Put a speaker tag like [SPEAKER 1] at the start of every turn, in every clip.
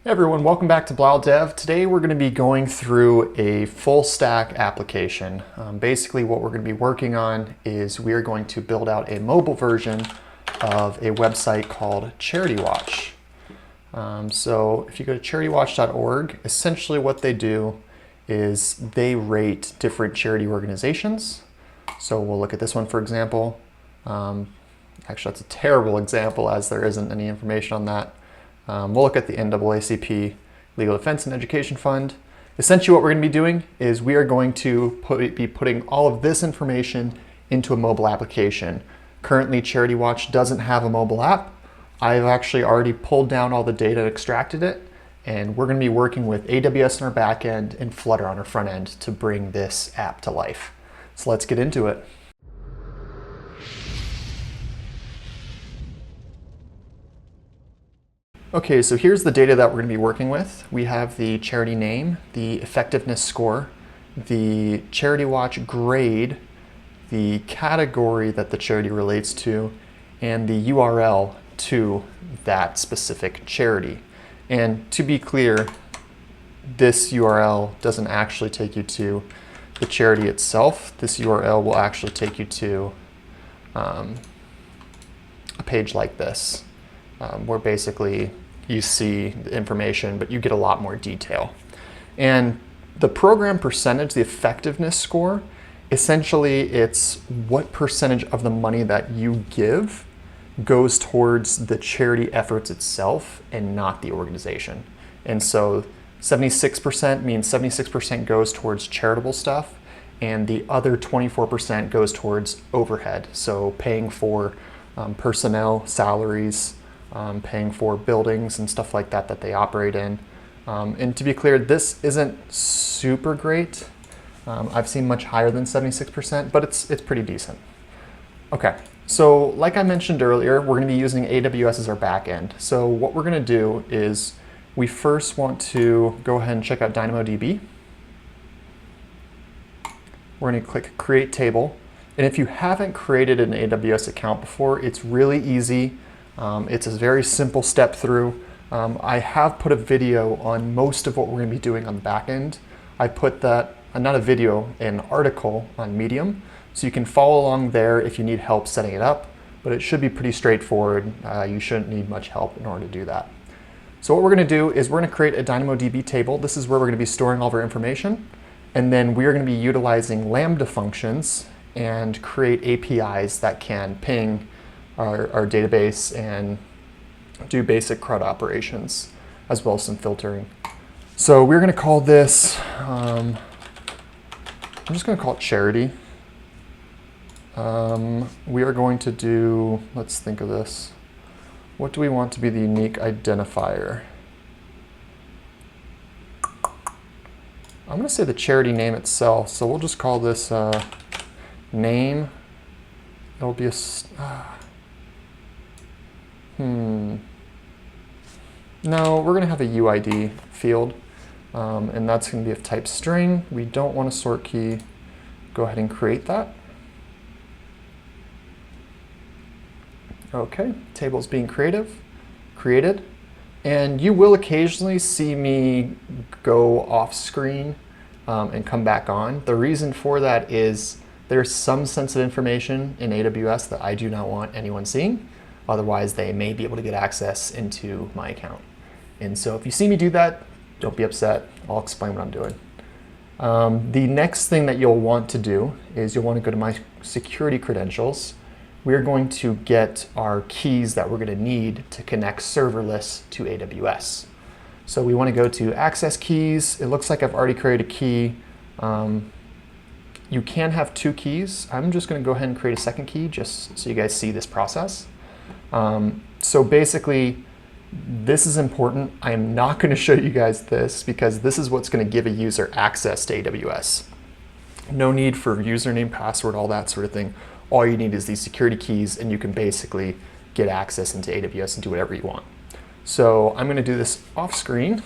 [SPEAKER 1] Hey everyone, welcome back to Blau Dev. Today we're going to be going through a full stack application. Basically what we're going to be working on is we are going to build out a mobile version of a website called Charity Watch. So if you go to charitywatch.org, essentially what they do is they rate different charity organizations. So we'll look at this one for example. Actually that's a terrible example as there isn't any information on that. We'll look at the NAACP Legal Defense and Education Fund. Essentially what we're going to be doing is we are going to be putting all of this information into a mobile application. Currently Charity Watch doesn't have a mobile app. I've actually already pulled down all the data and extracted it, and we're going to be working with AWS on our back end and Flutter on our front end to bring this app to life. So let's get into it. Okay, so here's the data that we're going to be working with. We have the charity name, the effectiveness score, the Charity Watch grade, the category that the charity relates to, and the URL to that specific charity. And to be clear, this URL doesn't actually take you to the charity itself. This URL will actually take you to a page like this, where basically you see the information, but you get a lot more detail. And the program percentage, the effectiveness score, essentially it's what percentage of the money that you give goes towards the charity efforts itself and not the organization. And so 76% means 76% goes towards charitable stuff, and the other 24% goes towards overhead. So paying for personnel, salaries, paying for buildings and stuff like that that they operate in. And to be clear, this isn't super great. I've seen much higher than 76%, but it's pretty decent. Okay, so like I mentioned earlier, we're going to be using AWS as our backend. So what we're going to do is we first want to go ahead and check out DynamoDB. We're going to click Create Table. And if you haven't created an AWS account before, it's really easy. It's a very simple step through. I have put a video on most of what we're going to be doing on the back end. I put that, not a video, an article on Medium. So you can follow along there if you need help setting it up, but it should be pretty straightforward. You shouldn't need much help in order to do that. So what we're going to do is we're going to create a DynamoDB table. This is where we're going to be storing all of our information. And then we are going to be utilizing Lambda functions and create APIs that can ping our database and do basic CRUD operations, as well as some filtering. So we're going to call this, I'm just going to call it charity. We are going to do, let's think of this. What do we want to be the unique identifier? I'm going to say the charity name itself, so we'll just call this name. It'll be a, No, we're going to have a UID field, and that's going to be of type string. We don't want a sort key. Go ahead and create that. Okay, table's being created, and you will occasionally see me go off screen and come back on. The reason for that is there's some sensitive information in AWS that I do not want anyone seeing. Otherwise, they may be able to get access into my account. And so if you see me do that, don't be upset. I'll explain what I'm doing. The next thing that you'll want to do is you'll want to go to my security credentials. We're going to get our keys that we're going to need to connect serverless to AWS. So we want to go to access keys. It looks like I've already created a key. You can have two keys. I'm just going to go ahead and create a second key just so you guys see this process. So basically, this is important. I am not going to show you guys this because this is what's going to give a user access to AWS. No need for username, password, all that sort of thing. All you need is these security keys, and you can basically get access into AWS and do whatever you want. So I'm going to do this off screen.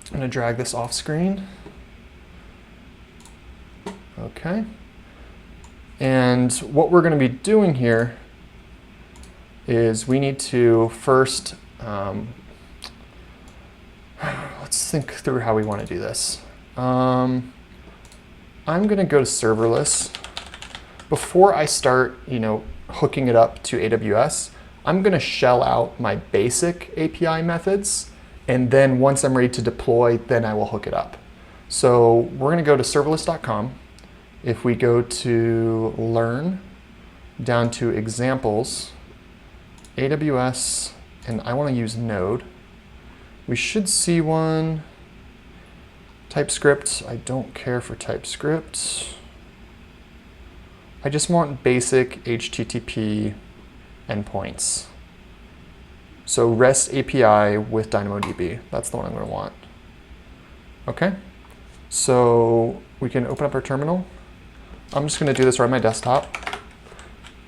[SPEAKER 1] I'm going to drag this off screen. Okay. And what we're going to be doing here is we need to first let's think through how we want to do this. I'm going to go to serverless. Before I start, hooking it up to AWS, I'm going to shell out my basic API methods, and then once I'm ready to deploy, then I will hook it up. So we're going to go to serverless.com. If we go to learn, down to examples, AWS, and I want to use Node, we should see one. TypeScript, I don't care for TypeScript. I just want basic HTTP endpoints. So REST API with DynamoDB, that's the one I'm going to want. Okay, so we can open up our terminal. I'm just going to do this right on my desktop.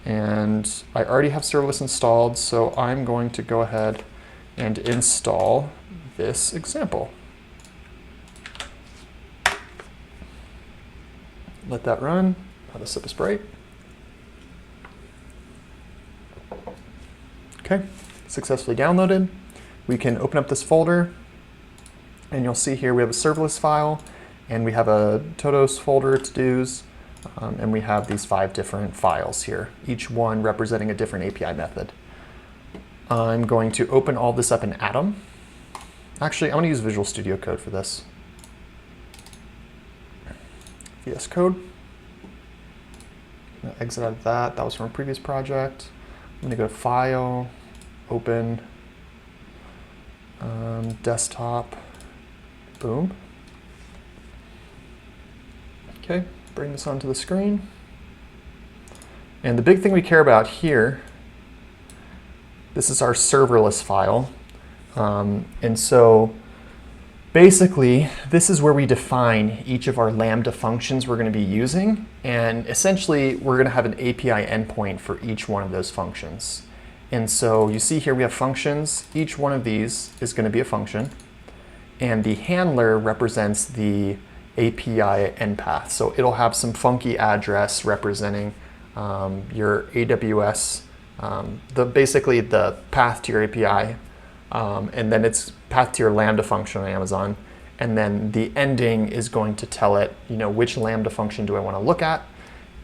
[SPEAKER 1] And I already have Serverless installed, so I'm going to go ahead and install this example. Let that run. Have a sip of Sprite. Okay, successfully downloaded. We can open up this folder, and you'll see here we have a serverless file, and we have a Todos folder, to-dos, and we have these 5 different files here, each one representing a different API method. I'm going to open all this up in Atom. Actually, I'm going to use Visual Studio Code for this. VS Code. I'm going to exit out of that. That was from a previous project. I'm going to go to File, Open, Desktop, boom. Okay, bring this onto the screen. And the big thing we care about here, this is our serverless file. And so basically, this is where we define each of our Lambda functions we're going to be using. And essentially, we're going to have an API endpoint for each one of those functions. And so you see here we have functions. Each one of these is going to be a function. And the handler represents the API endpath. So it'll have some address representing your AWS, basically the path to your API. And then it's path to your Lambda function on Amazon. And then the ending is going to tell it, which Lambda function do I want to look at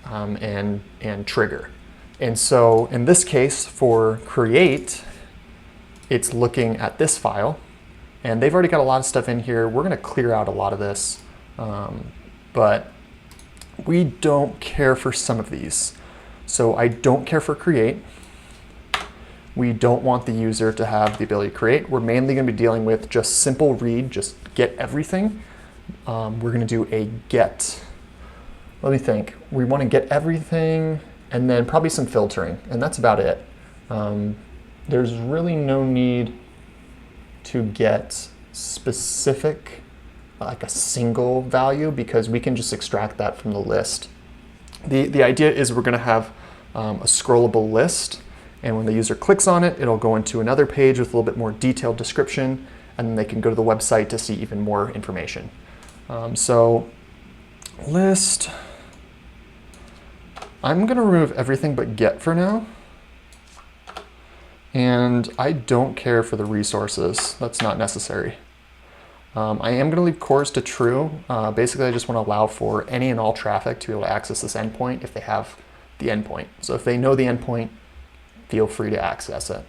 [SPEAKER 1] and trigger. And so in this case, for create, it's looking at this file. And they've already got a lot of stuff in here. We're going to clear out a lot of this. But we don't care for some of these. So I don't care for create. We don't want the user to have the ability to create. We're mainly going to be dealing with just simple read, just get everything. We're going to do a get. Let me think. We want to get everything and then probably some filtering, and that's about it. There's really no need to get specific, like a single value, because we can just extract that from the list. The idea is we're going to have a scrollable list. And when the user clicks on it, it'll go into another page with a little bit more detailed description, and then they can go to the website to see even more information. So list, I'm going to remove everything but get for now. And I don't care for the resources. That's not necessary. I am going to leave cores to true. Basically, I just want to allow for any and all traffic to be able to access this endpoint if they have the endpoint. So if they know the endpoint, feel free to access it.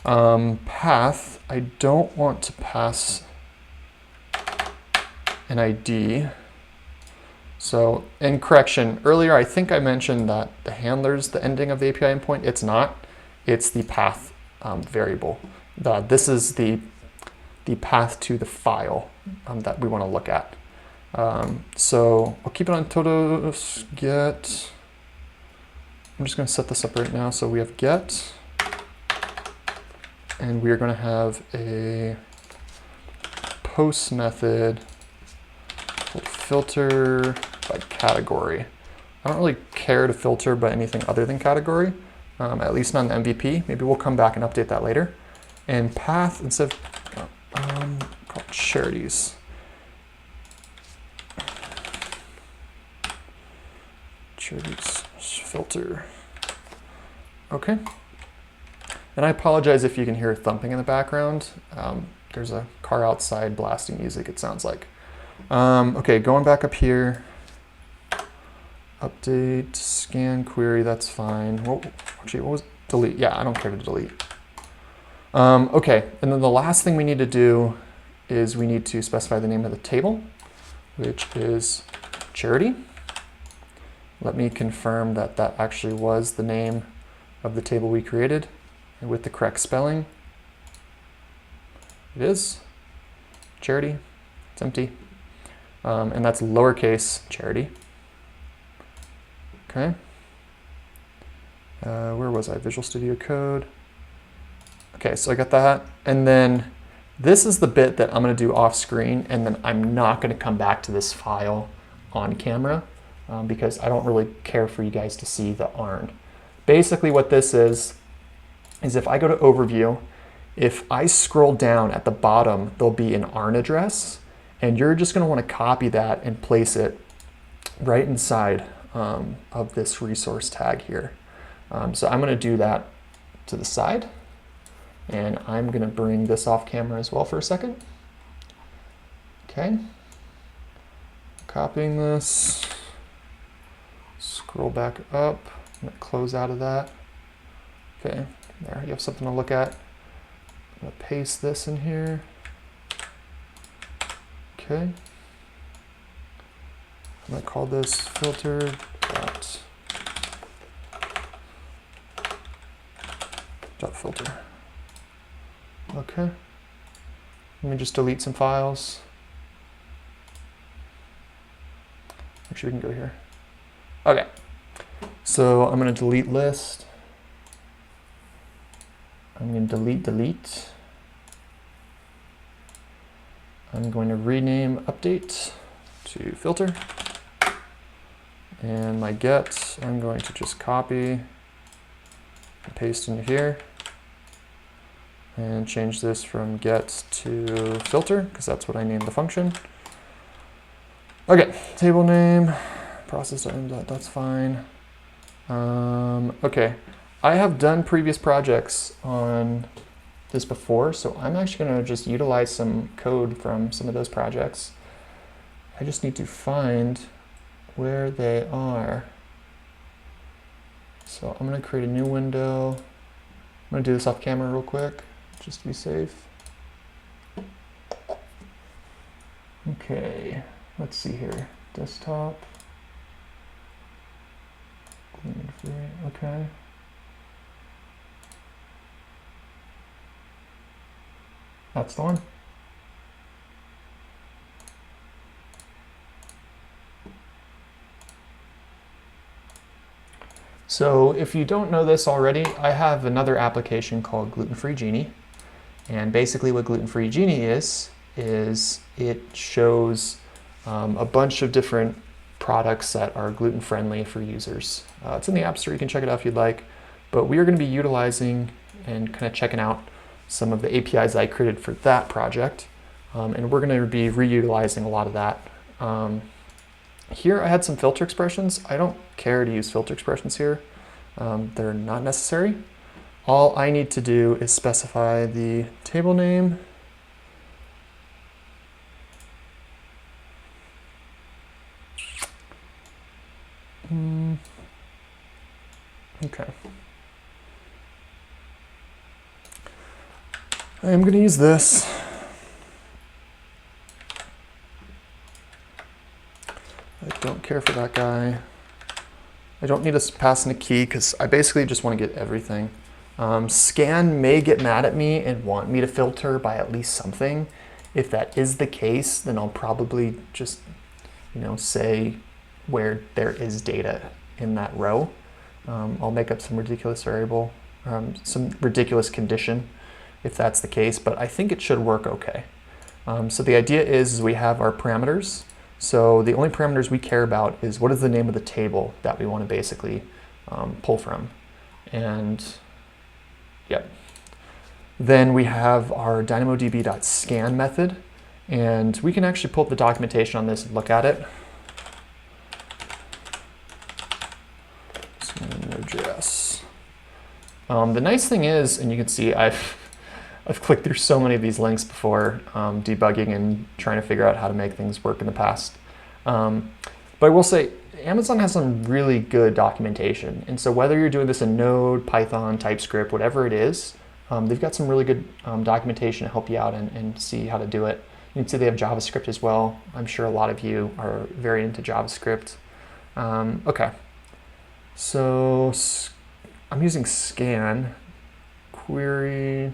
[SPEAKER 1] Path, I don't want to pass an ID. So in correction, earlier I think I mentioned that the handler's the ending of the API endpoint. It's not. It's the path variable. This is the path to the file that we want to look at. So I'll keep it on Todos get. I'm just going to set this up right now. So we have get, and we are going to have a post method called filter by category. I don't really care to filter by anything other than category, at least not in the MVP. Maybe we'll come back and update that later. And path, instead of called charities. Charities filter. Okay. And I apologize if you can hear thumping in the background, There's a car outside blasting music, it sounds like. Okay, going back up here. Update, scan query, that's fine. Whoa, actually, what was delete? Yeah, I don't care to delete. Okay, and then the last thing we need to do is we need to specify the name of the table, which is charity. Let me confirm that that actually was the name of the table we created and with the correct spelling. It is charity, it's empty, and that's lowercase charity. Okay, where was I? Visual Studio Code. Okay, so I got that, and then this is the bit that I'm going to do off screen, and then I'm not going to come back to this file on camera because I don't really care for you guys to see the ARN. Basically what this is if I go to Overview, if I scroll down at the bottom, there'll be an ARN address, and you're just going to want to copy that and place it right inside of this resource tag here. So I'm going to do that to the side, and I'm going to bring this off camera as well for a second. Okay, copying this, scroll back up, I'm going to close out of that. Okay, there you have something to look at. I'm going to paste this in here. Okay. I'm going to call this filter dot filter. Okay. Let me just delete some files. Actually, we can go here. Okay. So I'm going to delete list. I'm going to delete. I'm going to rename update to filter. And my get, I'm going to just copy and paste into here and change this from get to filter because that's what I named the function. Okay, table name, process.m, that's fine. Okay, I have done previous projects on this before, so I'm actually going to just utilize some code from some of those projects. I just need to find where they are. So I'm going to create a new window. I'm going to do this off camera real quick, just to be safe. Okay, let's see here. Desktop. Okay. That's the one. So if you don't know this already, I have another application called Gluten-Free Genie. And basically what Gluten-Free Genie is it shows a bunch of different products that are gluten-friendly for users. It's in the App Store, you can check it out if you'd like. But we are going to be utilizing and kind of checking out some of the APIs I created for that project. And we're going to be reutilizing a lot of that. Here I had some filter expressions. I don't care to use filter expressions here. They're not necessary. All I need to do is specify the table name. Okay. I am going to use this. I don't care for that guy. I don't need to pass in a key because I basically just want to get everything. Scan may get mad at me and want me to filter by at least something. If that is the case, then I'll probably just, say where there is data in that row. I'll make up some ridiculous variable, some ridiculous condition if that's the case, but I think it should work okay. So the idea is we have our parameters. So the only parameters we care about is what is the name of the table that we want to basically pull from. And yep. Then we have our DynamoDB.scan method, and we can actually pull up the documentation on this and look at it. Node.js. The nice thing is, and you can see I've I've clicked through so many of these links before, debugging and trying to figure out how to make things work in the past. But I will say, Amazon has some really good documentation. And so whether you're doing this in Node, Python, TypeScript, whatever it is, they've got some really good documentation to help you out and see how to do it. You can see they have JavaScript as well. I'm sure a lot of you are very into JavaScript. Okay, so I'm using scan, query,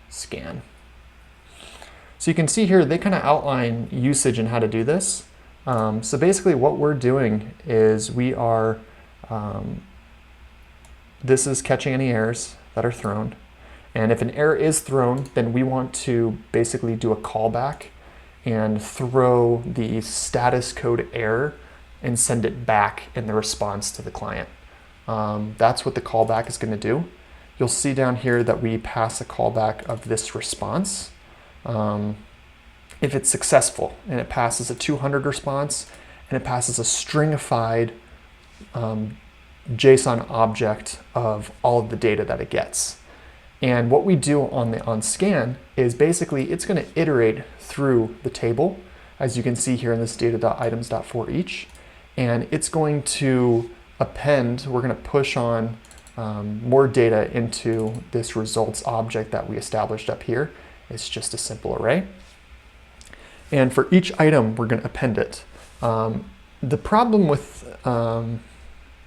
[SPEAKER 1] scan. So you can see here, they kind of outline usage and how to do this. So basically what we're doing is we are, this is catching any errors that are thrown. And if an error is thrown, then we want to basically do a callback and throw the status code error and send it back in the response to the client. That's what the callback is going to do. You'll see down here that we pass a callback of this response. If it's successful and it passes a 200 response and it passes a stringified JSON object of all of the data that it gets. And what we do on scan is basically it's going to iterate through the table, as you can see here in this data.items.forEach, and it's going to append, we're going to push on more data into this results object that we established up here. It's just a simple array. And for each item, we're going to append it. The problem with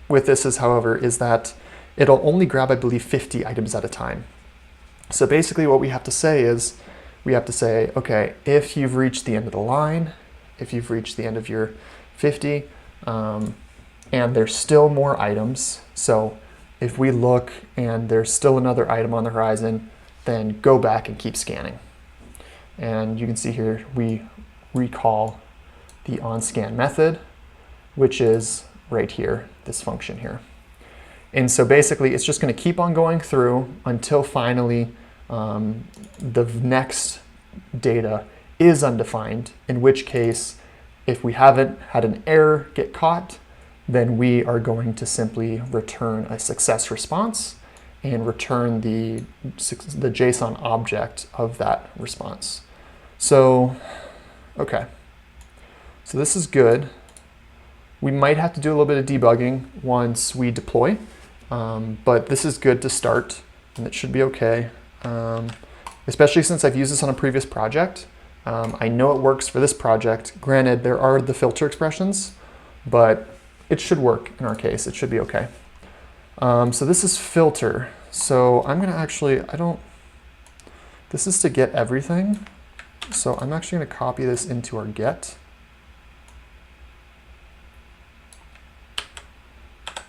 [SPEAKER 1] this is, however, is that it'll only grab, I believe, 50 items at a time. So basically what we have to say is, we have to say, okay, if you've reached the end of the line, if you've reached the end of your 50, and there's still more items, so if we look and there's still another item on the horizon, then go back and keep scanning. And you can see here, we recall the onScan method, which is right here, this function here. And so basically, it's just going to keep on going through until finally the next data is undefined, in which case, if we haven't had an error get caught, then we are going to simply return a success response and return the JSON object of that response. So, okay, so this is good. We might have to do a little bit of debugging once we deploy. But this is good to start, and it should be okay, especially since I've used this on a previous project. I know it works for this project. Granted, there are the filter expressions, but it should work in our case. It should be okay. So this is filter. So I'm going to actually, this is to get everything. So I'm actually going to copy this into our get.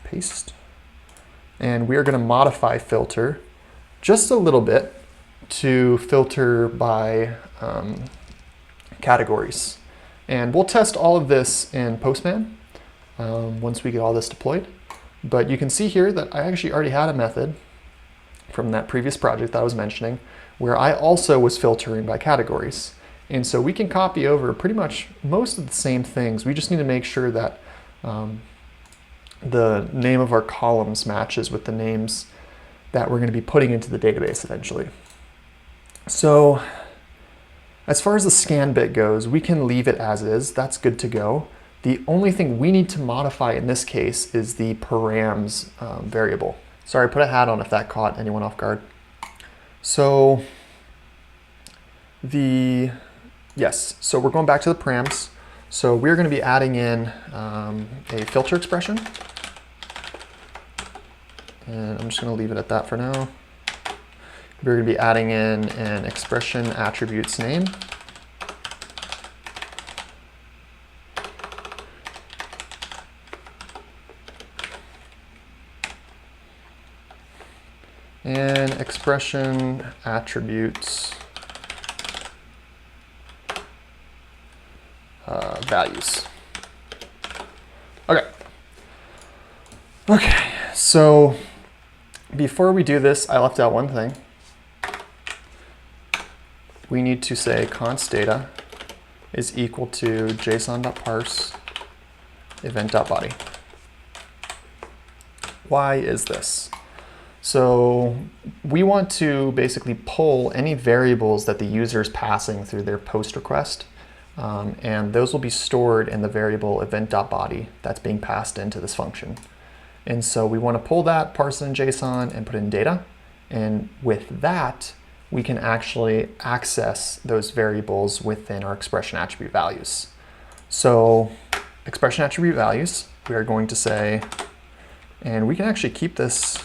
[SPEAKER 1] Paste. And we are going to modify filter just a little bit to filter by categories. And we'll test all of this in Postman once we get all this deployed. But you can see here that I actually already had a method from that previous project that I was mentioning where I also was filtering by categories. And so we can copy over pretty much most of the same things. We just need to make sure that the name of our columns matches with the names that we're going to be putting into the database eventually. So as far as the scan bit goes, we can leave it as is. That's good to go. The only thing we need to modify in this case is the params variable. Sorry, I put a hat on if that caught anyone off guard. So so we're going back to the params. So we're going to be adding in a filter expression. And I'm just going to leave it at that for now. We're going to be adding in an expression attributes name. And expression attributes values. Okay. Okay, so before we do this, I left out one thing. We need to say const data is equal to json.parse event.body. Why is this? So we want to basically pull any variables that the user is passing through their post request, and those will be stored in the variable event.body that's being passed into this function. And so we want to pull that, parse it in JSON, and put in data. And with that, we can actually access those variables within our expression attribute values. So expression attribute values, we are going to say, and we can actually keep this,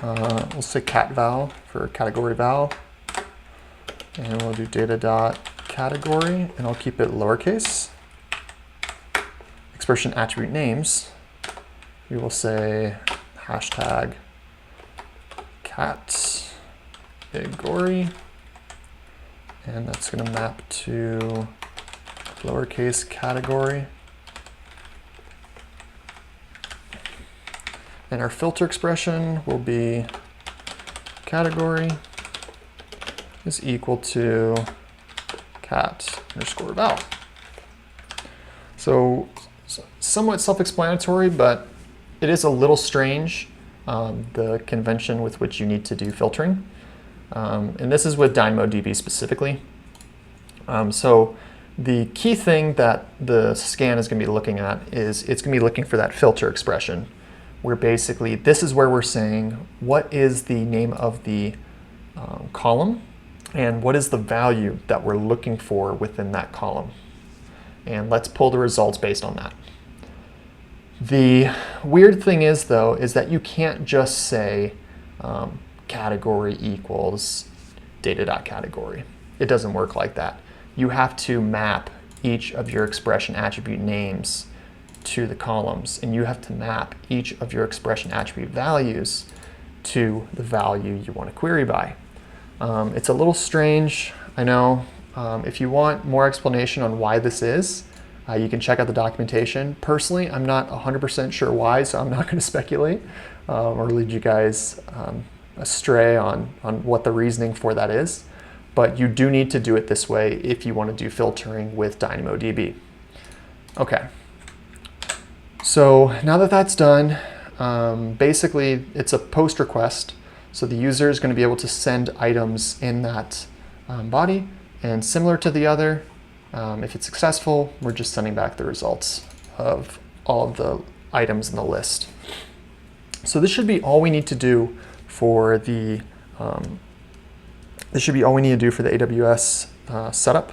[SPEAKER 1] we'll say cat val for category val, and we'll do data.category, and I'll keep it lowercase. Expression attribute names, we will say hashtag category, and that's going to map to lowercase category. And our filter expression will be category is equal to cat_val. So somewhat self-explanatory, but it is a little strange, the convention with which you need to do filtering. And this is with DynamoDB specifically. So the key thing that the scan is going to be looking at is it's going to be looking for that filter expression, where basically this is where we're saying what is the name of the column and what is the value that we're looking for within that column. And let's pull the results based on that. The weird thing is, though, is that you can't just say category equals data.category. It doesn't work like that. You have to map each of your expression attribute names to the columns, and you have to map each of your expression attribute values to the value you want to query by. It's a little strange, I know. If you want more explanation on why this is, you can check out the documentation. Personally, I'm not 100% sure why, so I'm not going to speculate or lead you guys astray on what the reasoning for that is. But you do need to do it this way if you want to do filtering with DynamoDB. Okay. So now that that's done, basically it's a post request. So the user is going to be able to send items in that body. And similar to the other, if it's successful, we're just sending back the results of all of the items in the list. So this should be all we need to do for the AWS setup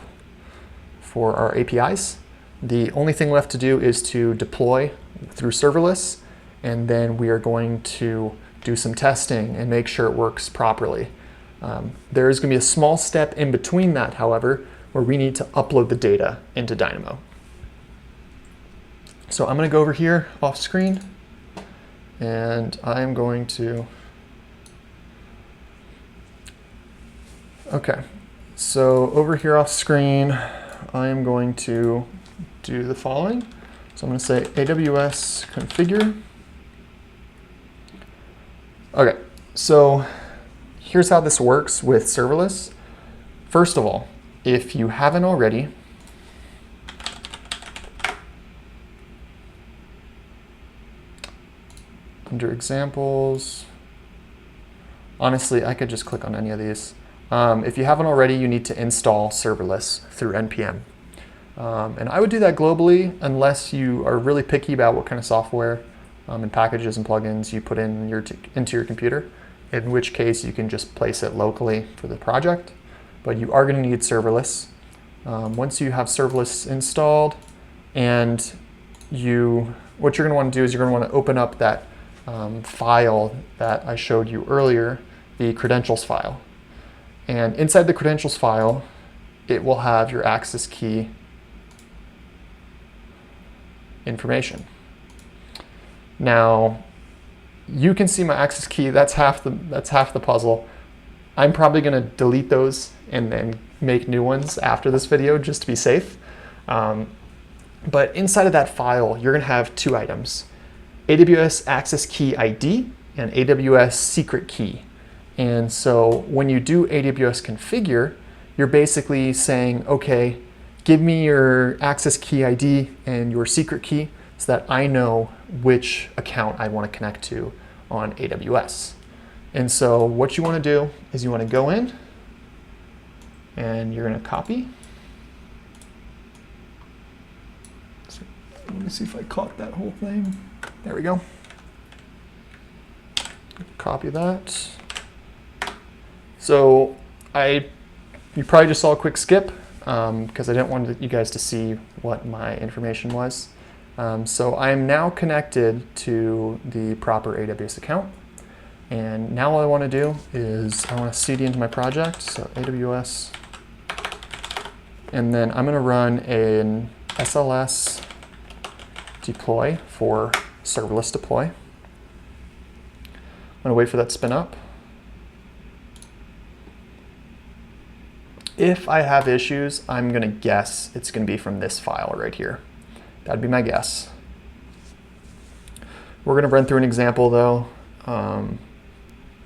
[SPEAKER 1] for our APIs. The only thing left to do is to deploy through serverless, and then we are going to do some testing and make sure it works properly. There is going to be a small step in between that, however, where we need to upload the data into Dynamo. So I'm going to go over here off screen, and I'm going to, okay, so over here off screen, I am going to do the following. So I'm going to say AWS configure. Okay, so here's how this works with serverless. First of all, if you haven't already, under examples, honestly, I could just click on any of these. If you haven't already, you need to install serverless through npm. And I would do that globally unless you are really picky about what kind of software and packages and plugins you put in into your computer, in which case you can just place it locally for the project. But you are going to need serverless. Once you have serverless installed, and what you're going to want to do is you're going to want to open up that file that I showed you earlier, the credentials file. And inside the credentials file, it will have your access key information. Now, you can see my access key. That's half the puzzle. I'm probably going to delete those and then make new ones after this video just to be safe. But inside of that file, you're going to have two items: AWS access key ID and AWS secret key. And so when you do AWS configure, you're basically saying, okay, give me your access key ID and your secret key so that I know which account I want to connect to on AWS. And so what you want to do is you want to go in and you're going to copy. So let me see if I caught that whole thing. There we go. Copy that. So you probably just saw a quick skip because I didn't want you guys to see what my information was. So I am now connected to the proper AWS account. And now all I want to do is I want to cd into my project, so AWS. And then I'm going to run an SLS deploy for serverless deploy. I'm going to wait for that to spin up. If I have issues, I'm going to guess it's going to be from this file right here. That'd be my guess. We're going to run through an example though.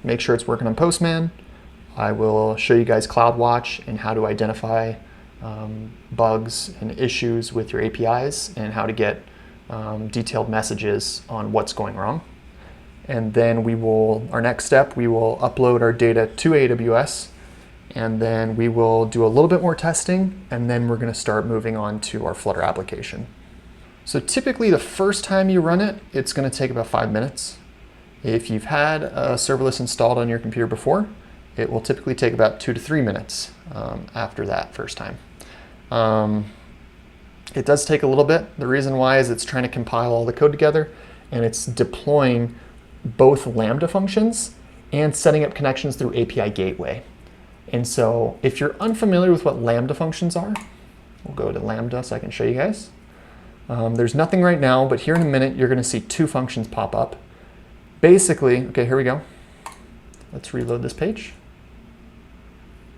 [SPEAKER 1] Make sure it's working on Postman. I will show you guys CloudWatch and how to identify bugs and issues with your APIs and how to get detailed messages on what's going wrong. And then our next step, we will upload our data to AWS, and then we will do a little bit more testing, and then we're going to start moving on to our Flutter application. So typically the first time you run it, it's going to take about 5 minutes. If you've had a serverless installed on your computer before, it will typically take about 2 to 3 minutes after that first time. It does take a little bit. The reason why is it's trying to compile all the code together, and it's deploying both Lambda functions and setting up connections through API Gateway. And so if you're unfamiliar with what Lambda functions are, we'll go to Lambda so I can show you guys. There's nothing right now, but here in a minute, you're going to see 2 functions pop up. Basically, okay, here we go. Let's reload this page.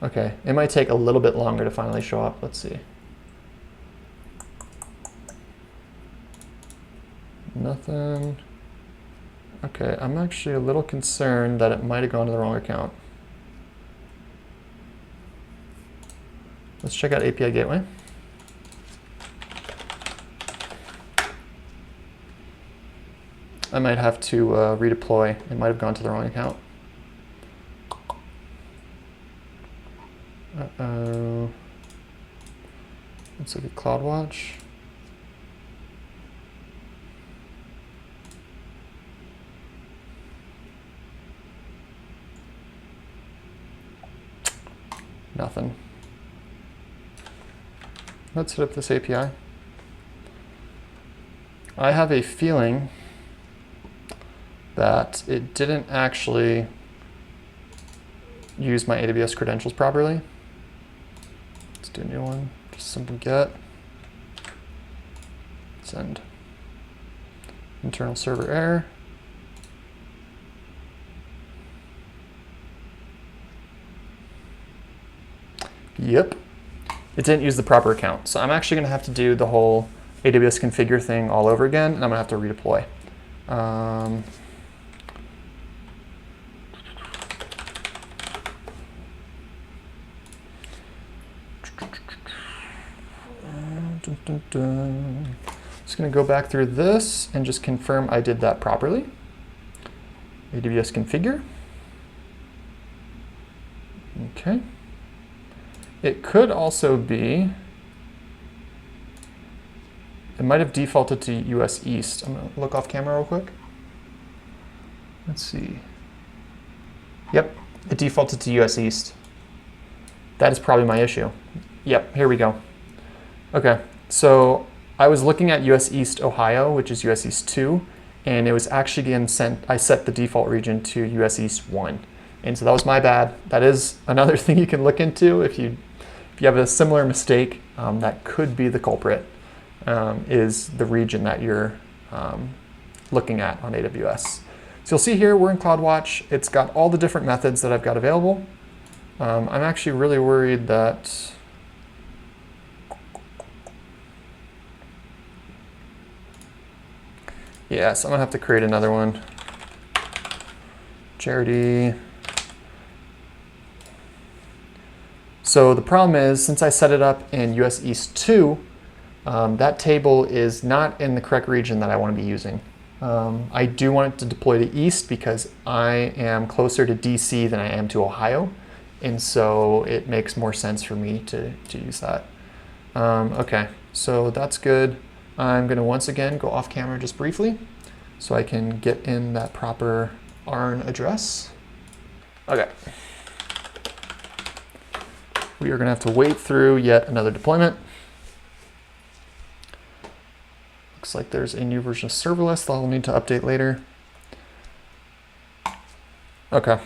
[SPEAKER 1] Okay, it might take a little bit longer to finally show up. Let's see. Nothing. Okay, I'm actually a little concerned that it might have gone to the wrong account. Let's check out API Gateway. I might have to redeploy. It might have gone to the wrong account. Uh-oh. Let's look at CloudWatch. Nothing. Let's hit up this API. I have a feeling that it didn't actually use my AWS credentials properly. Let's do a new one. Just simple get. Send. Internal server error. Yep. It didn't use the proper account. So I'm actually going to have to do the whole AWS configure thing all over again, and I'm going to have to redeploy. Just going to go back through this and just confirm I did that properly. AWS configure. Okay. It could also be, it might have defaulted to US East. I'm going to look off camera real quick. Let's see. Yep, it defaulted to US East. That is probably my issue. Yep, here we go. Okay, so I was looking at US East Ohio, which is US East 2, and it was actually getting sent, I set the default region to US East 1. And so that was my bad. That is another thing you can look into if you have a similar mistake. That could be the culprit, is the region that you're looking at on AWS. So you'll see here we're in CloudWatch. It's got all the different methods that I've got available. I'm actually really worried that yes, I'm gonna have to create another one. Charity. So the problem is, since I set it up in US East 2, that table is not in the correct region that I want to be using. I do want it to deploy to East because I am closer to DC than I am to Ohio. And so it makes more sense for me to use that. Okay, so that's good. I'm going to once again go off camera just briefly so I can get in that proper ARN address. Okay. We are going to have to wait through yet another deployment. Looks like there's a new version of Serverless that I'll need to update later. Okay.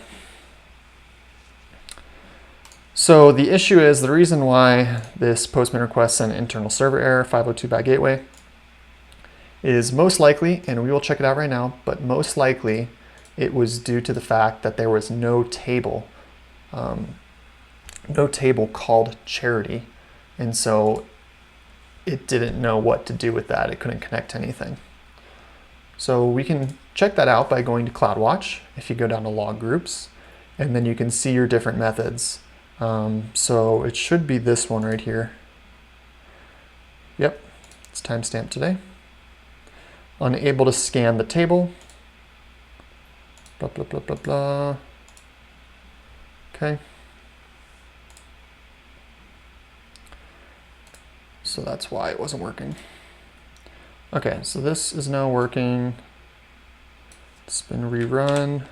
[SPEAKER 1] So the issue is the reason why this Postman request sent an internal server error 502 bad gateway is most likely, and we will check it out right now, but most likely it was due to the fact that there was no table called charity. And so it didn't know what to do with that. It couldn't connect to anything. So we can check that out by going to CloudWatch. If you go down to log groups, and then you can see your different methods. So it should be this one right here. Yep, it's timestamped today. Unable to scan the table. Blah, blah, blah, blah, blah. Okay. So that's why it wasn't working. Okay, so this is now working. It's been rerun.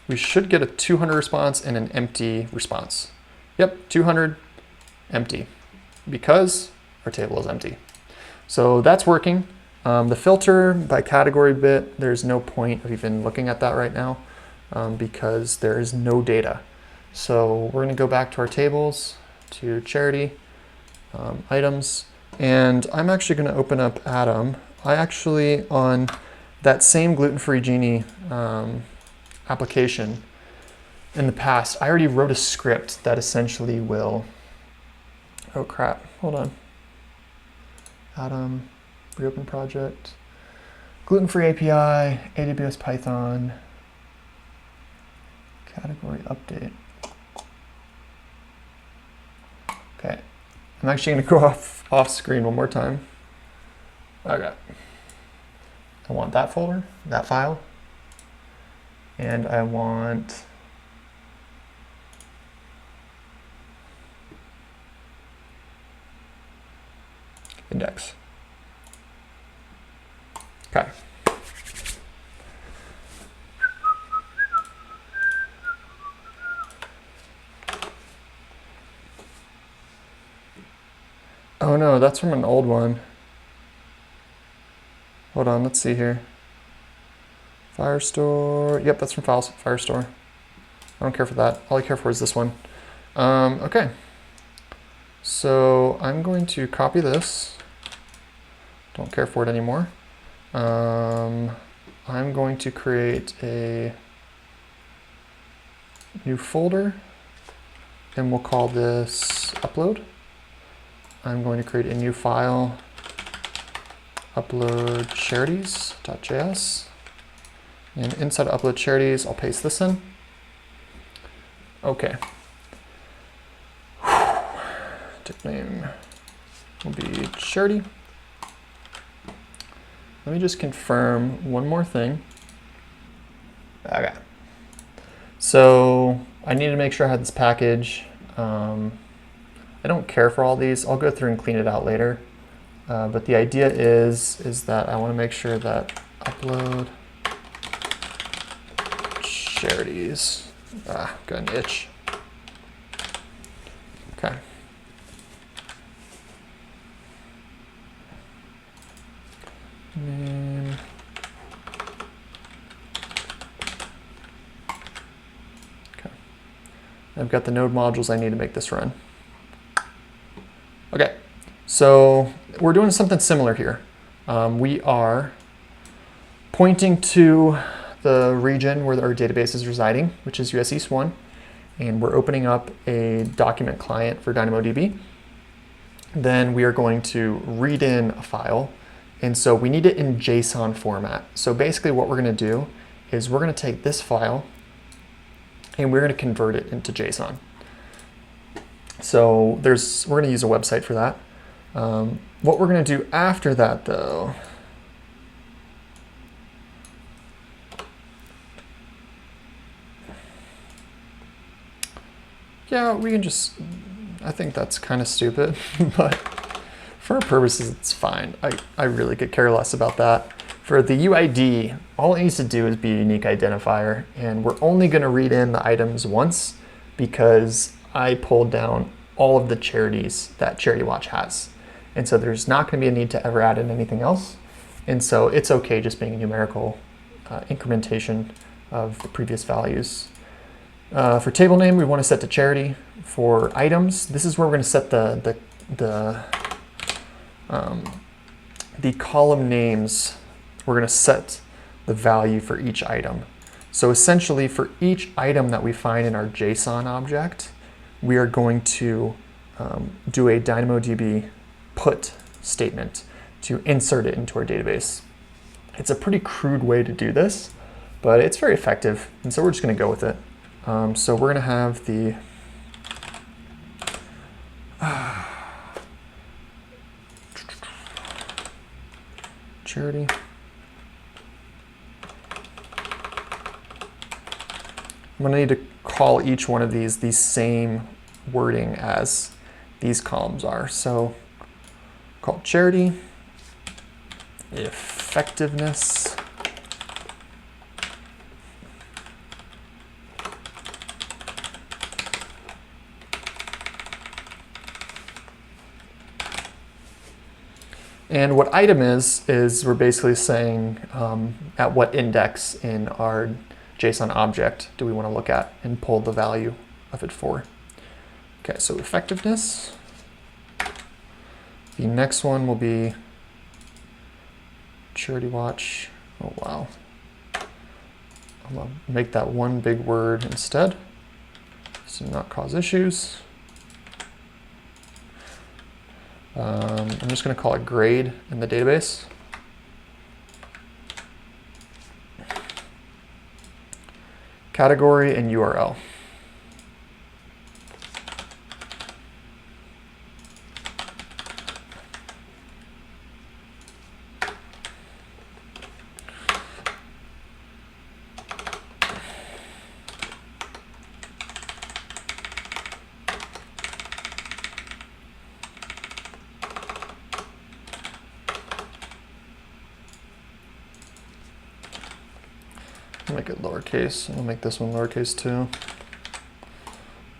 [SPEAKER 1] We should get a 200 response and an empty response. Yep, 200, empty, because our table is empty. So that's working. The filter by category bit, there's no point of even looking at that right now because there is no data. So we're going to go back to our tables, to charity, items, and I'm actually going to open up Atom. I actually, on that same gluten-free Genie application in the past, I already wrote a script that essentially will, oh crap, hold on. Atom, reopen project, gluten-free API, AWS Python, category update. Okay, I'm actually going to go off screen one more time. Okay, I want that folder, that file, and I want index. Okay. Oh no, that's from an old one. Hold on, let's see here. Firestore, yep, that's from Firestore. I don't care for that. All I care for is this one. Okay. So I'm going to copy this. Don't care for it anymore. I'm going to create a new folder and we'll call this upload. I'm going to create a new file, upload charities.js. And inside of upload charities, I'll paste this in. Okay. Tip name will be charity. Let me just confirm one more thing. Okay. So I need to make sure I have this package. I don't care for all these. I'll go through and clean it out later. But the idea is that I want to make sure that upload charities. Got an itch. Okay. Name. Okay. I've got the node modules I need to make this run. Okay, so we're doing something similar here. We are pointing to the region where our database is residing, which is US East 1, and we're opening up a document client for DynamoDB. Then we are going to read in a file, and so we need it in JSON format. So basically what we're going to do is we're going to take this file and we're going to convert it into JSON. So we're going to use a website for that. What we're going to do after that, though, Yeah, we can just, I think that's kind of stupid, but for our purposes, it's fine. I really could care less about that. For the UID, all it needs to do is be a unique identifier, and we're only going to read in the items once because I pulled down all of the charities that Charity Watch has. And so there's not going to be a need to ever add in anything else. And so it's okay just being a numerical incrementation of the previous values. For table name, we want to set to charity. For items, this is where we're going to set the column names. We're going to set the value for each item. So essentially, for each item that we find in our JSON object, we are going to do a DynamoDB put statement to insert it into our database. It's a pretty crude way to do this, but it's very effective, and so we're just going to go with it. So we're going to have the charity. I'm going to need to call each one of these the same wording as these columns are. So call charity, effectiveness, and what item is we're basically saying at what index in our JSON object do we want to look at and pull the value of it for. Okay, so effectiveness. The next one will be Charity Watch. Oh, wow. I'm going to make that one big word instead, so not cause issues. I'm just going to call it grade in the database. Category and URL. I'll make it lowercase. I'll make this one lowercase too.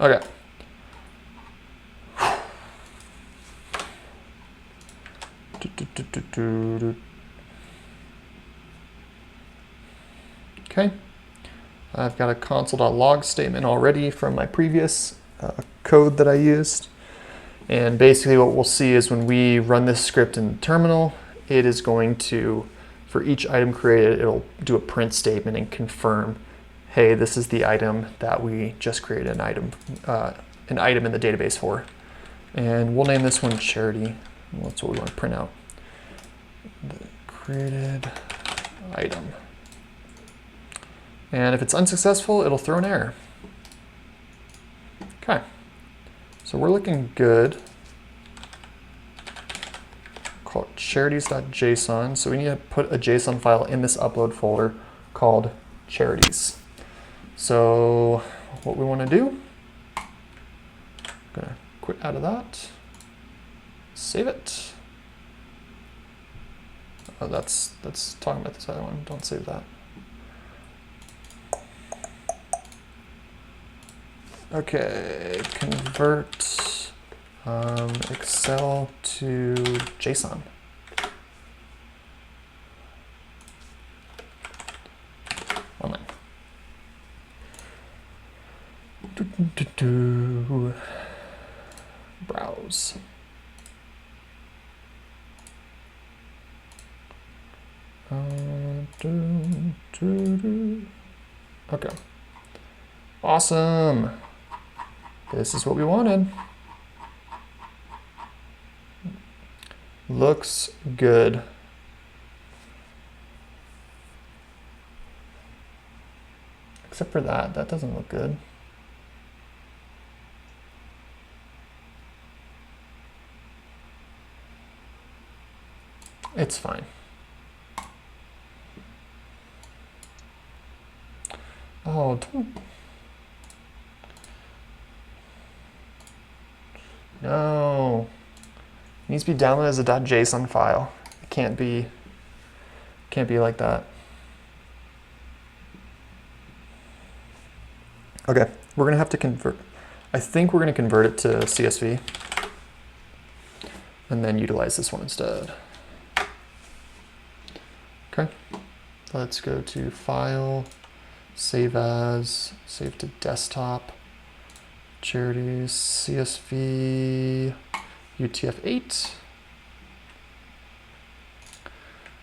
[SPEAKER 1] Okay. Okay. I've got a console.log statement already from my previous code that I used. And basically what we'll see is when we run this script in the terminal, it is going to, for each item created, it'll do a print statement and confirm, hey, this is the item that we just created an item in the database for. And we'll name this one charity. That's what we want to print out. The created item. And if it's unsuccessful, it'll throw an error. Okay, so we're looking good. Call it charities.json. So we need to put a JSON file in this upload folder called charities. So what we want to do, I'm gonna quit out of that, save it. Oh, that's talking about this other one. Don't save that. Okay, convert Excel to JSON. One line. Browse. Okay. Awesome. This is what we wanted. Looks good. Except for that doesn't look good. It's fine. Oh, don't. No. It needs to be downloaded as a .json file. It can't be like that. Okay, we're gonna have to convert. I think we're gonna convert it to CSV and then utilize this one instead. Okay, let's go to File, Save As, Save to Desktop, Charities, CSV, UTF-8.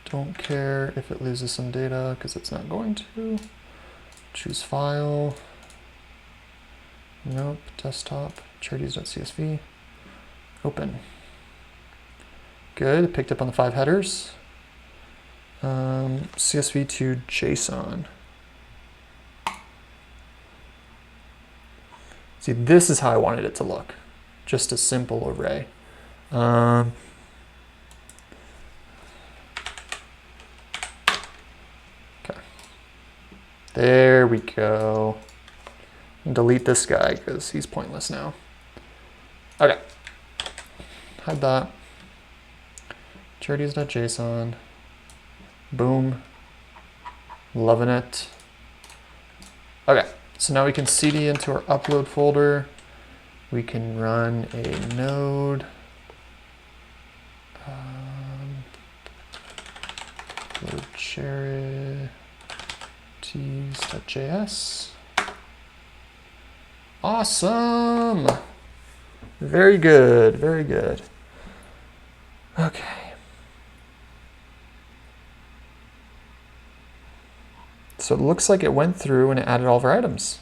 [SPEAKER 1] Don't care if it loses some data because it's not going to. Choose File. Nope, Desktop, charities.csv. Open. Good, it picked up on the 5 headers. CSV to JSON. See, this is how I wanted it to look. Just a simple array. Okay. There we go. And delete this guy because he's pointless now. Okay. Hide that. Charities.json. Boom. Loving it. Okay. So now we can cd into our upload folder. We can run a node. Load charities.js. Awesome. Very good. Very good. Okay. So it looks like it went through and it added all of our items.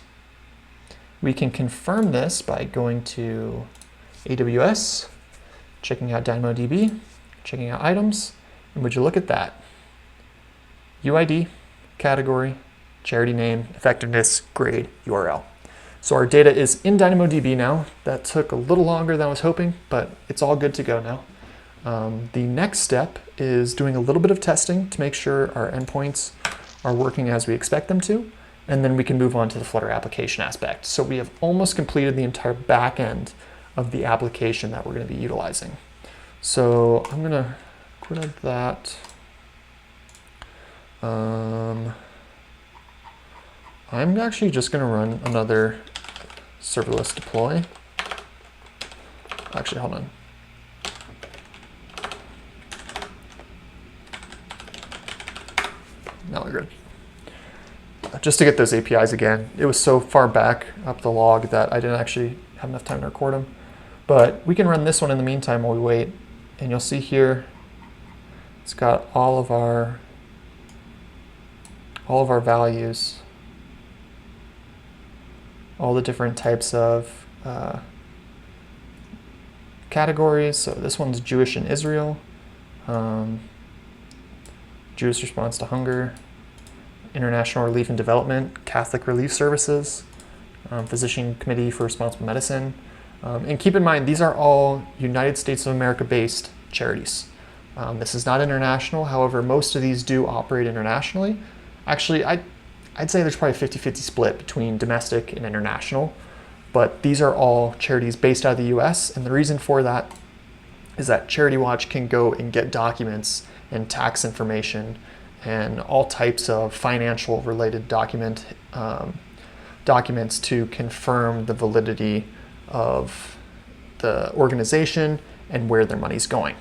[SPEAKER 1] We can confirm this by going to AWS, checking out DynamoDB, checking out items, and would you look at that? UID, category, charity name, effectiveness, grade, URL. So our data is in DynamoDB now. That took a little longer than I was hoping, but it's all good to go now. The next step is doing a little bit of testing to make sure our endpoints are working as we expect them to, and then we can move on to the Flutter application aspect. So we have almost completed the entire back end of the application that we're going to be utilizing. So I'm going to quit out that. I'm actually just going to run another serverless deploy. Actually, hold on. Now we're good. Just to get those APIs again. It was so far back up the log that I didn't actually have enough time to record them. But we can run this one in the meantime while we wait. And you'll see here, it's got all of our values, all the different types of categories. So this one's Jewish in Israel, Jewish response to hunger, International Relief and Development, Catholic Relief Services, Physician Committee for Responsible Medicine. And keep in mind, these are all United States of America based charities. This is not international. However, most of these do operate internationally. Actually, I'd say there's probably a 50-50 split between domestic and international, but these are all charities based out of the US. And the reason for that is that Charity Watch can go and get documents and tax information and all types of financial related documents to confirm the validity of the organization and where their money's going.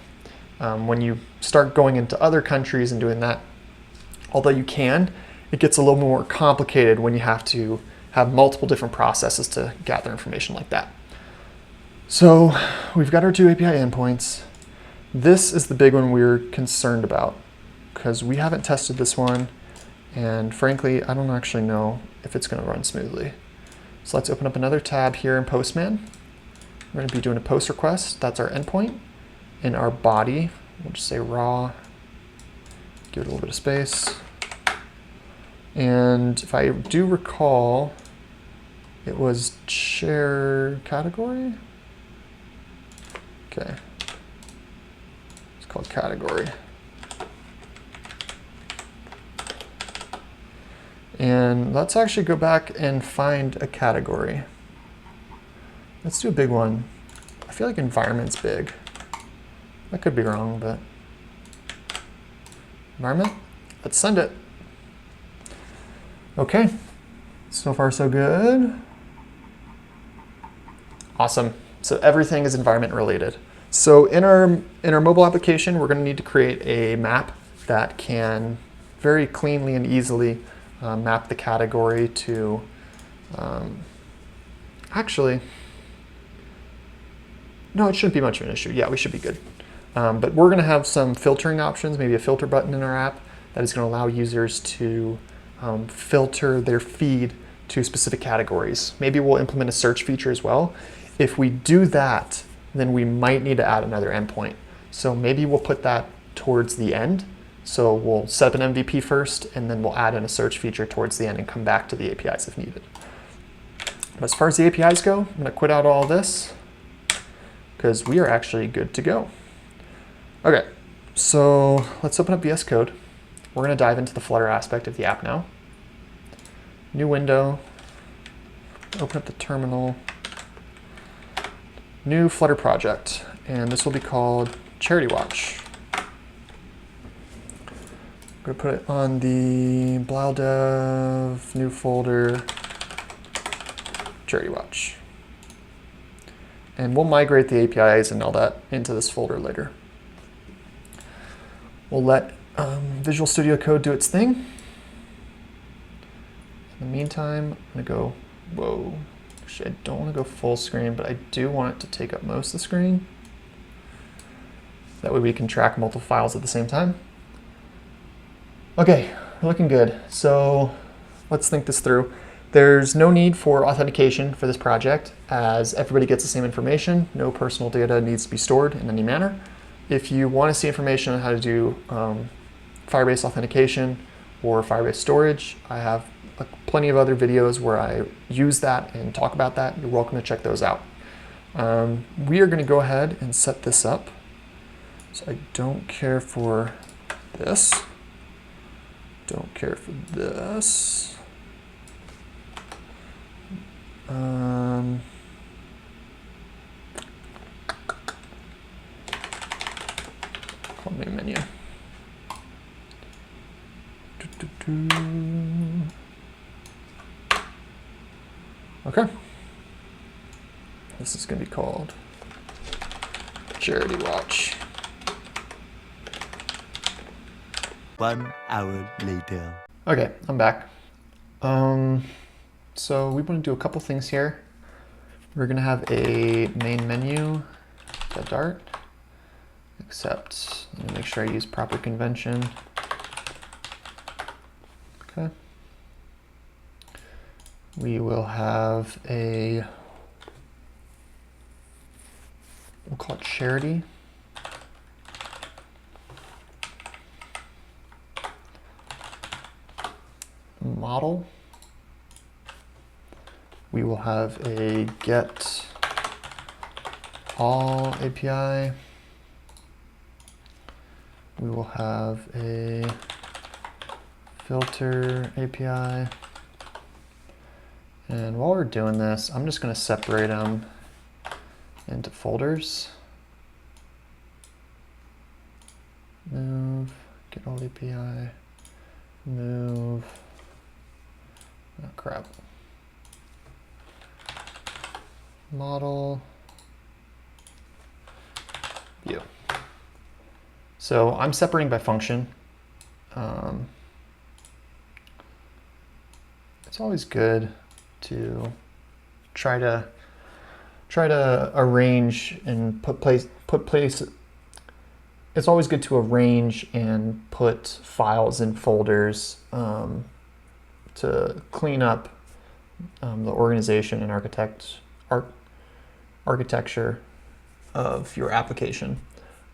[SPEAKER 1] When you start going into other countries and doing that, although you can, it gets a little more complicated when you have to have multiple different processes to gather information like that. So we've got our 2 API endpoints. This is the big one we're concerned about because we haven't tested this one, and frankly, I don't actually know if it's going to run smoothly. So let's open up another tab here in Postman. We're going to be doing a post request. That's our endpoint. In our body, we'll just say raw, give it a little bit of space. And if I do recall, it was share category. Okay. It's called category. And let's actually go back and find a category. Let's do a big one. I feel like environment's big. I could be wrong, but environment, let's send it. Okay, so far so good. Awesome. So everything is environment related. So in our mobile application, we're going to need to create a map that can very cleanly and easily map the category to, actually, no, it shouldn't be much of an issue. Yeah, we should be good. But we're going to have some filtering options, maybe a filter button in our app that is going to allow users to filter their feed to specific categories. Maybe we'll implement a search feature as well. If we do that, then we might need to add another endpoint. So maybe we'll put that towards the end. So we'll set up an MVP first, and then we'll add in a search feature towards the end and come back to the APIs if needed. But as far as the APIs go, I'm going to quit out all this because we are actually good to go. Okay, so let's open up VS Code. We're going to dive into the Flutter aspect of the app now. New window, open up the terminal, new Flutter project, and this will be called Charity Watch. I'm going to put it on the BlauDev, new folder, Charity Watch. And we'll migrate the APIs and all that into this folder later. We'll let Visual Studio Code do its thing. In the meantime, I'm going to go, whoa, actually I don't want to go full screen, but I do want it to take up most of the screen. That way we can track multiple files at the same time. Okay, we're looking good. So let's think this through. There's no need for authentication for this project as everybody gets the same information. No personal data needs to be stored in any manner. If you want to see information on how to do Firebase authentication or Firebase storage, I have plenty of other videos where I use that and talk about that. You're welcome to check those out. We are going to go ahead and set this up. So I don't care for this. Don't care for this. Call main menu. Okay. This is going to be called Charity Watch.
[SPEAKER 2] 1 hour later.
[SPEAKER 1] Okay, I'm back. So we want to do a couple things here. We're going to have a main menu, the Dart, except let me make sure I use proper convention. Okay. We will have a, we'll call it charity. Model. We will have a get all API. We will have a filter API. And while we're doing this, I'm just going to separate them into folders. Move, get all API, move, oh crap. Model, view. So I'm separating by function. It's always good to try to arrange and put place. It's always good to arrange and put files in folders to clean up the organization and architecture of your application.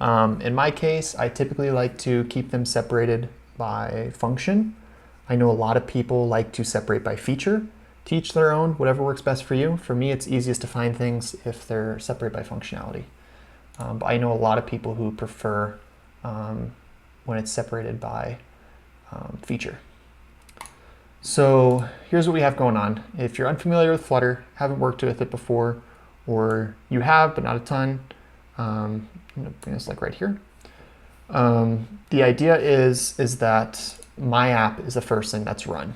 [SPEAKER 1] In my case, I typically like to keep them separated by function. I know a lot of people like to separate by feature. To each their own, whatever works best for you. For me, it's easiest to find things if they're separated by functionality. But I know a lot of people who prefer when it's separated by feature. So here's what we have going on. If you're unfamiliar with Flutter, haven't worked with it before, or you have, but not a ton. I'm gonna bring this like right here. The idea is that my app is the first thing that's run.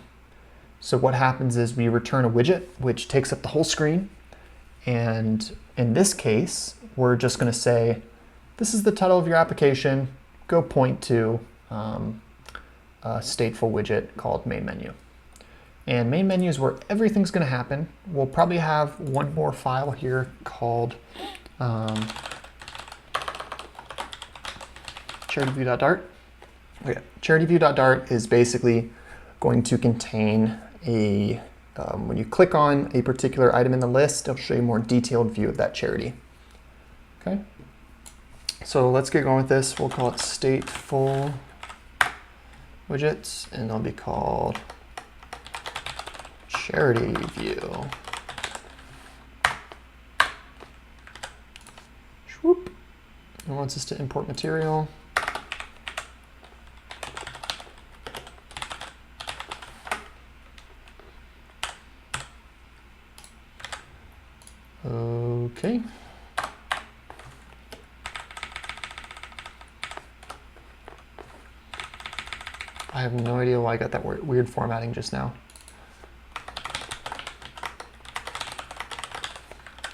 [SPEAKER 1] So what happens is we return a widget, which takes up the whole screen. And in this case, we're just gonna say, this is the title of your application, go point to a stateful widget called main menu. And main menu is where everything's going to happen. We'll probably have one more file here called charityview.dart. Okay. Charityview.dart is basically going to contain a, when you click on a particular item in the list, it'll show you a more detailed view of that charity. Okay. So let's get going with this. We'll call it stateful widgets, and they'll be called charity view. Swoop. It wants us to import material. Okay. I have no idea why I got that weird formatting just now.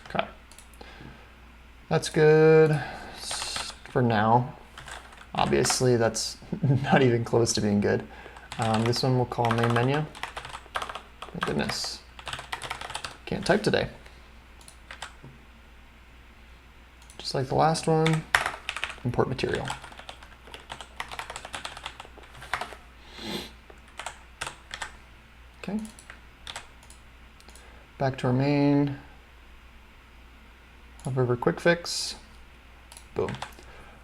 [SPEAKER 1] Okay. That's good for now. Obviously, that's not even close to being good. This one we'll call main menu. My goodness. Can't type today. Just like the last one, import material. Okay. Back to our main. Hover over quick fix. Boom.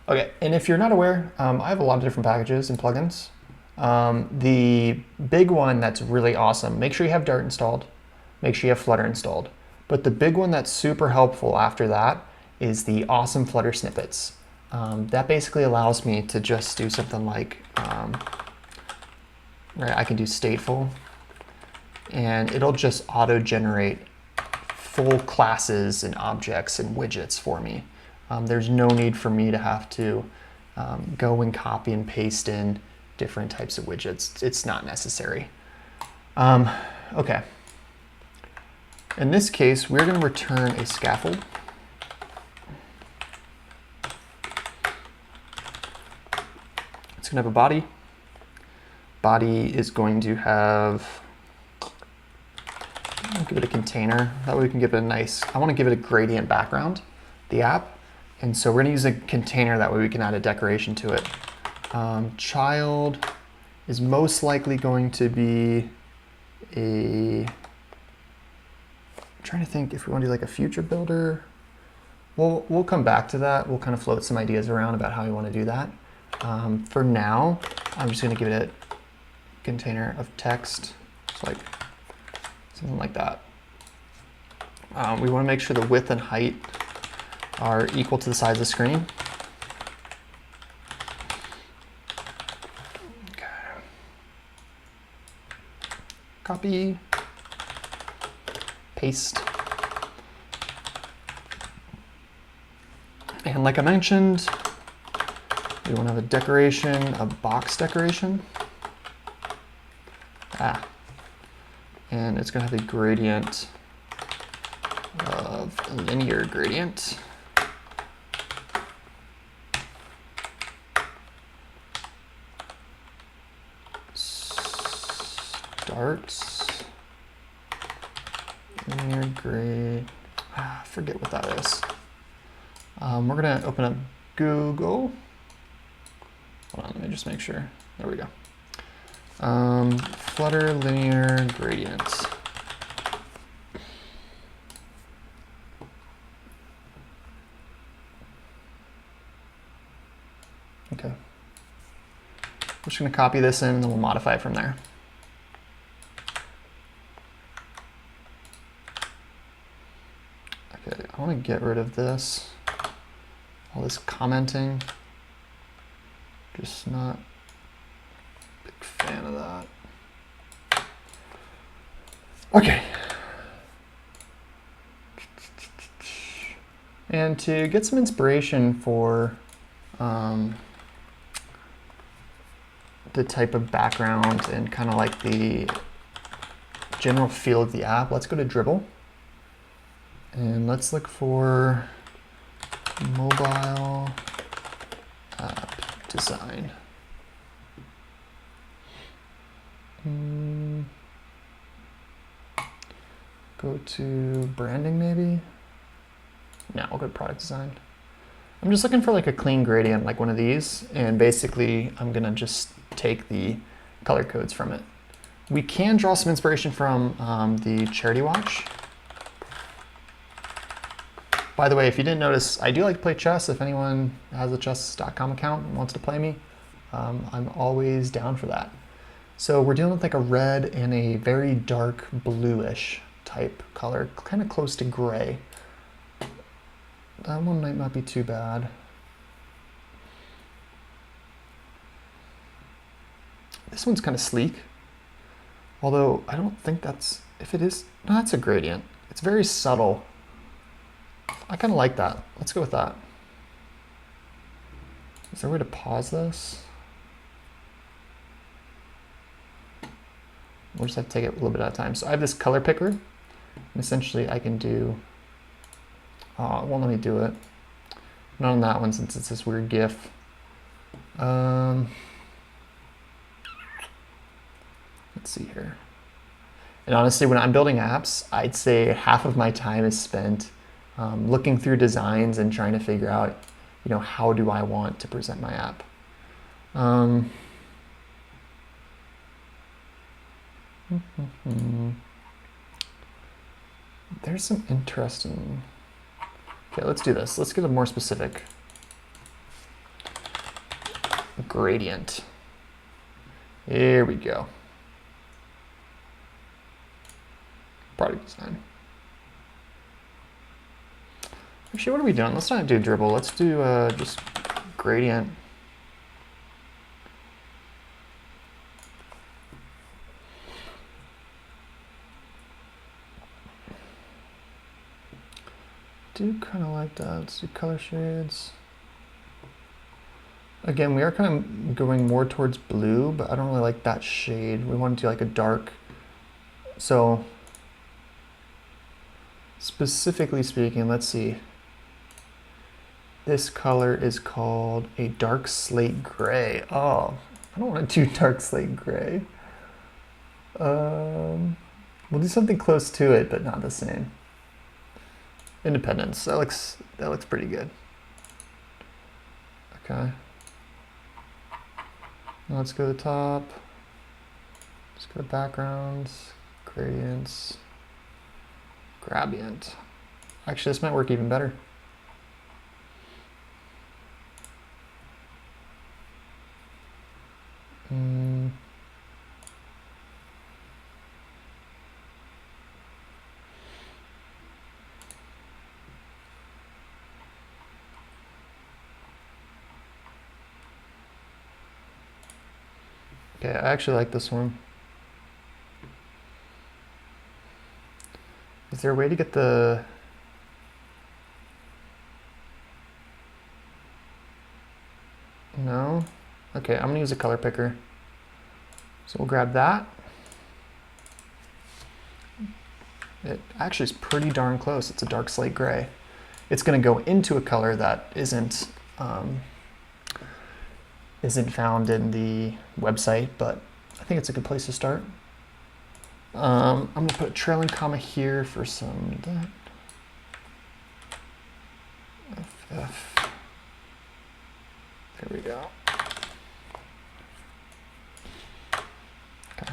[SPEAKER 1] Okay, and if you're not aware, I have a lot of different packages and plugins. The big one that's really awesome, make sure you have Dart installed, make sure you have Flutter installed. But the big one that's super helpful after that is the awesome Flutter snippets. That basically allows me to just do something like, right, I can do stateful, and it'll just auto-generate full classes and objects and widgets for me. There's no need for me to have to go and copy and paste in different types of widgets. It's not necessary. Okay. In this case, we're going to return a scaffold. It's going to have a body. Body is going to have, I'll give it a container. That way we can give it a nice, I want to give it a gradient background, the app. And so we're going to use a container, that way we can add a decoration to it. Child is most likely going to be I'm trying to think if we want to do like a future builder. We'll come back to that. We'll kind of float some ideas around about how we want to do that. For now, I'm just going to give it a container of text. It's like something like that. We want to make sure the width and height are equal to the size of the screen. Okay. Copy, paste. And like I mentioned, we want to have a decoration, a box decoration. And it's going to have a gradient of a linear gradient. Starts linear grade. I forget what that is. We're going to open up Google. Hold on, let me just make sure. There we go. Flutter linear gradient. Okay. I'm just going to copy this in and then we'll modify it from there. Okay, I want to get rid of this. All this commenting. Just not a big fan of that. Okay. And to get some inspiration for the type of background and kind of like the general feel of the app, let's go to Dribble. And let's look for mobile app design. Go to branding maybe. No, we'll go to product design. I'm just looking for like a clean gradient, like one of these, and basically I'm gonna just take the color codes from it. We can draw some inspiration from the Charity Watch. By the way, if you didn't notice, I do like to play chess. If anyone has a chess.com account and wants to play me, I'm always down for that. So we're dealing with like a red and a very dark bluish type color, kind of close to gray. That one might not be too bad. This one's kind of sleek, although I don't think that's, if it is, no, that's a gradient. It's very subtle. I kind of like that. Let's go with that. Is there a way to pause this? We'll just have to take it a little bit at a time. So I have this color picker, and essentially I can do, oh, it won't let me do it. Not on that one since it's this weird GIF. Let's see here. And honestly, when I'm building apps, I'd say half of my time is spent looking through designs and trying to figure out, you know, how do I want to present my app. There's some interesting. Okay, let's do this. Let's get a more specific gradient. Here we go. Product design. Actually, what are we doing? Let's not do dribble. Let's do just gradient. Do kind of like that. Let's do color shades. Again, we are kind of going more towards blue, but I don't really like that shade. We want to do like a dark. So specifically speaking, let's see. This color is called a dark slate gray. Oh, I don't want to do dark slate gray. We'll do something close to it, but not the same. Independence. That looks pretty good. Okay. Now let's go to the top. Let's go to backgrounds, gradients, gradient. Actually, this might work even better. Okay, I actually like this one. Is there a way to get the... No? Okay, I'm gonna use a color picker. So we'll grab that. It actually is pretty darn close. It's a dark slate gray. It's gonna go into a color that isn't found in the website, but I think it's a good place to start. I'm gonna put a trailing comma here for some FF. There we go. Okay.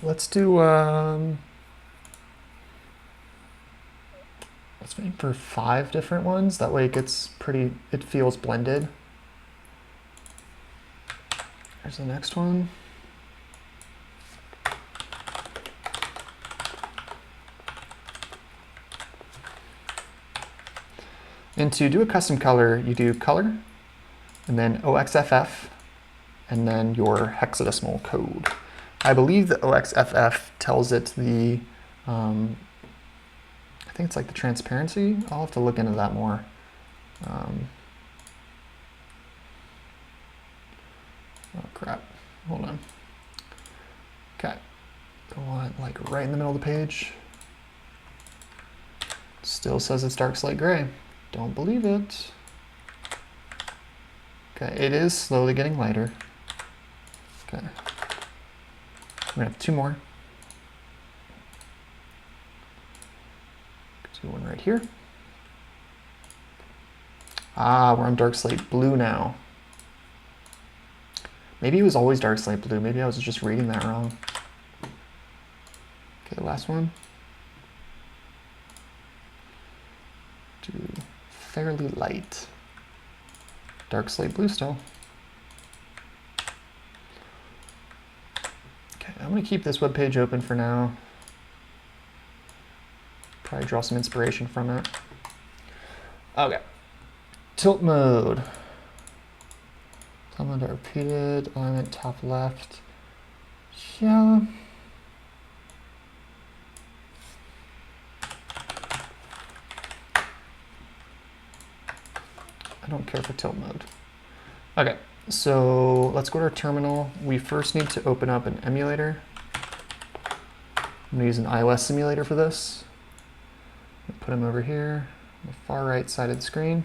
[SPEAKER 1] Let's do let's aim for 5 different ones. That way it gets pretty, it feels blended. There's the next one. And to do a custom color, you do color, and then OXFF, and then your hexadecimal code. I believe the OXFF tells it the, I think it's like the transparency. I'll have to look into that more. Oh crap, hold on. Okay, I want like right in the middle of the page. Still says it's dark slate gray. Don't believe it. Okay, it is slowly getting lighter. Okay, we're gonna have 2 more. Do one right here. Ah, we're on dark slate blue now. Maybe it was always dark slate blue. Maybe I was just reading that wrong. Okay, last one. Do fairly light. Dark slate blue still. Okay, I'm gonna keep this web page open for now. Probably draw some inspiration from it. Okay. Tilt mode. Tilt mode repeated, alignment top left. Yeah. I don't care for tilt mode. Okay, so let's go to our terminal. We first need to open up an emulator. I'm gonna use an iOS simulator for this. Put him over here, on the far right side of the screen.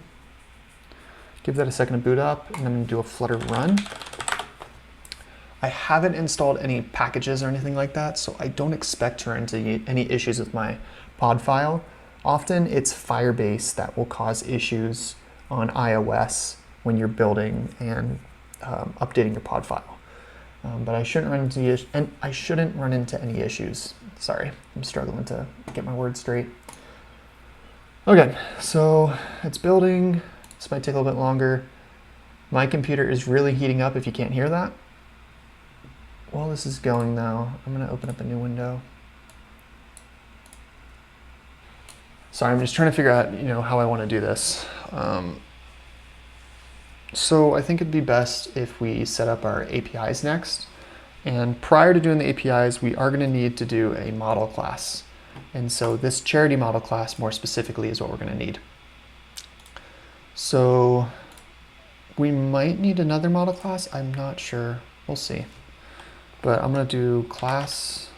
[SPEAKER 1] Give that a second to boot up, and I'm gonna do a Flutter run. I haven't installed any packages or anything like that, so I don't expect to run into any issues with my pod file. Often it's Firebase that will cause issues on iOS when you're building and updating your pod file. But I shouldn't run into any issues. Sorry, I'm struggling to get my words straight. Okay, so it's building. This might take a little bit longer. My computer is really heating up if you can't hear that. While this is going though, I'm gonna open up a new window. Sorry, I'm just trying to figure out, how I wanna do this. So I think it'd be best if we set up our APIs next. And prior to doing the APIs, we are gonna need to do a model class. And so this charity model class more specifically is what we're gonna need. So we might need another model class. I'm not sure, we'll see. But I'm gonna do class.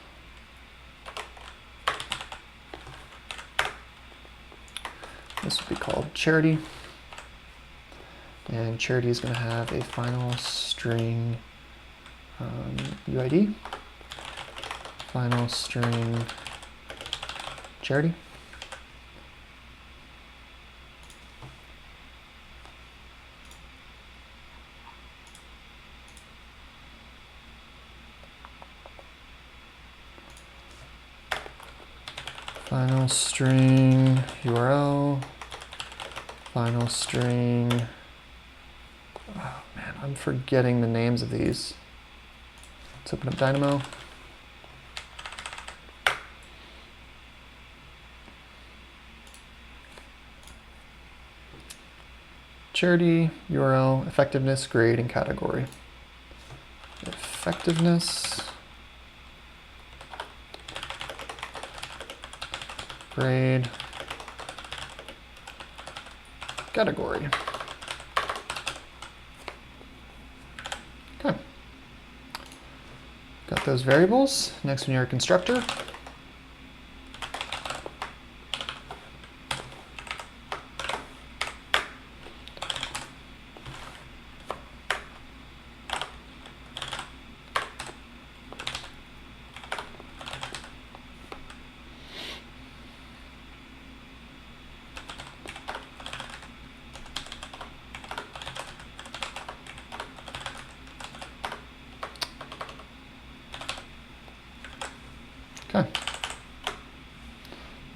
[SPEAKER 1] This would be called charity. And charity is gonna have a final string UID. Final string charity. Final string URL. Final string. Oh man, I'm forgetting the names of these. Let's open up Dynamo. Charity, URL, effectiveness, grade, and category. Effectiveness, grade, category. Okay. Got those variables. Next we need our constructor. Okay.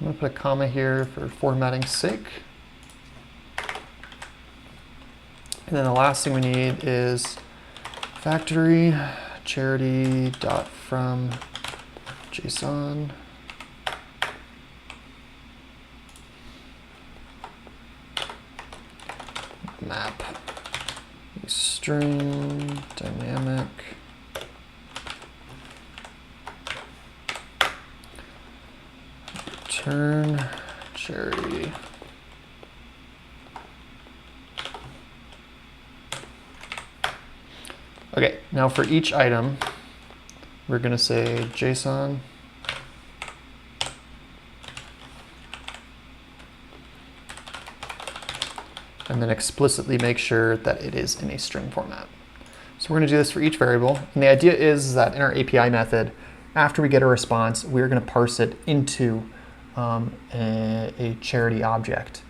[SPEAKER 1] I'm going to put a comma here for formatting's sake. And then the last thing we need is factory charity.from JSON. Map string dynamic return charity. Okay, now for each item, we're going to say JSON and then explicitly make sure that it is in a string format. So we're going to do this for each variable. And the idea is that in our API method, after we get a response, we're going to parse it into a charity object.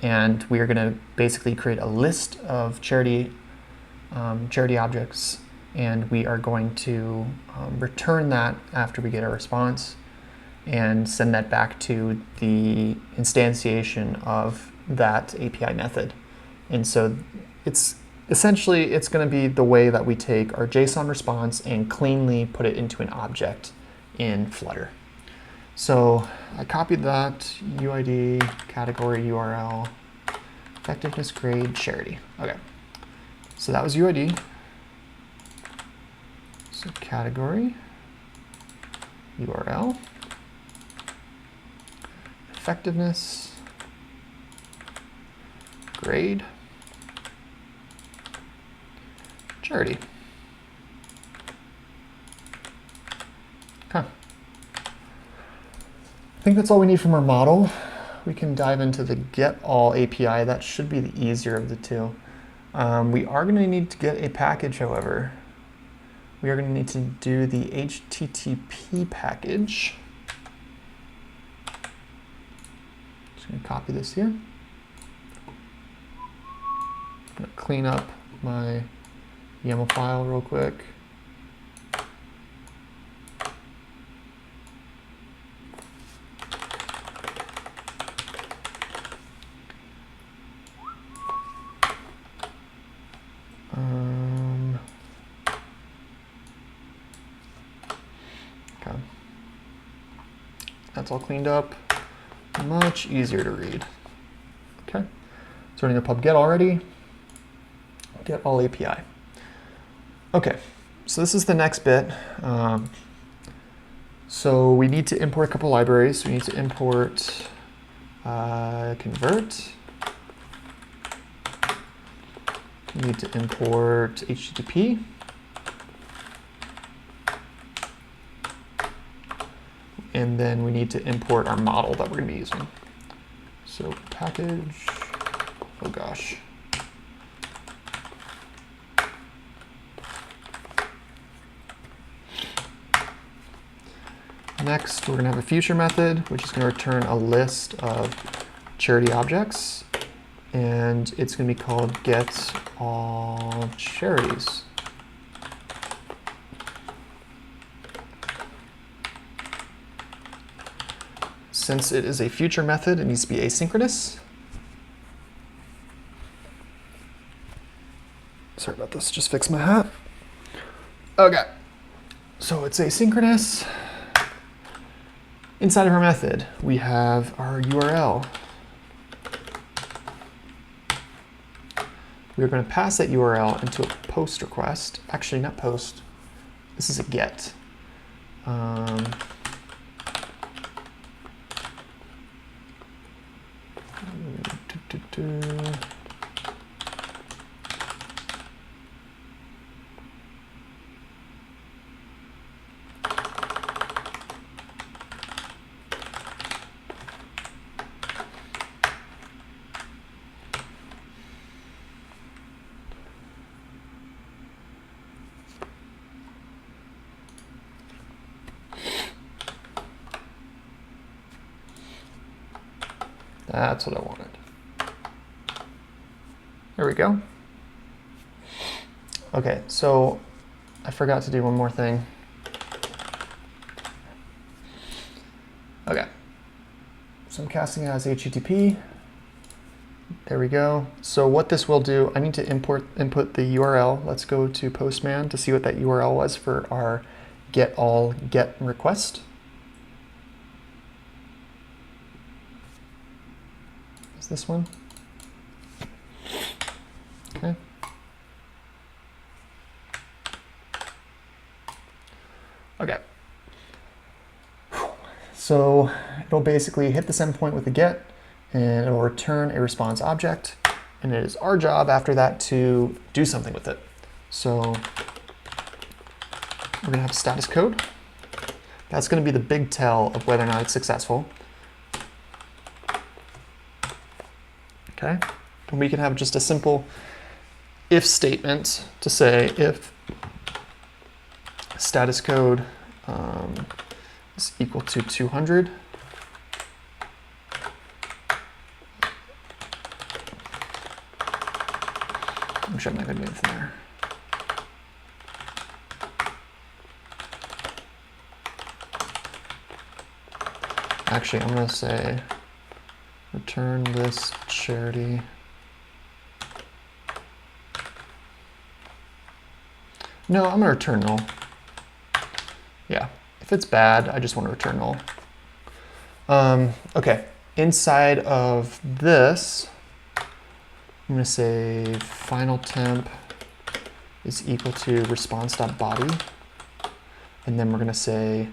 [SPEAKER 1] And we are going to basically create a list of charity objects, and we are going to return that after we get a response and send that back to the instantiation of that API method. And so it's essentially, it's going to be the way that we take our JSON response and cleanly put it into an object in Flutter. So I copied that UID, category, URL, effectiveness grade, charity. Okay, so that was UID. So category, URL, effectiveness, grade, charity. Okay. I think that's all we need from our model. We can dive into the get all API. That should be the easier of the two. We are going to need to get a package, however. We are going to need to do the HTTP package. Just going to copy this here. I'm going to clean up my YAML file real quick. Okay. That's all cleaned up. Much easier to read. Okay. So we're running a pub get already. Get all API. Okay, so this is the next bit. So we need to import a couple libraries. We need to import convert. We need to import HTTP. And then we need to import our model that we're going to be using. So package, oh gosh. Next, we're going to have a future method, which is going to return a list of charity objects. And it's going to be called get all charities. Since it is a future method, it needs to be asynchronous. Sorry about this, just fix my hat. Okay, so it's asynchronous. Inside of our method, we have our URL. We're going to pass that URL into a post request. Actually, not post. This is a get. That's what I wanted. There we go. Okay, so I forgot to do one more thing. Okay, so I'm casting it as HTTP. There we go. So what this will do, I need to input the URL. Let's go to Postman to see what that URL was for our get request. Is this one? Okay. Okay. So it'll basically hit this endpoint with a get, and it will return a response object. And it is our job after that to do something with it. So we're going to have status code. That's going to be the big tell of whether or not it's successful. Okay, and we can have just a simple if statement to say if status code is equal to 200, I'm sure I'm not going to do anything there. Actually, I'm going to say return this charity. No, I'm going to return null. Yeah, if it's bad, I just want to return null. Okay, inside of this, I'm going to say final temp is equal to response.body. And then we're going to say,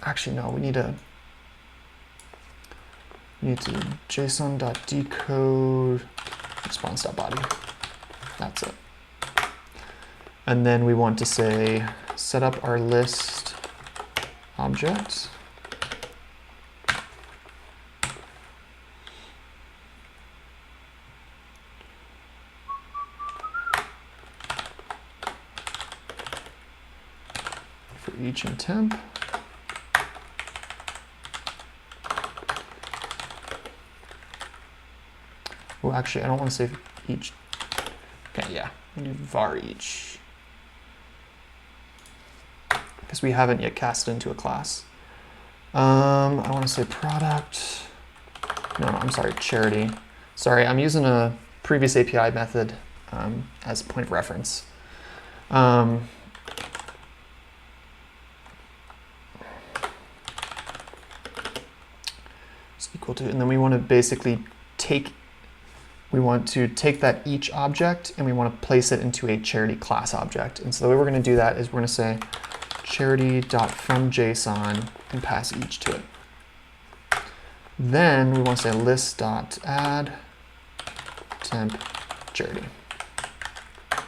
[SPEAKER 1] actually, no, we need to JSON.decode response.body. That's it. And then we want to say set up our list objects. For each in temp. Oh, actually, I don't want to say each. Okay, yeah, we do var each. Because we haven't yet cast it into a class. I want to say product. No, I'm sorry, charity. Sorry, I'm using a previous API method as a point of reference. It's equal to, and then we want to basically take that each object and we want to place it into a charity class object. And so the way we're going to do that is we're going to say charity.fromJSON and pass each to it. Then we want to say list.add temp charity. I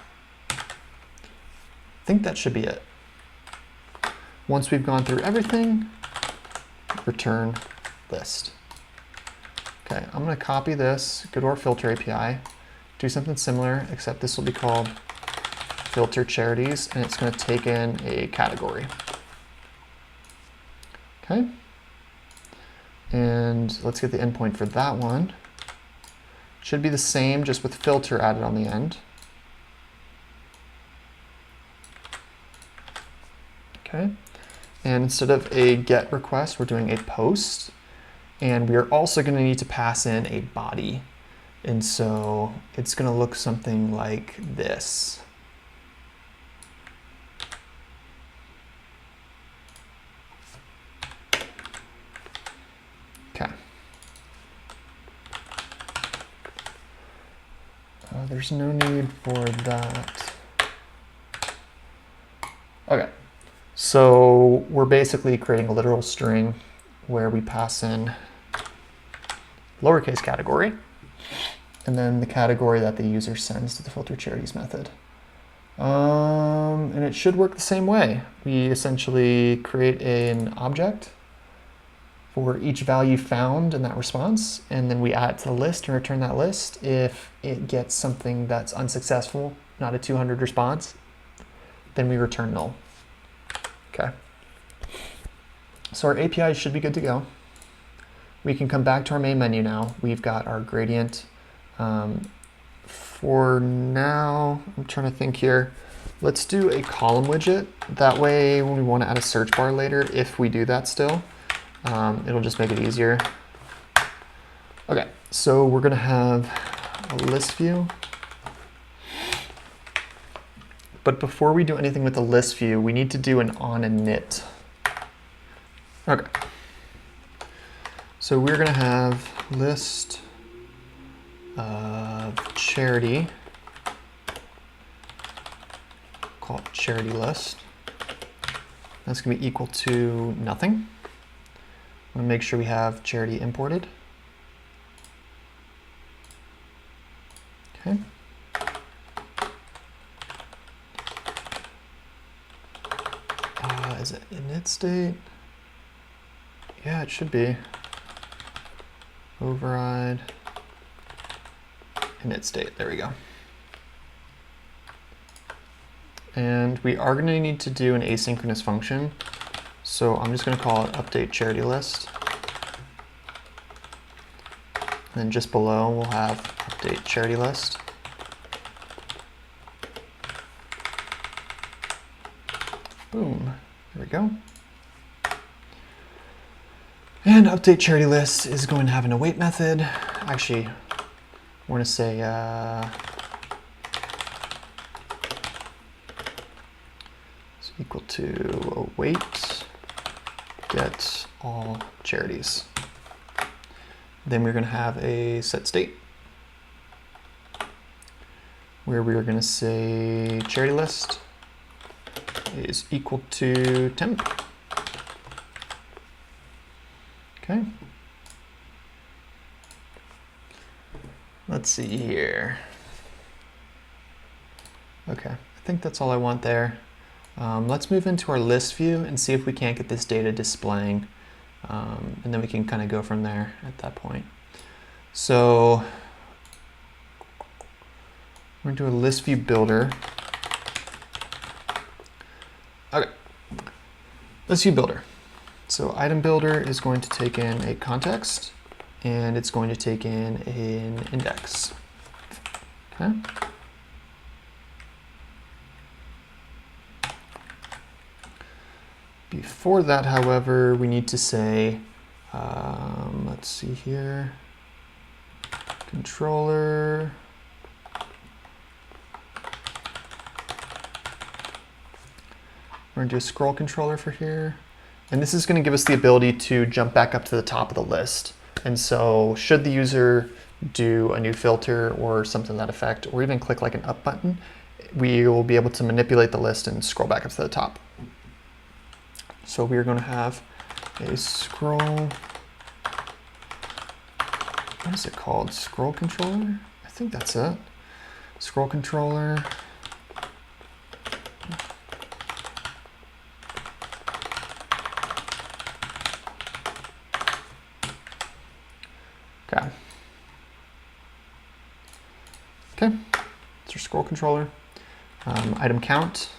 [SPEAKER 1] think that should be it. Once we've gone through everything, return list. Okay, I'm going to copy this, go to our filter API, do something similar, except this will be called filter charities, and it's going to take in a category. Okay, and let's get the endpoint for that one. Should be the same, just with filter added on the end. Okay, and instead of a GET request, we're doing a POST. And we are also going to need to pass in a body. And so it's going to look something like this. Okay. There's no need for that. Okay. So we're basically creating a literal string where we pass in lowercase category, and then the category that the user sends to the filter charities method. And it should work the same way. We essentially create an object for each value found in that response, and then we add it to the list and return that list. If it gets something that's unsuccessful, not a 200 response, then we return null. Okay. So our API should be good to go. We can come back to our main menu now. We've got our gradient. For now, I'm trying to think here. Let's do a column widget. That way, when we want to add a search bar later, if we do that still, it'll just make it easier. Okay, so we're going to have a list view. But before we do anything with the list view, we need to do an on init. Okay. So we're going to have list charity, call it charity list. That's going to be equal to nothing. I'm gonna make sure we have charity imported. Okay. Is it init state? Yeah, it should be. Override init state. There we go. And we are going to need to do an asynchronous function. So I'm just going to call it update charity list. And then just below we'll have update charity list. Boom. There we go. And update charity list is going to have an await method. Actually, we're going to say is equal to await get all charities. Then we're going to have a set state where we are going to say charity list is equal to temp. Okay. Let's see here. Okay, I think that's all I want there. Let's move into our list view and see if we can't get this data displaying. And then we can kind of go from there at that point. So we're going to do a list view builder. Okay, list view builder. So item builder is going to take in a context and it's going to take in an index. Okay. Before that, however, we need to say, let's see here, controller. We're going to do a scroll controller for here. And this is going to give us the ability to jump back up to the top of the list. And so should the user do a new filter or something to that effect, or even click like an up button, we will be able to manipulate the list and scroll back up to the top. So we are going to have a scroll, what is it called? Scroll controller? I think that's it. Scroll controller. Okay. Okay, it's our scroll controller. Item count,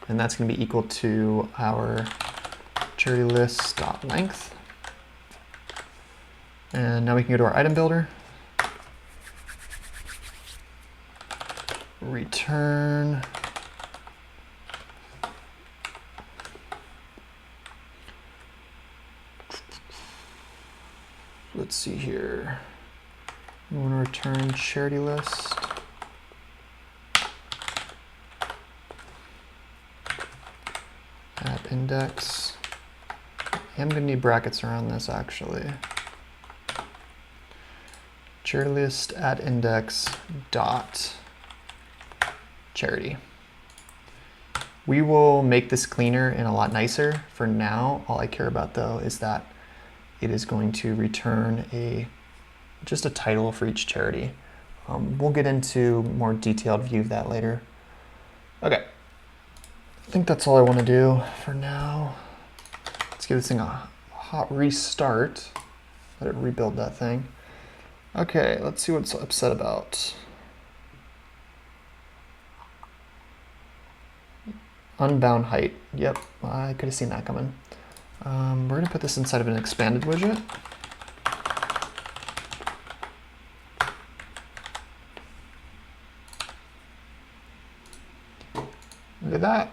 [SPEAKER 1] and that's going to be equal to our charity list dot length. And now we can go to our item builder. Return let's see here. We want to return charity list. At index. I'm going to need brackets around this actually. Charity list at index dot charity. We will make this cleaner and a lot nicer. For now, all I care about though is that it is going to return just a title for each charity. We'll get into more detailed view of that later. Okay, I think that's all I want to do for now. Let's give this thing a hot restart. Let it rebuild that thing. Okay, let's see what it's upset about. Unbound height. Yep, I could have seen that coming. We're going to put this inside of an expanded widget. Look at that.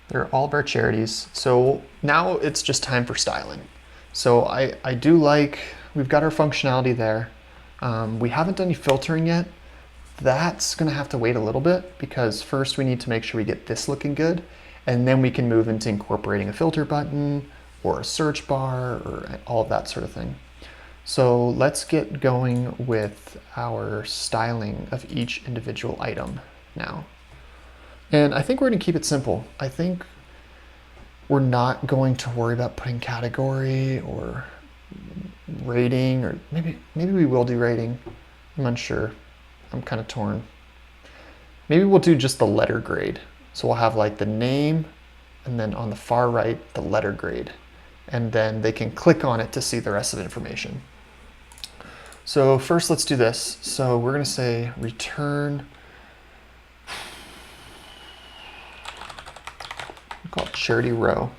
[SPEAKER 1] There are all of our charities. So now it's just time for styling. So I do like, we've got our functionality there. We haven't done any filtering yet. That's going to have to wait a little bit because first we need to make sure we get this looking good. And then we can move into incorporating a filter button or a search bar or all of that sort of thing. So let's get going with our styling of each individual item now. And I think we're going to keep it simple. I think we're not going to worry about putting category or rating, or maybe we will do rating. I'm unsure. I'm kind of torn. Maybe we'll do just the letter grade. So we'll have like the name, and then on the far right, the letter grade. And then they can click on it to see the rest of the information. So first, let's do this. So we're going to say return, we'll call it charity row.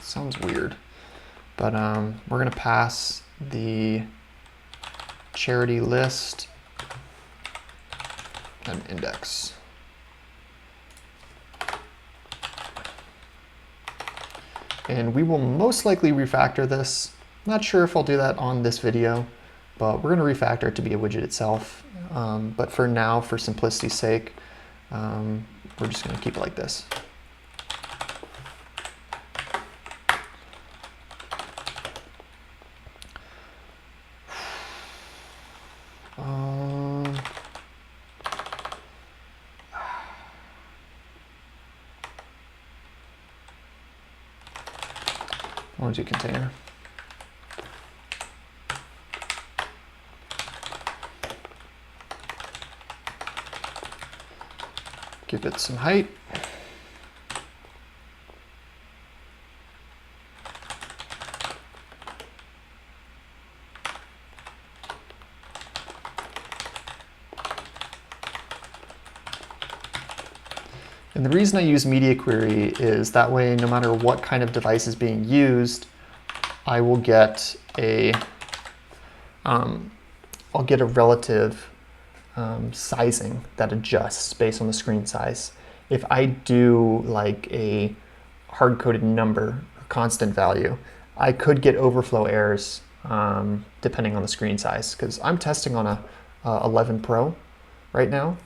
[SPEAKER 1] Sounds weird, but we're going to pass the charity list and index. And we will most likely refactor this. Not sure if I'll do that on this video, but we're going to refactor it to be a widget itself. But for now, for simplicity's sake, we're just going to keep it like this. I want to do container. Give it some height. And the reason I use media query is that way, no matter what kind of device is being used, I will get a, I'll get a relative sizing that adjusts based on the screen size. If I do like a hard-coded number, a constant value, I could get overflow errors depending on the screen size, because I'm testing on a 11 Pro right now.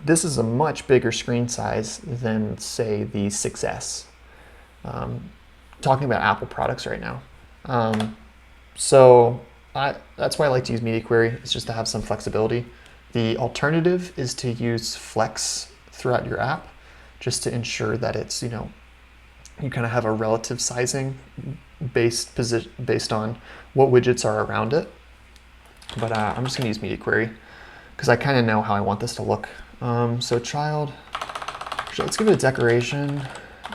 [SPEAKER 1] This is a much bigger screen size than, say, the 6S. Talking about Apple products right now. So that's why I like to use media query. It's just to have some flexibility. The alternative is to use Flex throughout your app, just to ensure that it's, you kind of have a relative sizing based on what widgets are around it. But I'm just going to use media query because I kind of know how I want this to look. So child, let's give it a decoration,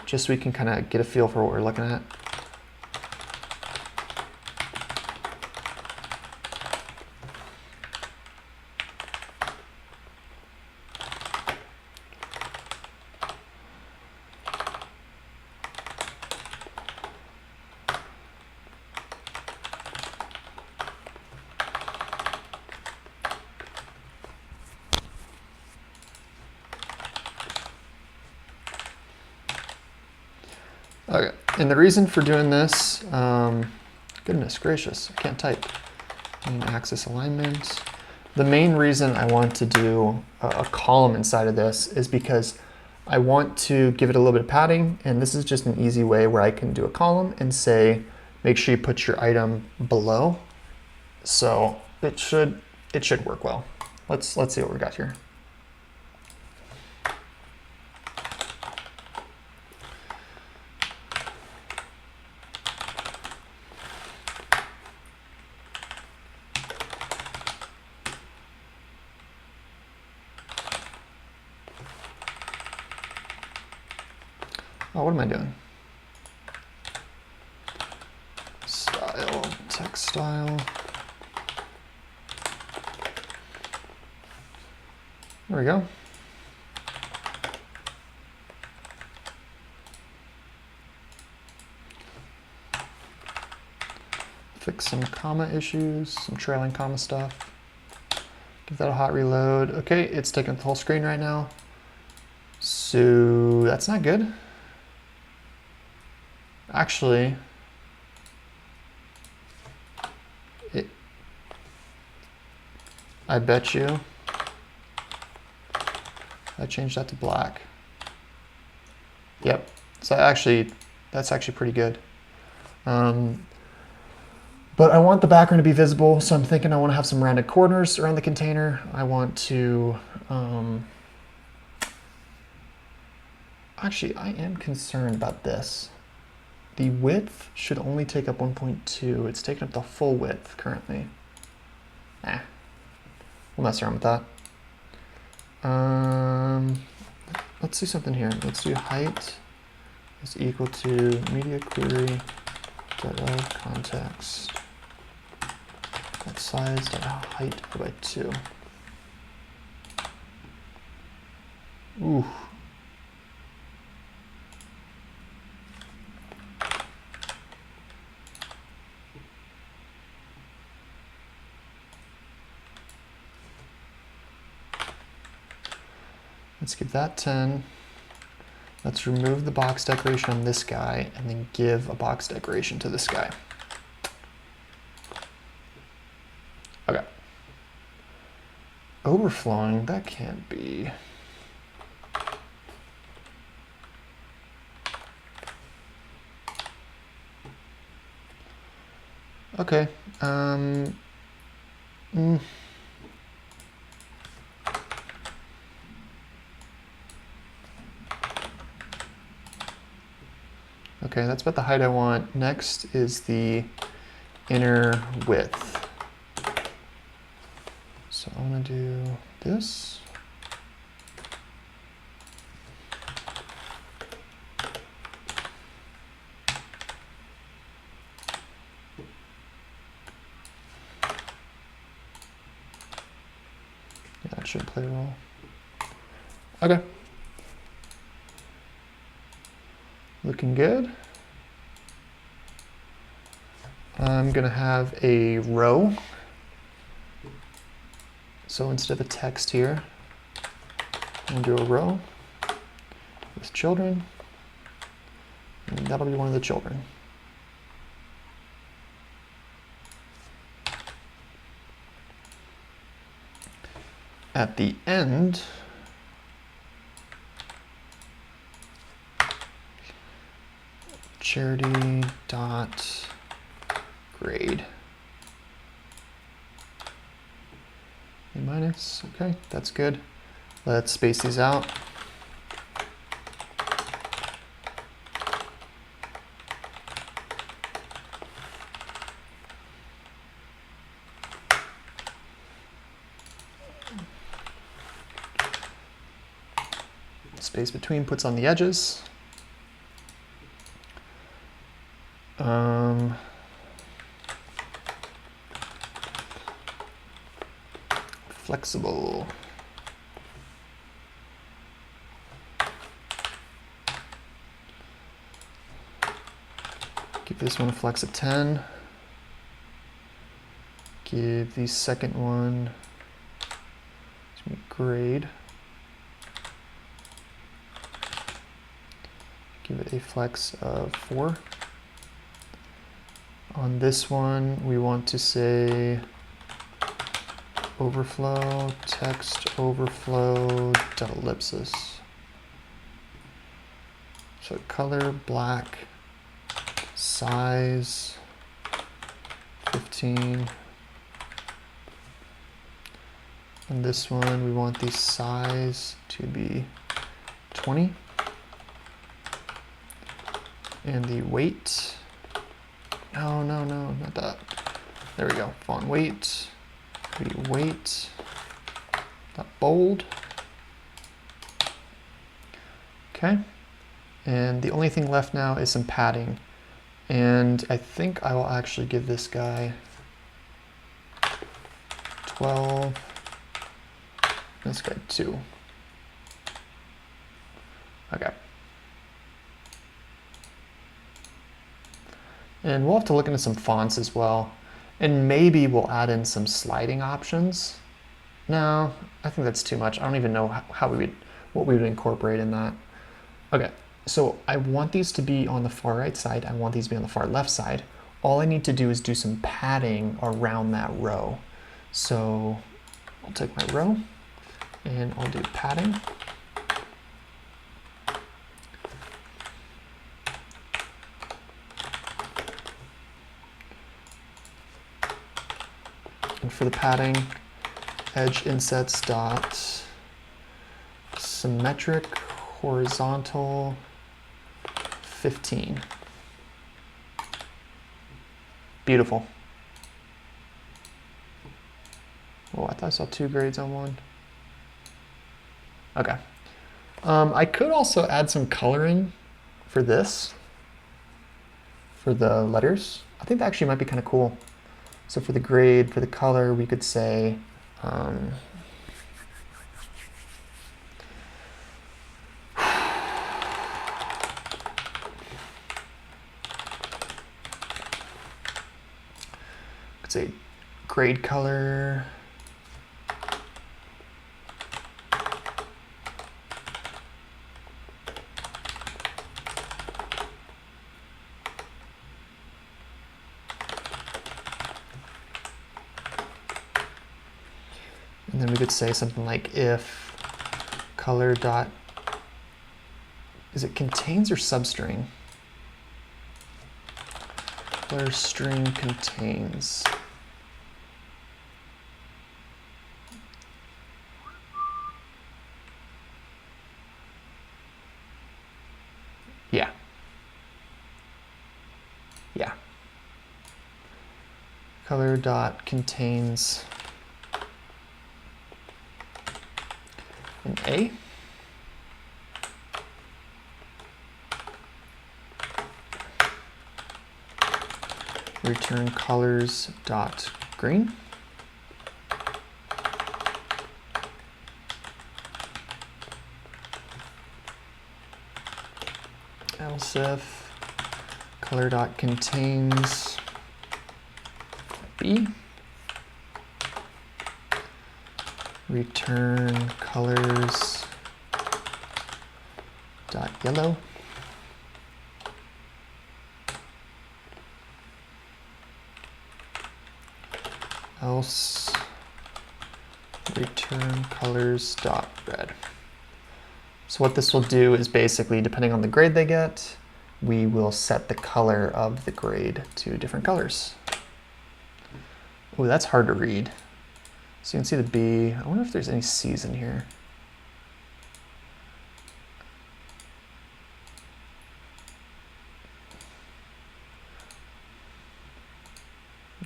[SPEAKER 1] just so we can kind of get a feel for what we're looking at. Okay, and the reason for doing this, goodness gracious, I can't type. Axis alignment. The main reason I want to do a column inside of this is because I want to give it a little bit of padding, and this is just an easy way where I can do a column and say, make sure you put your item below. So it should work well. Let's see what we got here. Oh, what am I doing? Style, text style. There we go. Fix some comma issues, some trailing comma stuff. Give that a hot reload. Okay, it's taking the whole screen right now. So that's not good. Actually, I bet you I changed that to black. Yep, so that's actually pretty good. But I want the background to be visible, so I'm thinking I want to have some rounded corners around the container. I want to, actually, I am concerned about this. The width should only take up 1.2. It's taking up the full width currently. We'll mess around with that. Let's do something here. Let's do height is equal to media query dot context dot size dot height by 2. Ooh. Let's give that 10. Let's remove the box decoration on this guy and then give a box decoration to this guy. Okay. Overflowing, that can't be. Okay. Okay, that's about the height I want. Next is the inner width. So I'm gonna do this. Yeah, that should play a role. Okay. Looking good. I'm gonna have a row. So instead of a text here, I'm gonna do a row with children, and that'll be one of the children. At the end, charity dot grade. A minus, okay, that's good. Let's space these out. Space between puts on the edges. Flexible. Give this one a flex of 10. Give the second one grade. Give it a flex of 4. On this one, we want to say overflow, text overflow, dot ellipsis. So color, black, size, 15. On this one, we want the size to be 20. And the weight, no, not that. There we go, font weight. The weight, that bold. Okay, and the only thing left now is some padding. And I think I will actually give this guy 12, this guy 2. Okay. And we'll have to look into some fonts as well. And maybe we'll add in some sliding options. No, I think that's too much. I don't even know what we would incorporate in that. Okay, so I want these to be on the far right side. I want these to be on the far left side. All I need to do is do some padding around that row. So I'll take my row and I'll do padding. And for the padding, edge insets dot symmetric horizontal 15. Beautiful. Oh, I thought I saw 2 grades on one. Okay. I could also add some coloring for this, for the letters. I think that actually might be kind of cool. So for the grade, for the color, we could say, let's say grade color. And then we could say something like if color dot, is it contains or substring? Color string contains. Yeah. Yeah. Color dot contains an A. Return colors dot green. Else if color dot contains B. Return colors dot yellow. Else return colors dot red. So what this will do is basically, depending on the grade they get, we will set the color of the grade to different colors. Oh, that's hard to read. So you can see the B. I wonder if there's any C's in here.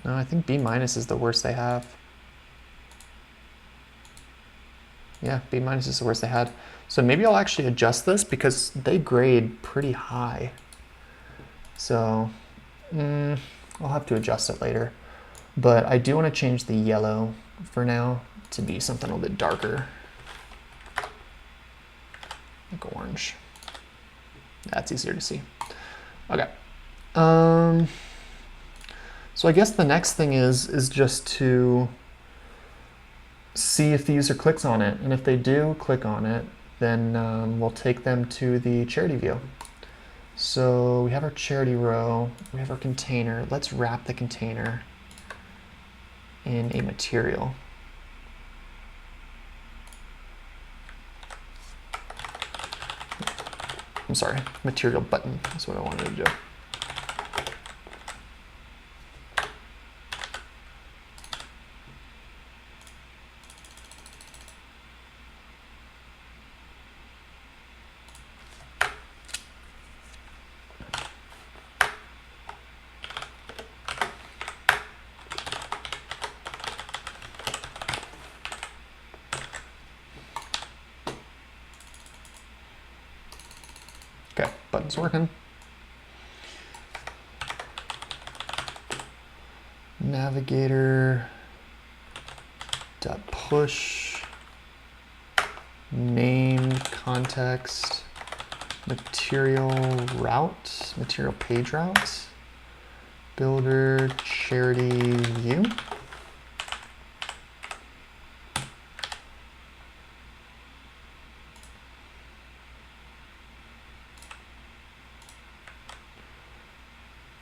[SPEAKER 1] No, I think B minus is the worst they have. Yeah, B minus is the worst they had. So maybe I'll actually adjust this because they grade pretty high. So I'll have to adjust it later. But I do want to change the yellow for now to be something a little bit darker. Like orange. That's easier to see. Okay. So I guess the next thing is just to see if the user clicks on it. And if they do click on it, then we'll take them to the charity view. So we have our charity row, we have our container. Let's wrap the container in a material. I'm sorry, material button is what I wanted to do. Okay, button's working. Navigator dot push name context material route, material page route, builder charity view.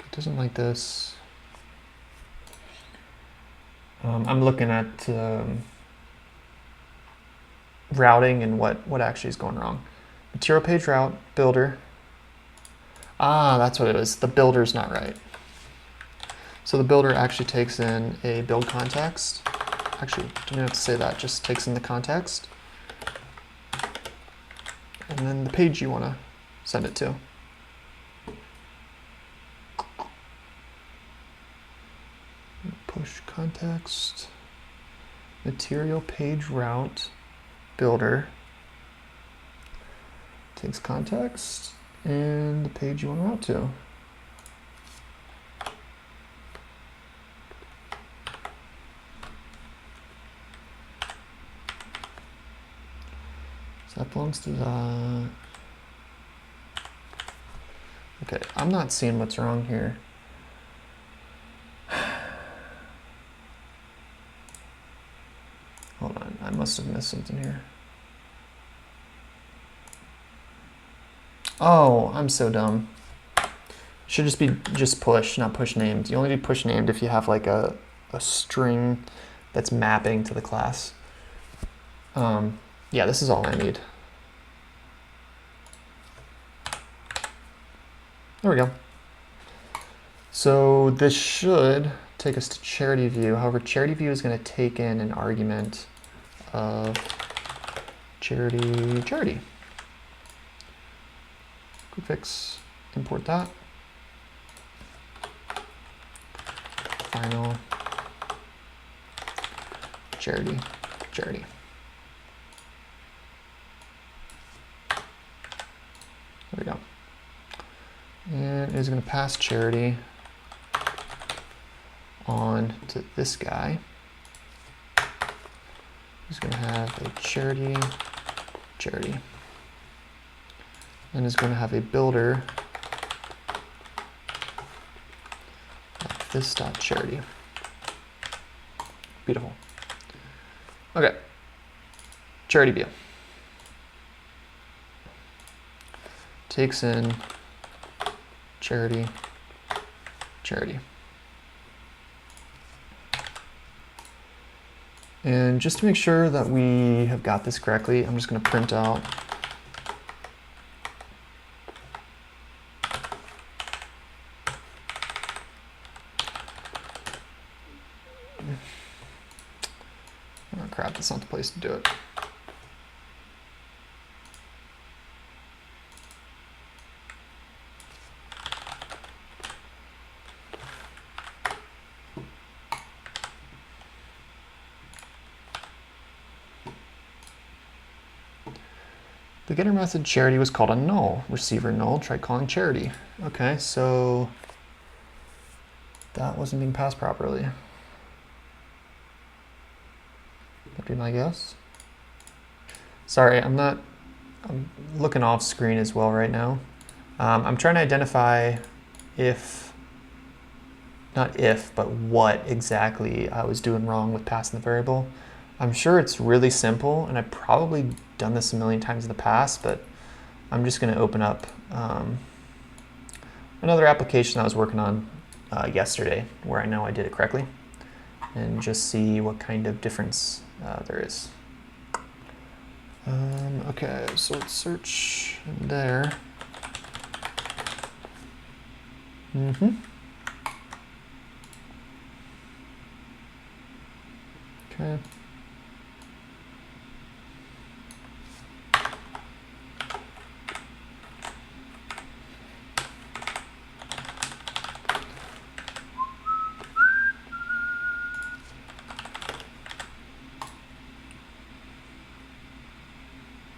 [SPEAKER 1] It doesn't like this. I'm looking at routing and what actually is going wrong. Material page route, builder. Ah, that's what it is. The builder's not right. So the builder actually takes in a build context. Actually, don't even have to say that, just takes in the context. And then the page you want to send it to. context, material page route builder takes context and the page you want to route to. So that belongs to that. Okay, I'm not seeing what's wrong here. Hold on, I must have missed something here. Oh, I'm so dumb. Should just be just push, not push named. You only do push named if you have like a string that's mapping to the class. Yeah, this is all I need. There we go. So this should take us to charity view. However, charity view is going to take in an argument of charity. Quick fix, import that. Final charity. There we go. And it is going to pass charity on to this guy. He's going to have a charity, and is going to have a builder of this dot charity. Beautiful. Okay, charity view takes in charity. And just to make sure that we have got this correctly, I'm just going to print out oh crap, that's not the place to do it. The getter method charity was called a null. Receiver null, try calling charity. Okay, so that wasn't being passed properly. That'd be my guess. Sorry, I'm looking off screen as well right now. I'm trying to identify but what exactly I was doing wrong with passing the variable. I'm sure it's really simple, and I've probably done this a million times in the past, but I'm just going to open up another application I was working on yesterday where I know I did it correctly, and just see what kind of difference there is. Okay, so let's search in there. Okay.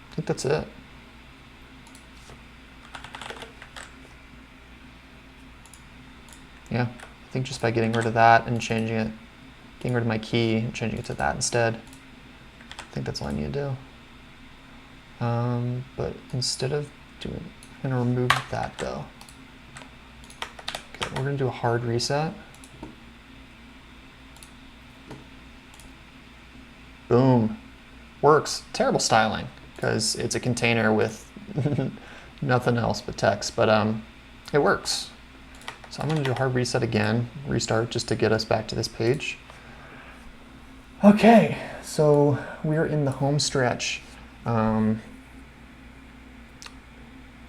[SPEAKER 1] I think that's it. Yeah, I think just by getting rid of that and changing it, getting rid of my key and changing it to that instead, I think that's all I need to do. But instead of doing, I'm going to remove that though. Okay, we're going to do a hard reset. Boom. Works. Terrible styling because it's a container with nothing else but text, but it works. So I'm going to do a hard reset again, restart just to get us back to this page. Okay, so we're in the home stretch. So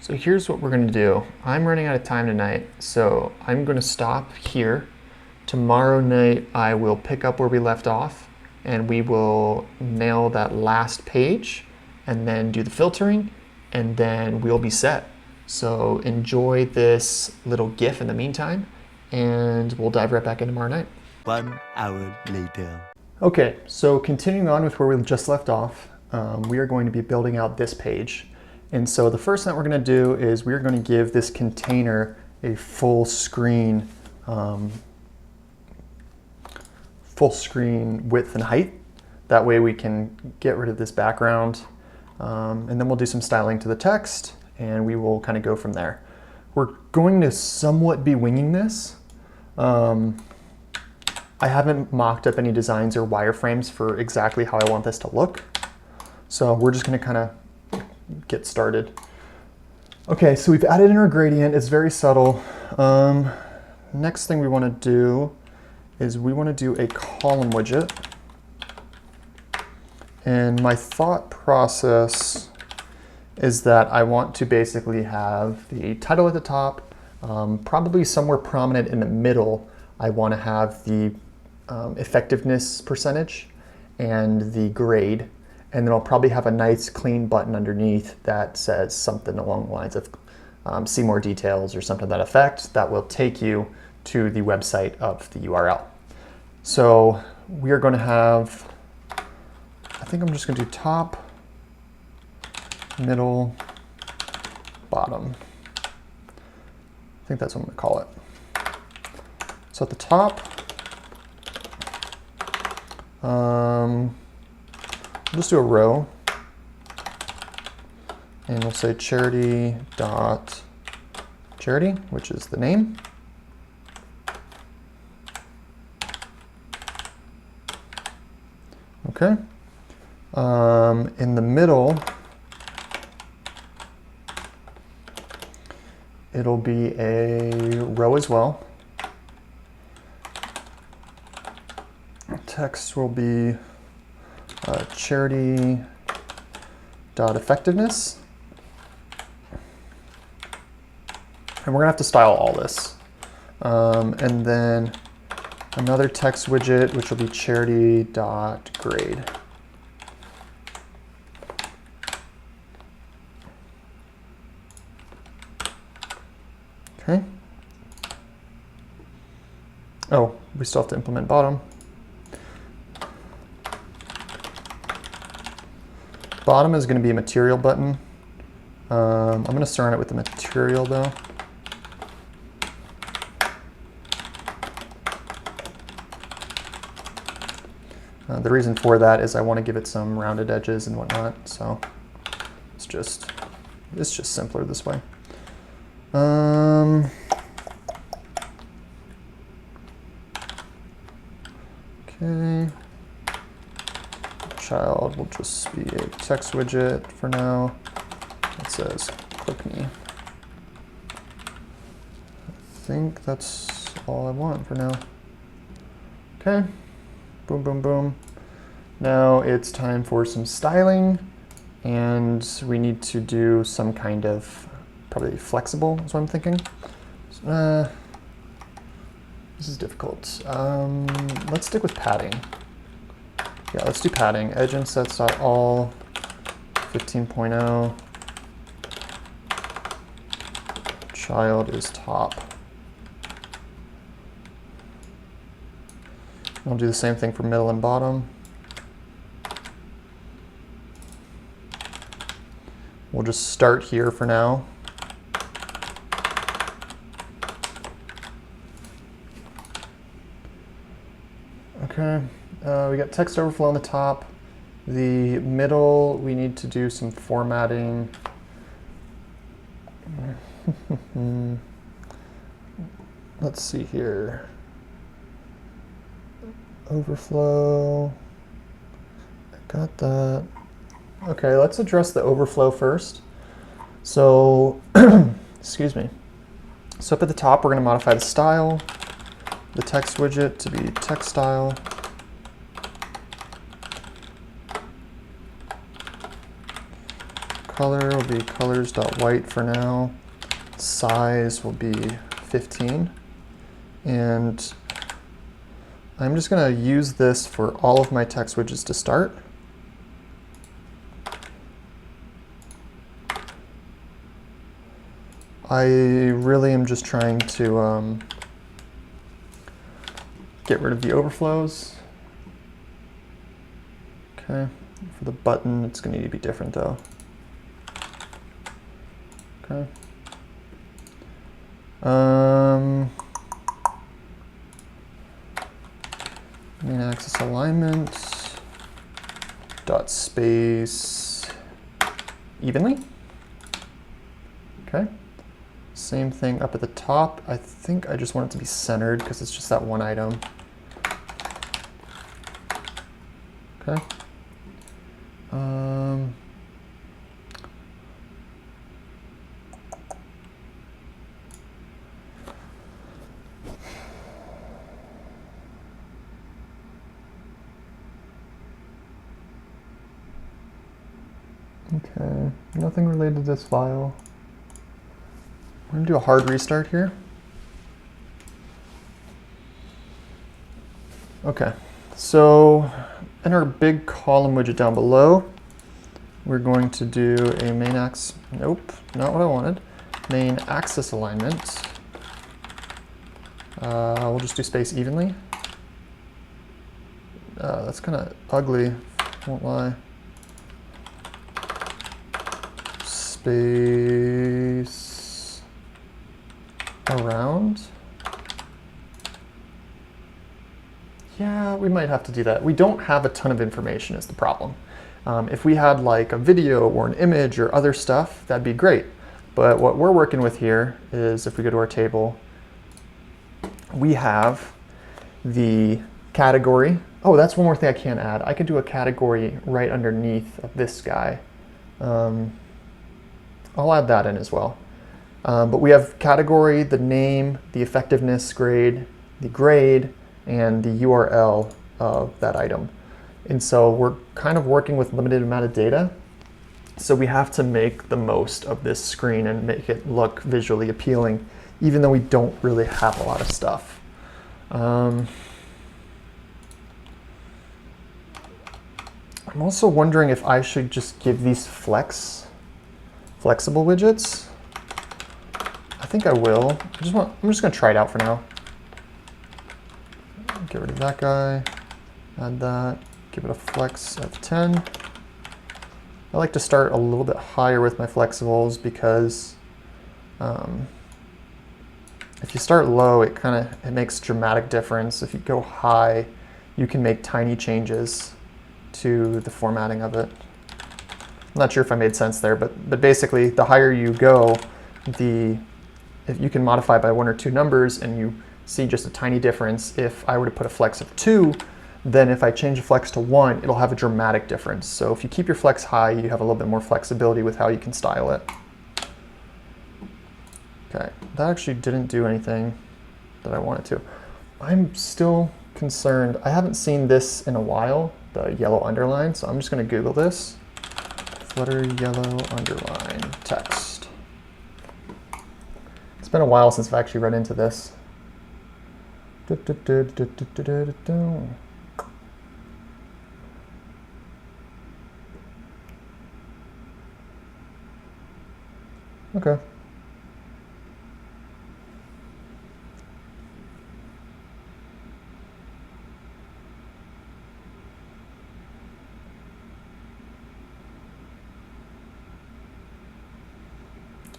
[SPEAKER 1] here's what we're going to do. I'm running out of time tonight, so I'm going to stop here. Tomorrow night I will pick up where we left off, and we will nail that last page and then do the filtering, and then we'll be set. So enjoy this little GIF in the meantime, and we'll dive right back in tomorrow night.
[SPEAKER 2] 1 hour later.
[SPEAKER 1] Okay, so continuing on with where we just left off, we are going to be building out this page. And so the first thing that we're going to do is we're going to give this container a full screen width and height. That way we can get rid of this background. And then we'll do some styling to the text, and we will kind of go from there. We're going to somewhat be winging this. I haven't mocked up any designs or wireframes for exactly how I want this to look. So we're just going to kind of get started. Okay, so we've added in our gradient. It's very subtle. Next thing we want to do is we want to do a column widget. And my thought process is that I want to basically have the title at the top, probably somewhere prominent in the middle. I want to have the effectiveness percentage and the grade, and then I'll probably have a nice clean button underneath that says something along the lines of see more details or something to that effect that will take you to the website of the URL. So we are going to have, I think I'm just going to do top, middle, bottom. I think that's what I'm going to call it. So at the top, we'll just do a row, and we'll say charity dot charity, which is the name. Okay. In the middle, it'll be a row as well. Text will be charity dot effectiveness. And we're gonna have to style all this. And then another text widget, which will be charity dot grade. Okay. Oh, we still have to implement bottom. Bottom is going to be a material button. I'm going to start it with the material though. The reason for that is I want to give it some rounded edges and whatnot, so it's just simpler this way. Okay. Child will just be a text widget for now. It says click me. I think that's all I want for now. Okay. Boom, boom, boom. Now it's time for some styling, and we need to do some kind of probably flexible is what I'm thinking. This is difficult. Let's stick with padding. Yeah, let's do padding. Edge insets.all 15.0. Child is top. I'll do the same thing for middle and bottom. We'll just start here for now. Okay. We got text overflow on the top. The middle, we need to do some formatting. Let's see here. Overflow. I got that. Okay, let's address the overflow first. So, excuse me. So up at the top, we're going to modify the style, the text widget to be text style. Color will be colors.white for now. Size will be 15. And I'm just going to use this for all of my text widgets to start. I really am just trying to get rid of the overflows. Okay, for the button, it's going to need to be different though. Okay. Main axis alignment dot space evenly. Okay. Same thing up at the top. I think I just want it to be centered because it's just that one item. Okay. Okay, nothing related to this file. I'm going to do a hard restart here. Okay, so in our big column widget down below, we're going to do a main axis, nope, not what I wanted. Main axis alignment. We'll just do space evenly. That's kind of ugly, won't lie. Space around. Yeah, we might have to do that. We don't have a ton of information is the problem. If we had like a video or an image or other stuff, that'd be great. But what we're working with here is if we go to our table, we have the category. Oh, that's one more thing I can add. I could do a category right underneath of this guy. I'll add that in as well. But we have category, the name, the effectiveness grade, the grade, and the URL of that item. And so we're kind of working with limited amount of data. So we have to make the most of this screen and make it look visually appealing, even though we don't really have a lot of stuff. I'm also wondering if I should just give these flexible widgets. I think I will. I'm just going to try it out for now. Get rid of that guy, add that, give it a flex of 10. I like to start a little bit higher with my flexibles because if you start low, it makes a dramatic difference. If you go high, you can make tiny changes to the formatting of it. I'm not sure if I made sense there, but basically the higher you go, if you can modify by 1 or 2 numbers and you see just a tiny difference. If I were to put a flex of 2, then if I change a flex to 1, it'll have a dramatic difference. So if you keep your flex high, you have a little bit more flexibility with how you can style it. Okay, that actually didn't do anything that I wanted to. I'm still concerned. I haven't seen this in a while, the yellow underline, so I'm just going to Google this. Flutter yellow underline text. It's been a while since I've actually run into this. Okay.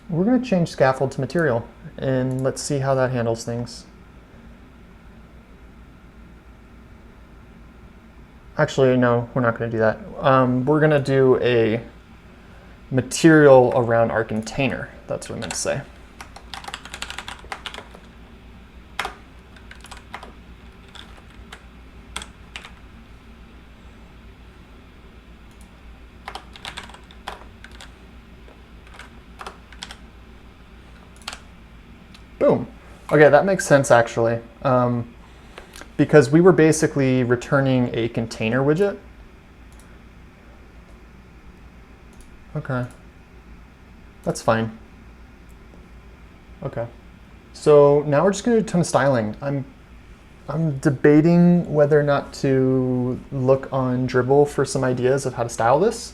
[SPEAKER 1] We're going to change scaffold to material, and let's see how that handles things. Actually, no, we're not going to do that. We're going to do a material around our container. That's what I meant to say. Boom. Okay, that makes sense actually. Because we were basically returning a container widget. Okay, that's fine. Okay, so now we're just going to do a ton of styling. I'm debating whether or not to look on Dribbble for some ideas of how to style this.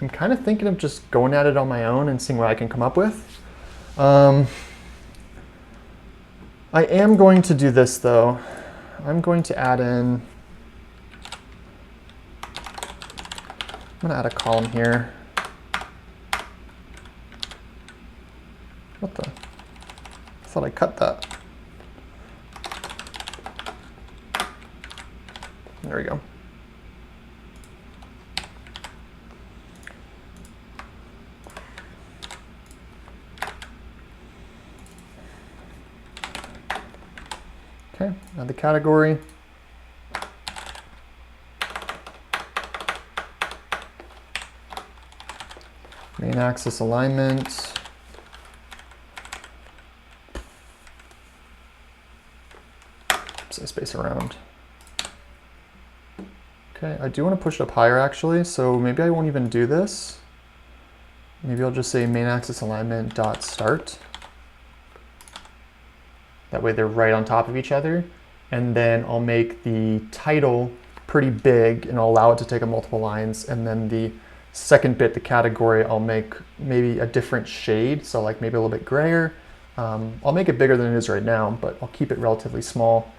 [SPEAKER 1] I'm kind of thinking of just going at it on my own and seeing what I can come up with. I am going to do this though. I'm going to add in, I'm going to add a column here. What the? I thought I cut that. There we go. Okay, add the category. Main axis alignment. Say space around. Okay, I do want to push it up higher actually, so maybe I won't even do this. Maybe I'll just say main axis alignment dot start. That way they're right on top of each other. And then I'll make the title pretty big and I'll allow it to take up multiple lines. And then the second bit, the category, I'll make maybe a different shade. So like maybe a little bit grayer. I'll make it bigger than it is right now, but I'll keep it relatively small.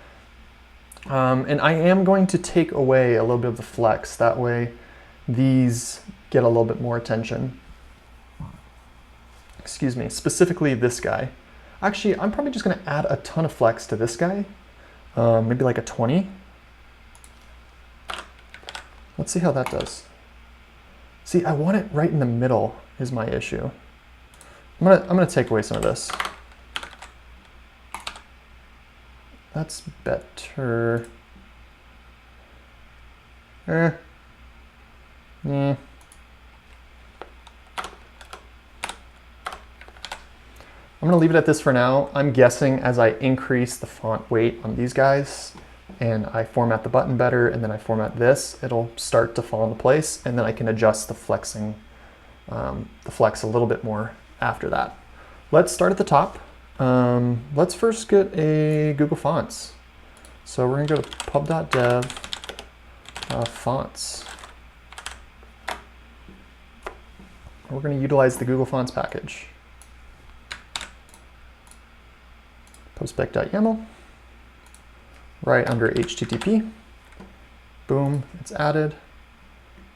[SPEAKER 1] And I am going to take away a little bit of the flex. That way these get a little bit more attention. Excuse me, specifically this guy. Actually, I'm probably just going to add a ton of flex to this guy. Maybe like a 20. Let's see how that does. See, I want it right in the middle is my issue. I'm gonna take away some of this. That's better. Yeah. I'm gonna leave it at this for now. I'm guessing as I increase the font weight on these guys and I format the button better and then I format this, it'll start to fall into place and then I can adjust the flexing, the flex a little bit more after that. Let's start at the top. Let's first get a Google Fonts. So we're gonna go to pub.dev fonts. We're gonna utilize the Google Fonts package. postspec.yaml, right under HTTP. Boom, it's added.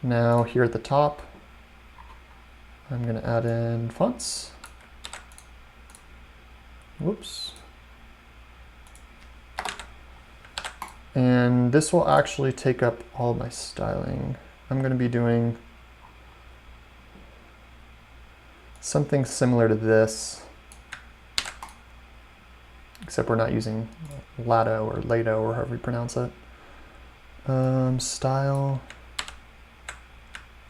[SPEAKER 1] Now here at the top, I'm going to add in fonts. Whoops. And this will actually take up all of my styling. I'm going to be doing something similar to this, except we're not using Lado or Lado or however you pronounce it. Style.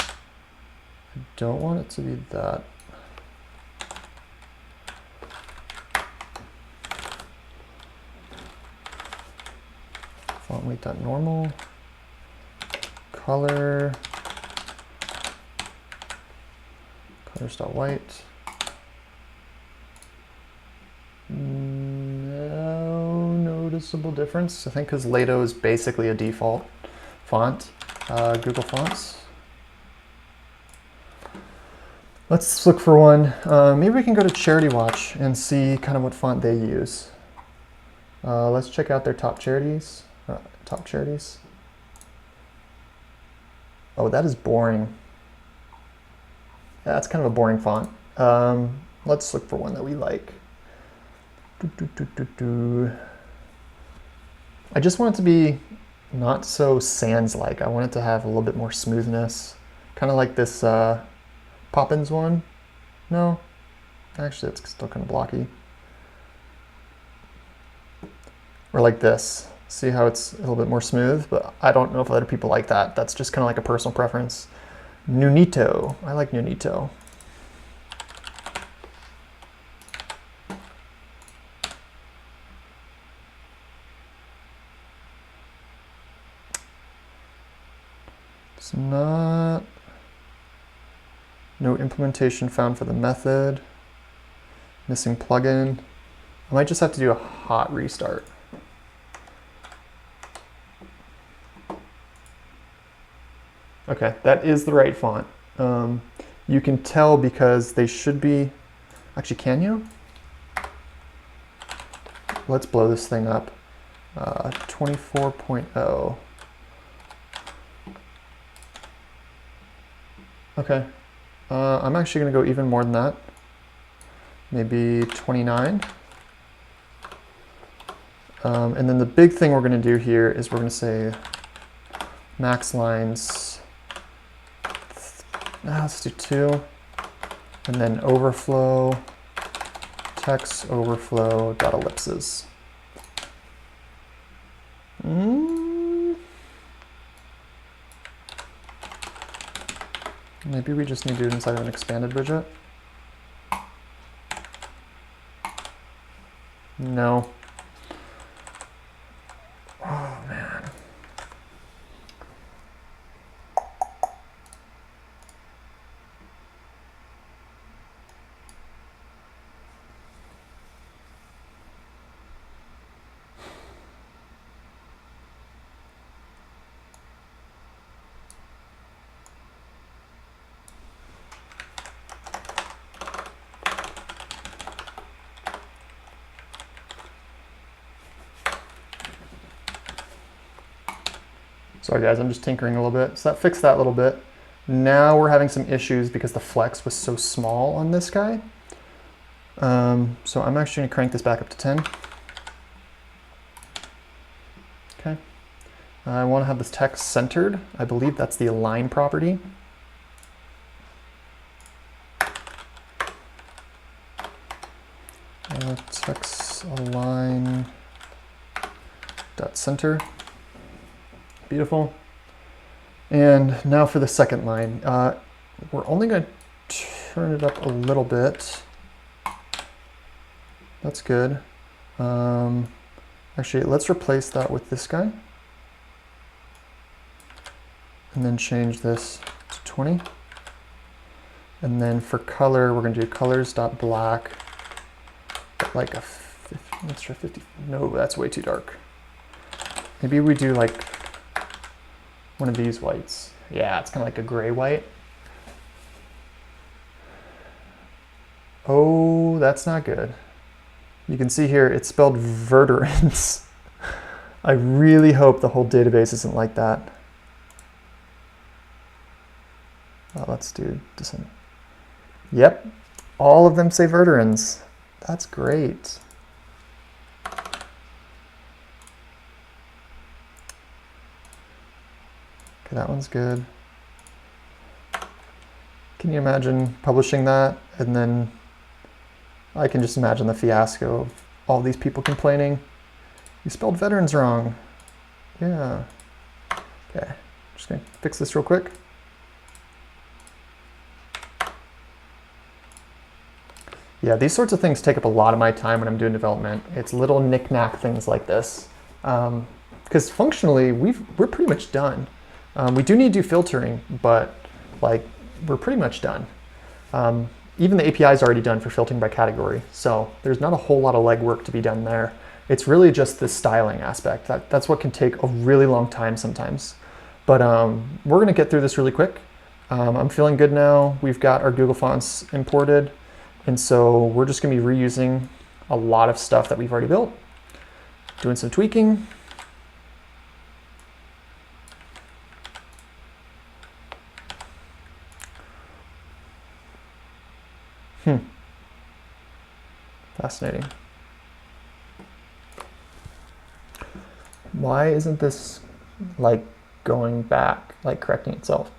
[SPEAKER 1] I don't want it to be that. Font weight.normal. Color. Colors.white. No noticeable difference. I think because Lado is basically a default font. Google Fonts. Let's look for one. Maybe we can go to Charity Watch and see kind of what font they use. Let's check out their top charities. Oh, that is boring. Yeah, that's kind of a boring font. Let's look for one that we like. I just want it to be not so sans-like. I want it to have a little bit more smoothness. Kind of like this Poppins one. No, actually it's still kind of blocky. Or like this. See how it's a little bit more smooth, but I don't know if other people like that. That's just kind of like a personal preference. Nunito. I like Nunito. It's not. No implementation found for the method. Missing plugin. I might just have to do a hot restart. Okay, that is the right font. You can tell because they should be, actually, can you? Let's blow this thing up. 24.0. Okay, I'm actually going to go even more than that. Maybe 29. And then the big thing we're going to do here is we're going to say max lines, let's do 2, and then overflow, text overflow dot ellipses. Maybe we just need to do it inside of an expanded widget. No. Oh, man. Sorry guys, I'm just tinkering a little bit. So that fixed that little bit. Now we're having some issues because the flex was so small on this guy. So I'm actually going to crank this back up to 10. Okay. I want to have this text centered. I believe that's the align property. Text align dot center. Beautiful. And now for the second line. We're only going to turn it up a little bit. That's good. Actually, let's replace that with this guy. And then change this to 20. And then for color, we're going to do colors.black. Like a 50, let's try 50. No, that's way too dark. Maybe we do like one of these whites. Yeah, it's kind of like a gray white. Oh, that's not good. You can see here it's spelled verderins. I really hope the whole database isn't like that. Let's do this one. Yep, all of them say verderins. That's great. Okay, that one's good. Can you imagine publishing that? And then I can just imagine the fiasco of all these people complaining. You spelled veterans wrong. Yeah. Okay, just gonna fix this real quick. Yeah, these sorts of things take up a lot of my time when I'm doing development. It's little knick-knack things like this. Because functionally, we're pretty much done. We do need to do filtering, but like we're pretty much done. Even the API is already done for filtering by category, so there's not a whole lot of legwork to be done there. It's really just the styling aspect. That's what can take a really long time sometimes. But we're gonna get through this really quick. I'm feeling good now. We've got our Google Fonts imported, and so we're just gonna be reusing a lot of stuff that we've already built, doing some tweaking. Fascinating. Why isn't this like going back, like correcting itself?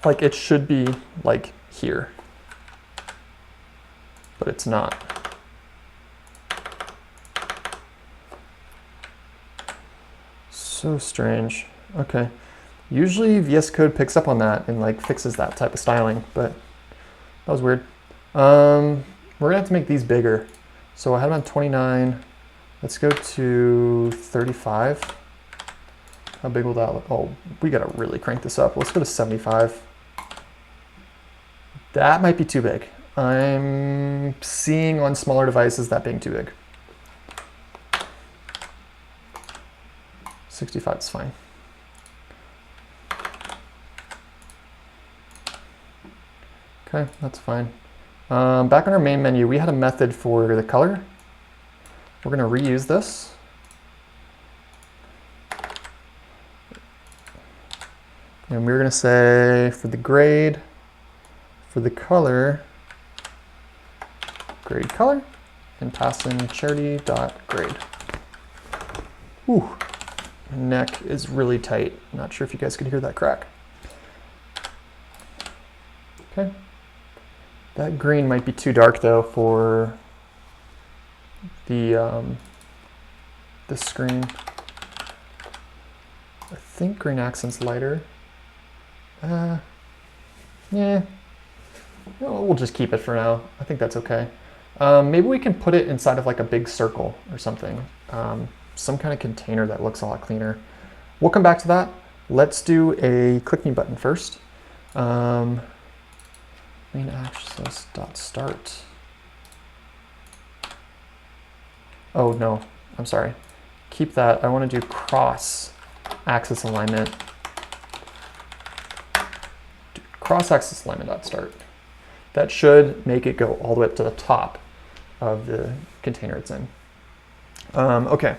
[SPEAKER 1] Like it should be like here, but it's not. So strange. Okay. Usually VS Code picks up on that and like fixes that type of styling, but that was weird. We're gonna have to make these bigger. So I had them on 29. Let's go to 35. How big will that look? Oh, we gotta really crank this up. Let's go to 75. That might be too big. I'm seeing on smaller devices that being too big. 65 is fine. Okay, that's fine. Back on our main menu, we had a method for the color. We're going to reuse this. And we're going to say for the grade, for the color, grade color, and pass in charity.grade. Ooh, my neck is really tight. Not sure if you guys can hear that crack. Okay. That green might be too dark though for the this screen. I think green accent's lighter. Yeah. Well, we'll just keep it for now. I think that's okay. Maybe we can put it inside of like a big circle or something. Some kind of container that looks a lot cleaner. We'll come back to that. Let's do a click me button first. Main access.start. Oh no, I'm sorry. Keep that. I want to do cross axis alignment. Cross axis alignment.start. That should make it go all the way up to the top of the container it's in. Okay,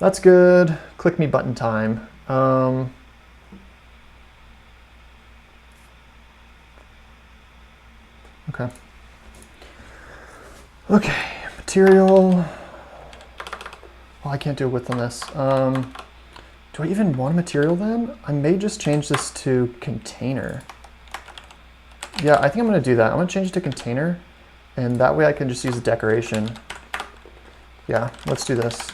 [SPEAKER 1] that's good. Click me button time. Okay. Okay, material. Well, I can't do a width on this. Do I even want a material then? I may just change this to container. Yeah, I think I'm going to do that. I'm going to change it to container, and that way I can just use a decoration. Yeah, let's do this.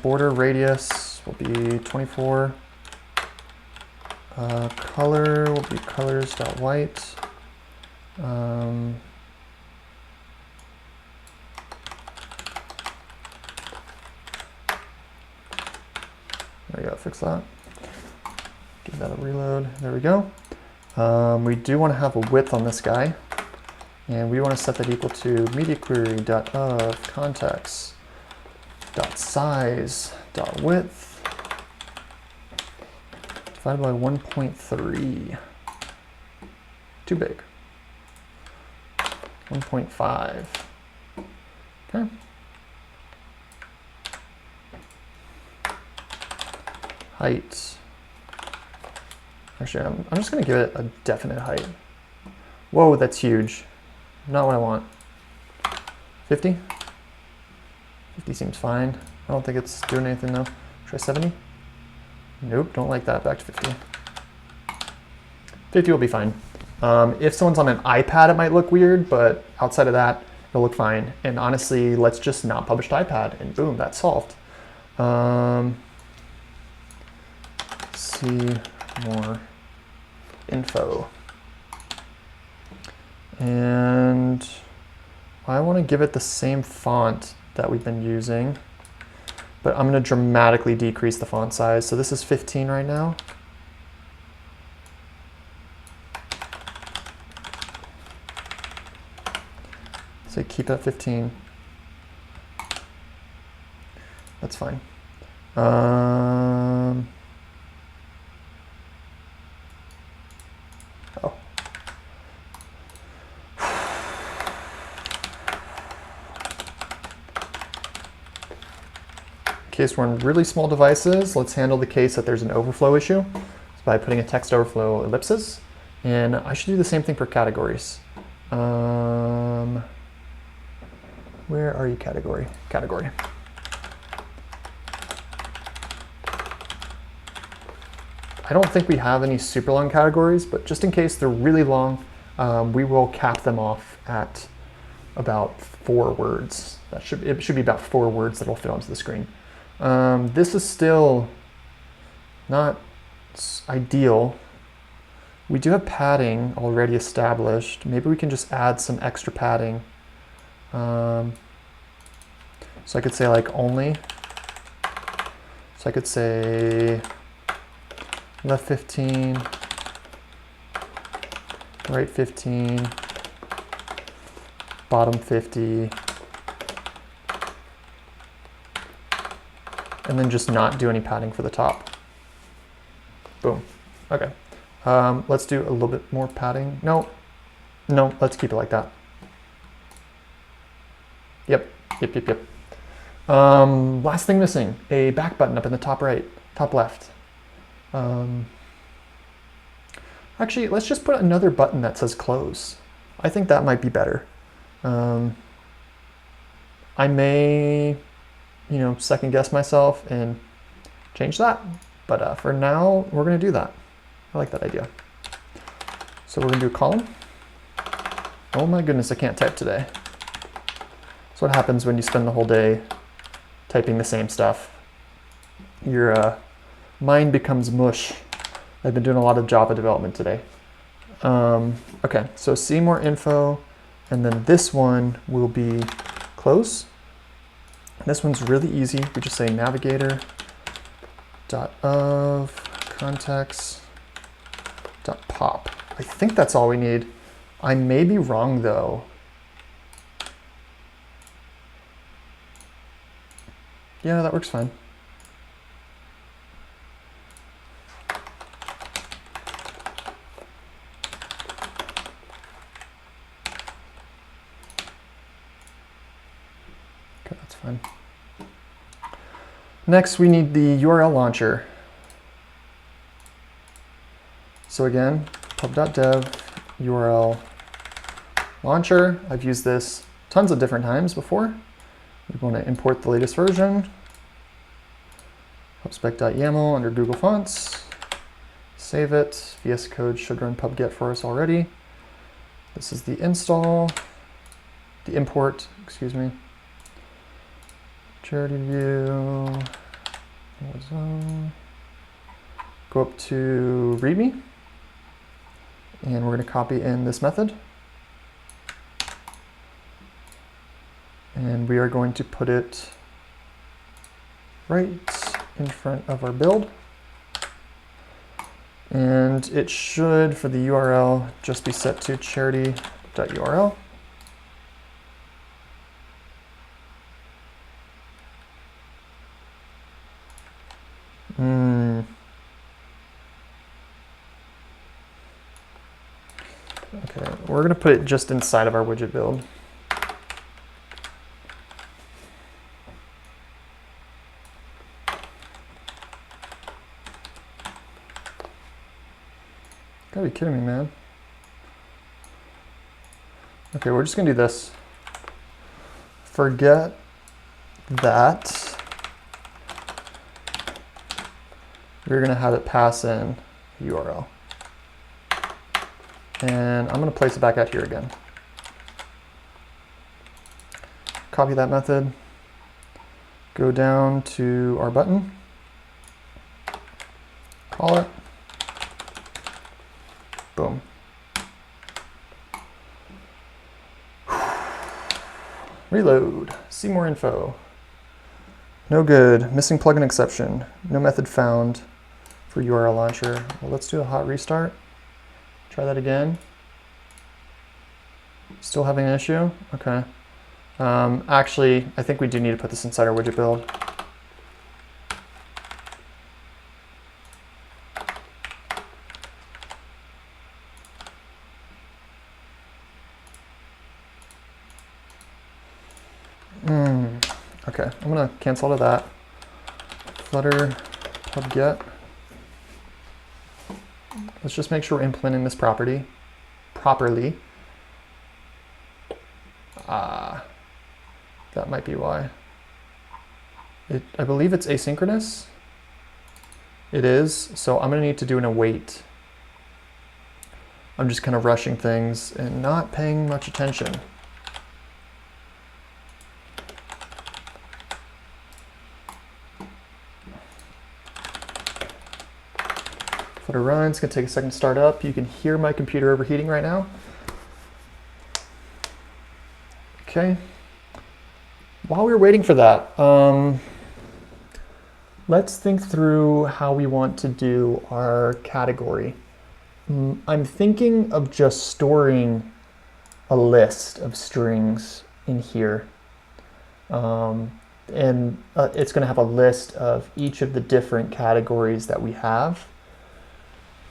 [SPEAKER 1] Border radius will be 24. Color will be colors.white. There we go, fix that. Give that a reload. There we go. We do want to have a width on this guy, and we want to set that equal to media query.of context.size.width divided by 1.3. Too big. 1.5. Okay. Height. Actually, I'm just going to give it a definite height. Whoa, that's huge. Not what I want. 50? 50 seems fine. I don't think it's doing anything though. Try 70? Nope, don't like that. Back to 50. 50 will be fine. If someone's on an iPad, it might look weird, but outside of that, it'll look fine. And honestly, let's just not publish to iPad, and boom, that's solved. See more info. And I want to give it the same font that we've been using, but I'm going to dramatically decrease the font size. So this is 15 right now. So keep it at 15. That's fine. Oh. In case we're on really small devices, let's handle the case that there's an overflow issue by putting a text overflow ellipses. And I should do the same thing for categories. Where are you, category? Category. I don't think we have any super long categories, but just in case they're really long, we will cap them off at about 4 words. It should be about 4 words that will fit onto the screen. This is still not ideal. We do have padding already established. Maybe we can just add some extra padding. So I could say like only. So I could say left 15, right 15, bottom 50, and then just not do any padding for the top. Boom. Okay. Let's do a little bit more padding. No, let's keep it like that. Yep. Last thing missing, a back button up in the top right, top left. Actually, let's just put another button that says close. I think that might be better. I may, second guess myself and change that. But for now, we're going to do that. I like that idea. So we're going to do a column. Oh my goodness, I can't type today. That's what happens when you spend the whole day typing the same stuff. Your mind becomes mush. I've been doing a lot of Java development today. Okay, so see more info, and then this one will be close. This one's really easy. We just say navigator.of context.pop. I think that's all we need. I may be wrong though. Yeah, that works fine. Okay, that's fine. Next, we need the URL launcher. So again, pub.dev URL launcher. I've used this tons of different times before. We want to import the latest version. Pubspec.yaml under Google Fonts. Save it. VS Code should run pubget for us already. This is the import, excuse me. Charity view. Go up to README. And we're going to copy in this method. And we are going to put it right in front of our build. And it should, for the URL, just be set to charity.url. Okay, we're going to put it just inside of our widget build. Gotta be kidding me, man. Okay, we're just gonna do this. Forget that. We're gonna have it pass in URL. And I'm gonna place it back out here again. Copy that method. Go down to our button. Call it. Boom. Reload. See more info. No good. Missing plugin exception. No method found for URL launcher. Well, let's do a hot restart. Try that again. Still having an issue? Okay. Actually, I think we do need to put this inside our widget build. Okay, I'm gonna cancel out of that. Flutter pubget. Let's just make sure we're implementing this properly. That might be why. I believe it's asynchronous. It is, so I'm gonna need to do an await. I'm just kind of rushing things and not paying much attention. Flutter runs, it's gonna take a second to start up. You can hear my computer overheating right now. Okay. While we're waiting for that, let's think through how we want to do our category. I'm thinking of just storing a list of strings in here. And it's going to have a list of each of the different categories that we have.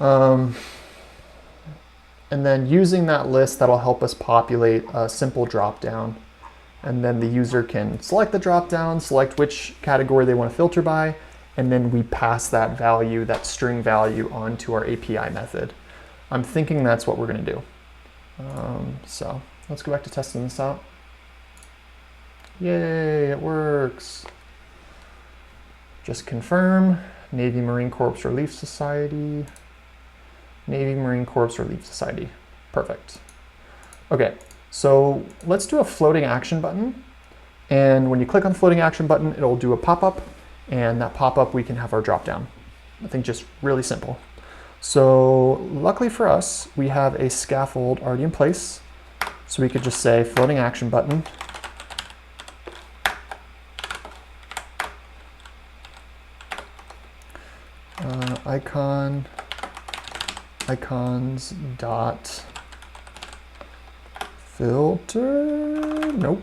[SPEAKER 1] And then using that list, that'll help us populate a simple dropdown. And then the user can select the dropdown, select which category they want to filter by, and then we pass that value, that string value, onto our API method. I'm thinking that's what we're going to do. So let's go back to testing this out. Yay, it works. Just confirm, Navy Marine Corps Relief Society. Navy Marine Corps Relief Society. Perfect. Okay, so let's do a floating action button. And when you click on the floating action button, it'll do a pop-up. And that pop-up, we can have our drop-down. I think just really simple. So luckily for us, we have a scaffold already in place. So we could just say floating action button. Icons dot filter. Nope.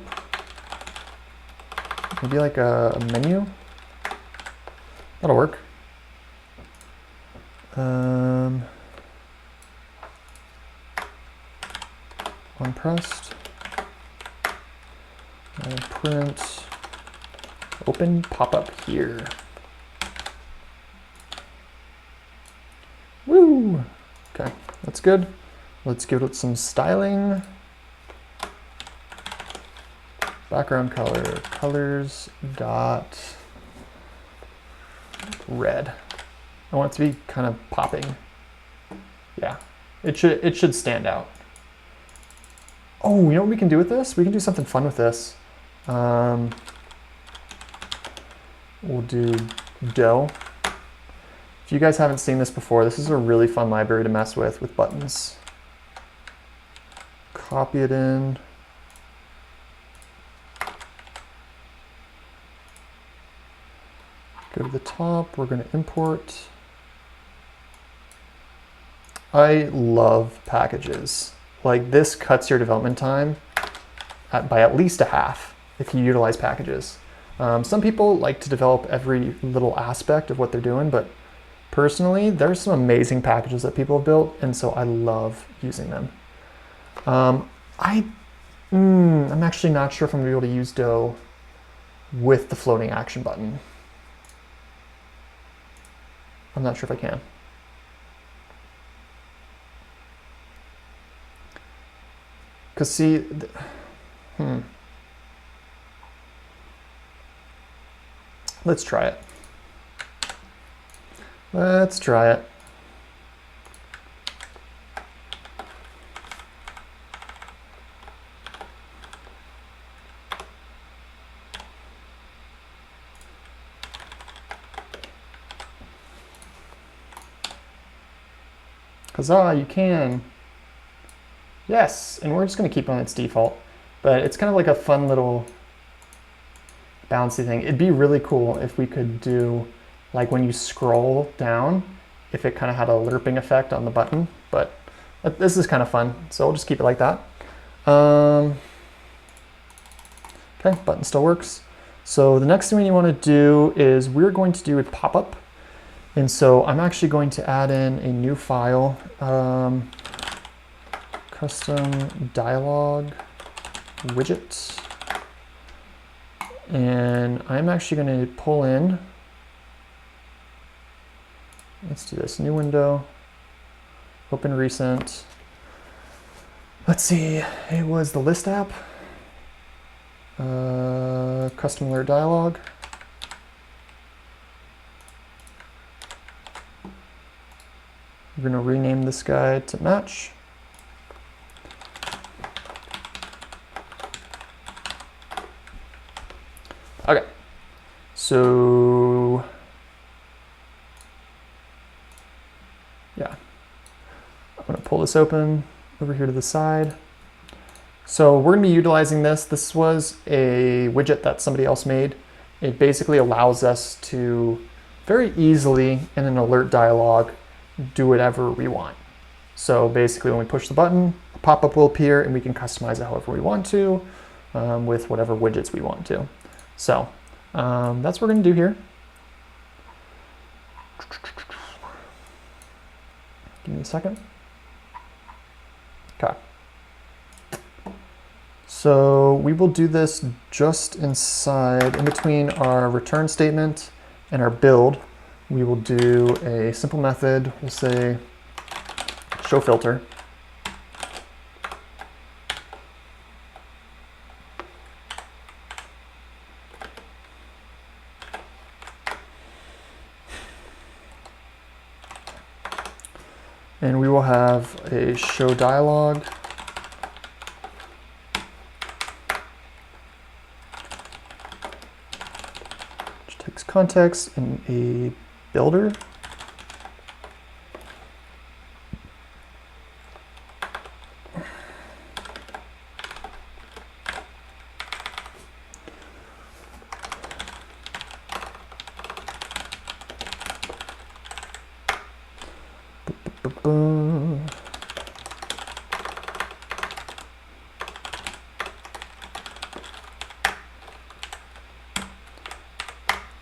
[SPEAKER 1] Maybe like a menu. That'll work. Unpressed. Print. Open pop-up here. Woo! Okay, that's good. Let's give it some styling. Background color, colors dot red. I want it to be kind of popping. Yeah, it should stand out. Oh, you know what we can do with this? We can do something fun with this. We'll do dough. If you guys haven't seen this before, this is a really fun library to mess with buttons. Copy it in. Go to the top, we're going to import. I love packages. Like, this cuts your development time by at least a half if you utilize packages. Some people like to develop every little aspect of what they're doing, but personally, there's some amazing packages that people have built, and so I love using them. I'm actually not sure if I'm going to be able to use dough with the floating action button. I'm not sure if I can. Because see, let's try it. Let's try it. Huzzah, you can. Yes, and we're just going to keep it on its default. But it's kind of like a fun little bouncy thing. It'd be really cool if we could do, like when you scroll down, if it kind of had a lerping effect on the button. But this is kind of fun, so we'll just keep it like that. Okay, button still works. So the next thing you want to do is we're going to do a pop-up. And so I'm actually going to add in a new file, custom dialog widget. And I'm actually going to pull in, let's do this, new window, open recent. Let's see, it was the list app, custom alert dialog. We're going to rename this guy to match. Okay, so yeah, I'm going to pull this open over here to the side. So we're going to be utilizing this. This was a widget that somebody else made. It basically allows us to very easily, in an alert dialog, do whatever we want. So basically when we push the button, a pop-up will appear and we can customize it however we want to with whatever widgets we want to. So that's what we're going to do here. Give me a second. Okay. So we will do this just inside, in between our return statement and our build. We will do a simple method. We'll say show filter. And we will have a show dialog. Which takes context in a builder.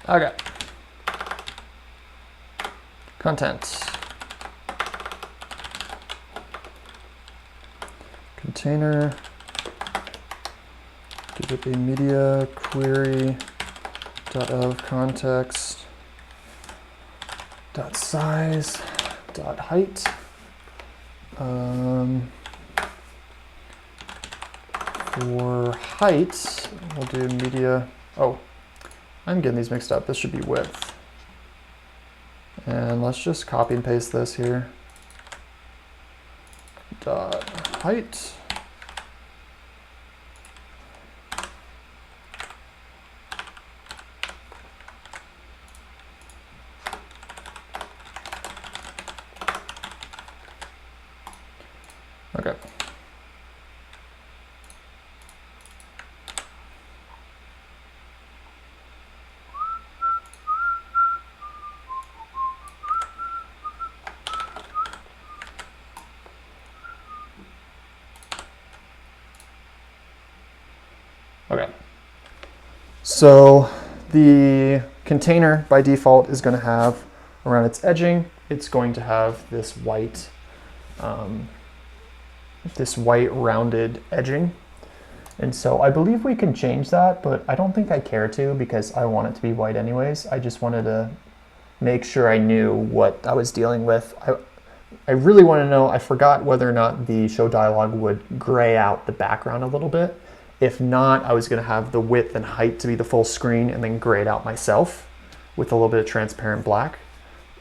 [SPEAKER 1] Okay. Content. Container. Give it a media query dot of context dot size dot height. For height, we'll do media. Oh, I'm getting these mixed up. This should be width. And let's just copy and paste this here. Dot height. Okay. Okay. So the container by default is going to have around its edging, it's going to have this white rounded edging. And so I believe we can change that, but I don't think I care to because I want it to be white anyways. I just wanted to make sure I knew what I was dealing with. I really want to know, I forgot whether or not the show dialog would gray out the background a little bit. If not, I was going to have the width and height to be the full screen and then gray it out myself with a little bit of transparent black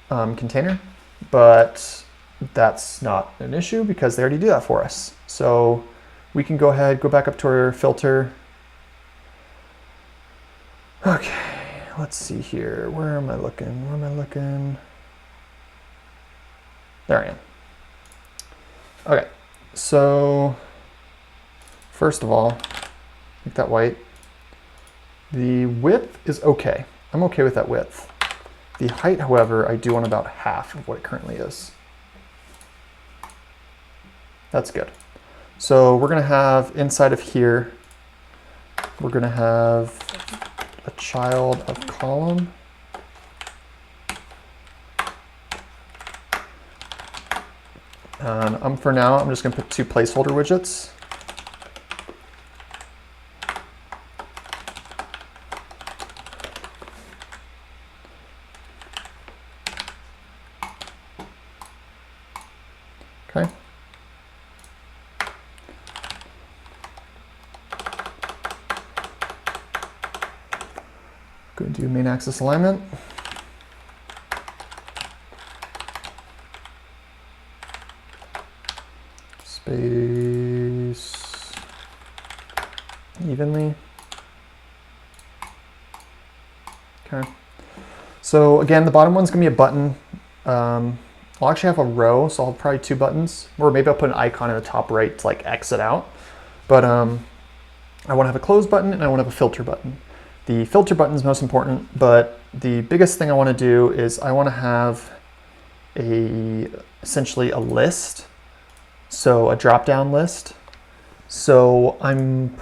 [SPEAKER 1] container. But that's not an issue because they already do that for us. So we can go ahead, go back up to our filter. Okay, let's see here. Where am I looking? Where am I looking? There I am. Okay, so first of all, make that white. The width is okay. I'm okay with that width. The height, however, I do want about half of what it currently is. That's good. So we're going to have inside of here, we're going to have a child of column. And for now, I'm just going to put 2 placeholder widgets. Okay. Go do main axis alignment. Space evenly. Okay. So again, the bottom one's gonna be a button. I'll actually have a row, so I'll have probably 2 buttons, or maybe I'll put an icon in the top right to like exit out. But I want to have a close button and I want to have a filter button. The filter button is most important, but the biggest thing I want to do is I want to have essentially a list, so a drop-down list. So I am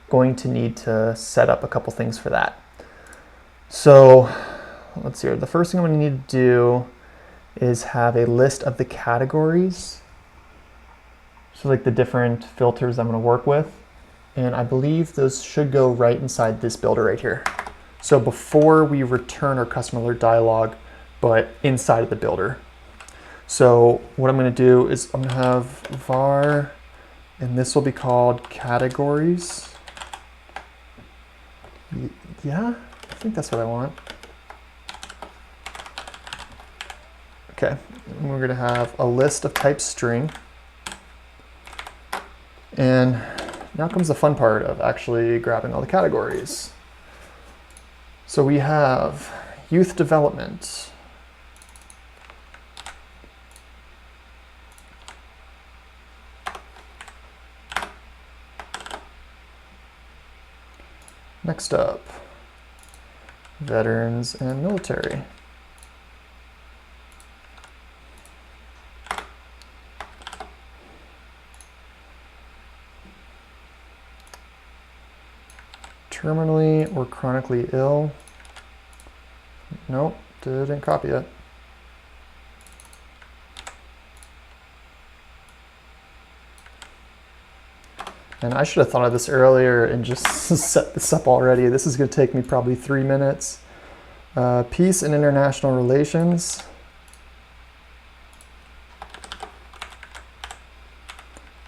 [SPEAKER 1] going to need to set up a couple things for that. So let's see here. The first thing I'm going to need to do is have a list of the categories. So like the different filters I'm going to work with. And I believe those should go right inside this builder right here. So before we return our customer alert dialog, but inside of the builder. So what I'm going to do is I'm going to have var, and this will be called categories. Yeah, I think that's what I want. Okay, and we're going to have a list of type string. And now comes the fun part of actually grabbing all the categories. So we have youth development. Next up, veterans and military. Terminally or chronically ill. Nope, didn't copy it. And I should have thought of this earlier and just set this up already. This is going to take me probably 3 minutes. Peace and international relations.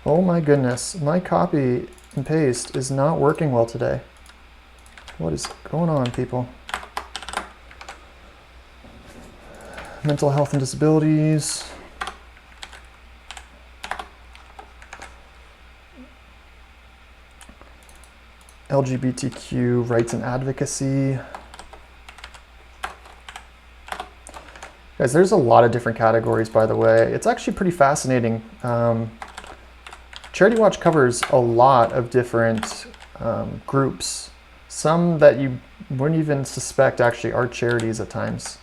[SPEAKER 1] Oh my goodness, my copy and paste is not working well today. What is going on, people? Mental health and disabilities. LGBTQ rights and advocacy. Guys, there's a lot of different categories, by the way. It's actually pretty fascinating. Charity Watch covers a lot of different groups. Some that you wouldn't even suspect actually are charities at times.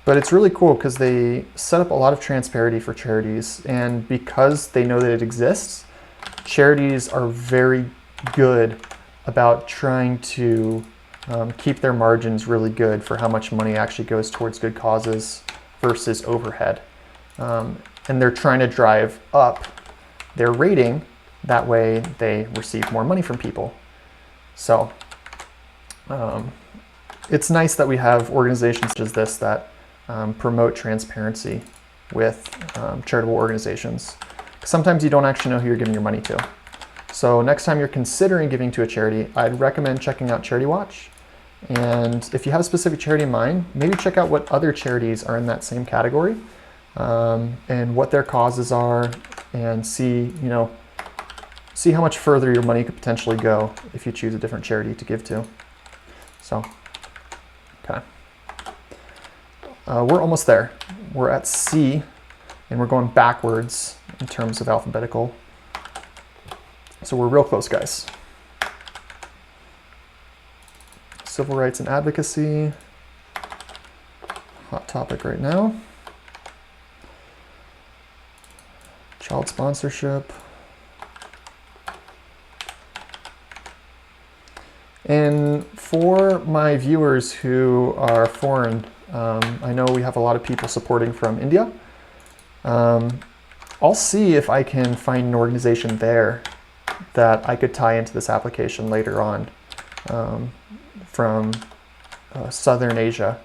[SPEAKER 1] But it's really cool because they set up a lot of transparency for charities, and because they know that it exists, charities are very good about trying to keep their margins really good for how much money actually goes towards good causes versus overhead. And they're trying to drive up their rating, that way they receive more money from people. So it's nice that we have organizations such as this that promote transparency with charitable organizations. Sometimes you don't actually know who you're giving your money to. So next time you're considering giving to a charity, I'd recommend checking out Charity Watch. And if you have a specific charity in mind, maybe check out what other charities are in that same category and what their causes are, and see how much further your money could potentially go if you choose a different charity to give to. So, okay. We're almost there. We're at C, and we're going backwards in terms of alphabetical. So we're real close, guys. Civil rights and advocacy. Hot topic right now. Child sponsorship. And for my viewers who are foreign, I know we have a lot of people supporting from India. I'll see if I can find an organization there that I could tie into this application later on from Southern Asia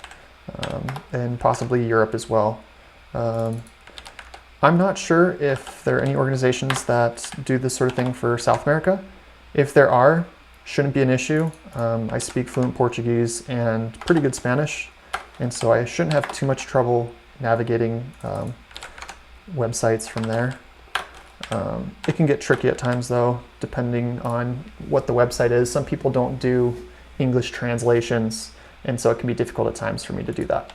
[SPEAKER 1] and possibly Europe as well. I'm not sure if there are any organizations that do this sort of thing for South America. If there are, shouldn't be an issue. I speak fluent Portuguese and pretty good Spanish, and so I shouldn't have too much trouble navigating websites from there. It can get tricky at times though, depending on what the website is. Some people don't do English translations, and so it can be difficult at times for me to do that.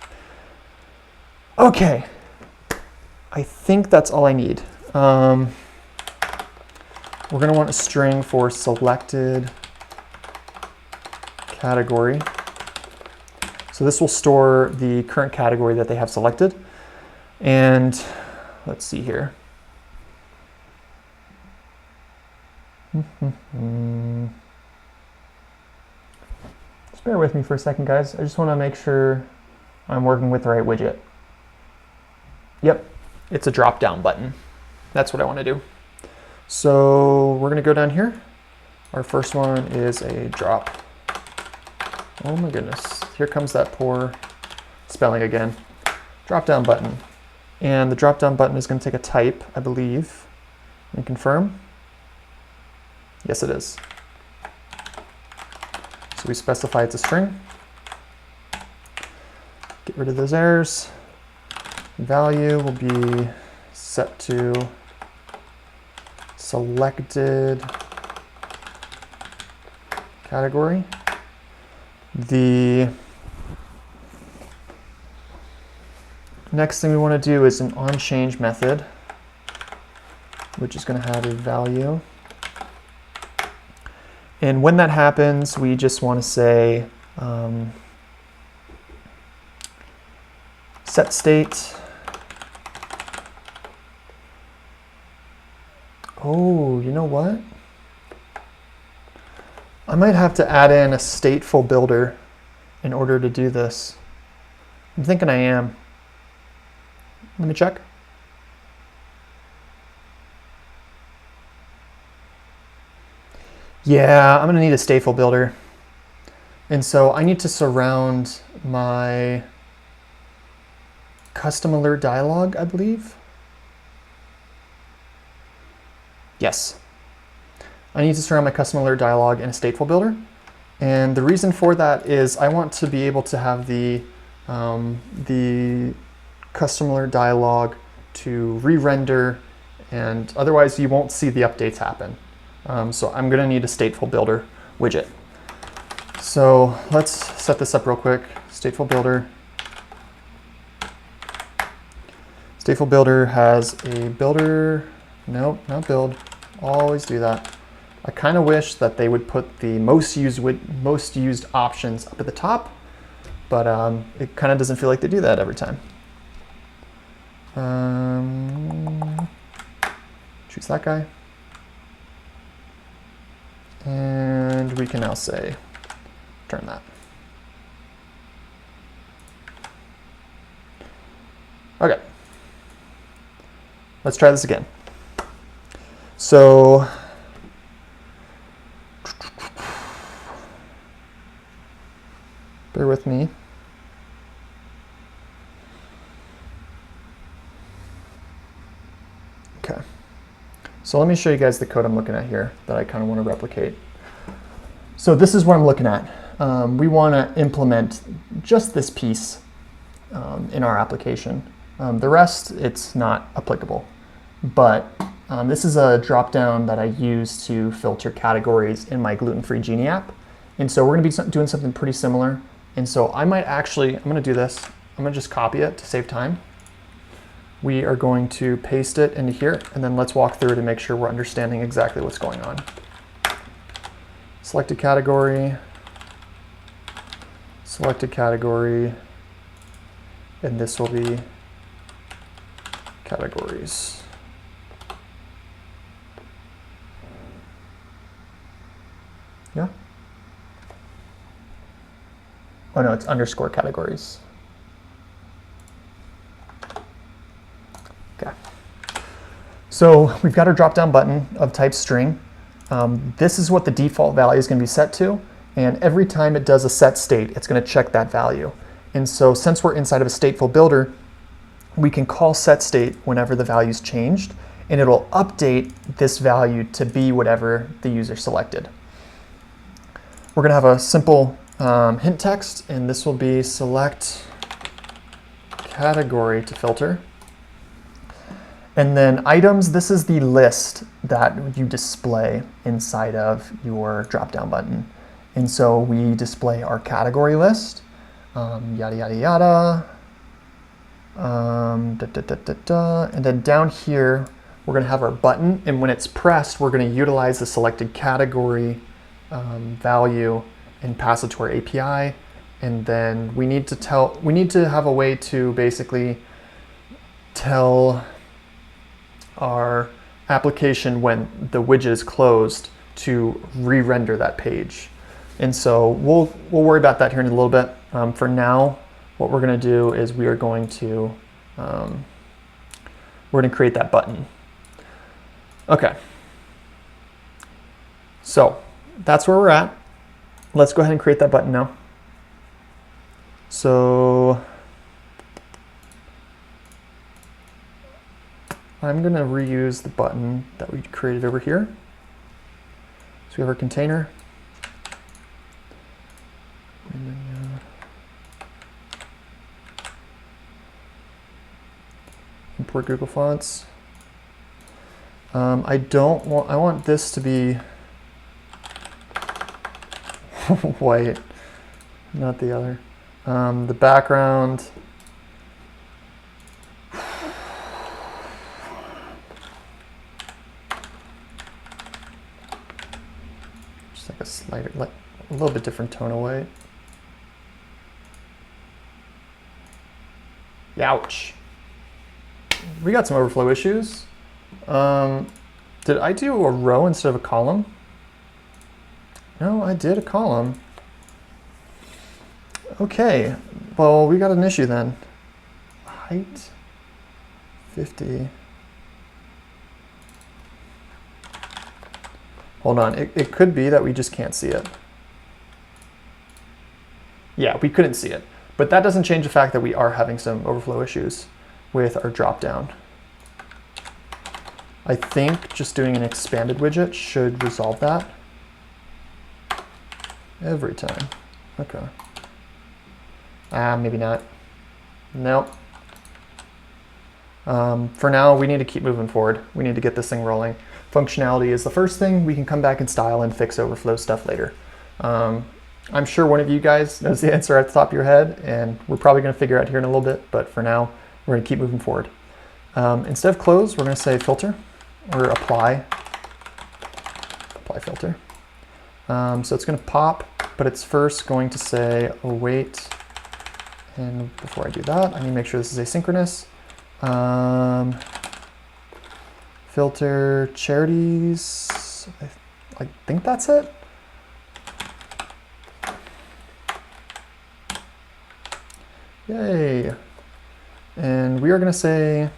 [SPEAKER 1] Okay, I think that's all I need. We're gonna want a string for selected category. So this will store the current category that they have selected. And let's see here. Just bear with me for a second, guys. I just want to make sure I'm working with the right widget. Yep, it's a drop-down button. That's what I want to do. So we're going to go down here. Our first one is a drop. Oh my goodness, here comes that poor spelling again. Drop-down button. And the drop-down button is going to take a type, I believe. And confirm. Yes, it is. So we specify it's a string. Get rid of those errors. Value will be set to selected category. The next thing we want to do is an onChange method, which is going to have a value. And when that happens, we just want to say set state. Oh, you know what? I might have to add in a stateful builder in order to do this. I'm thinking I am. Let me check. Yeah, I'm going to need a stateful builder. And so I need to surround my custom alert dialog, I believe. Yes. I need to surround my custom alert dialog in a stateful builder. And the reason for that is I want to be able to have the custom alert dialog to re-render, and otherwise you won't see the updates happen. So I'm going to need a stateful builder widget. So let's set this up real quick. Stateful builder. Stateful builder has a builder. Nope, not build. Always do that. I kind of wish that they would put the most used options up at the top, but it kind of doesn't feel like they do that every time. Choose that guy. And we can now say, turn that. Okay. Let's try this again. So, bear with me. Okay. So let me show you guys the code I'm looking at here that I kind of want to replicate. So this is what I'm looking at. We want to implement just this piece in our application. The rest, it's not applicable. But this is a dropdown that I use to filter categories in my gluten-free Genie app. And so we're going to be doing something pretty similar. And so I'm going to do this. I'm going to just copy it to save time. We are going to paste it into here, and then let's walk through to make sure we're understanding exactly what's going on. Selected category, and this will be categories. Yeah? Oh no, it's underscore categories. Okay. So we've got our drop-down button of type string. This is what the default value is going to be set to. And every time it does a set state, it's going to check that value. And so since we're inside of a stateful builder, we can call set state whenever the value's changed, and it'll update this value to be whatever the user selected. We're going to have a simple hint text, and this will be select category to filter. And then items, this is the list that you display inside of your drop-down button. And so we display our category list, yada, yada, yada. And then down here, we're going to have our button. And when it's pressed, we're going to utilize the selected category value and pass it to our API. And then we need to have a way to basically tell our application when the widget is closed to re-render that page. And so we'll worry about that here in a little bit. For now, what we're going to do is we are going to we're going to create that button. Okay. So that's where we're at. Let's go ahead and create that button now. So I'm going to reuse the button that we created over here. So we have our container. And then, import Google Fonts. I want this to be white, not the other. The background. Just like a slighter, like a little bit different tone of white. Ouch. We got some overflow issues. Did I do a row instead of a column? No, I did a column. Okay, well, we got an issue then. Height, 50. Hold on, it could be that we just can't see it. Yeah, we couldn't see it. But that doesn't change the fact that we are having some overflow issues with our dropdown. I think just doing an expanded widget should resolve that. Every time. Okay. Maybe not. Nope. For now, we need to keep moving forward. We need to get this thing rolling. Functionality is the first thing. We can come back in style and fix overflow stuff later. I'm sure one of you guys knows the answer at the top of your head, and we're probably going to figure out here in a little bit, but for now, we're going to keep moving forward. Instead of close, we're going to say filter, or apply filter. So it's going to pop, but it's first going to say await, and before I do that, I need to make sure this is asynchronous. Filter charities, I think that's it. Yay. And we are going to say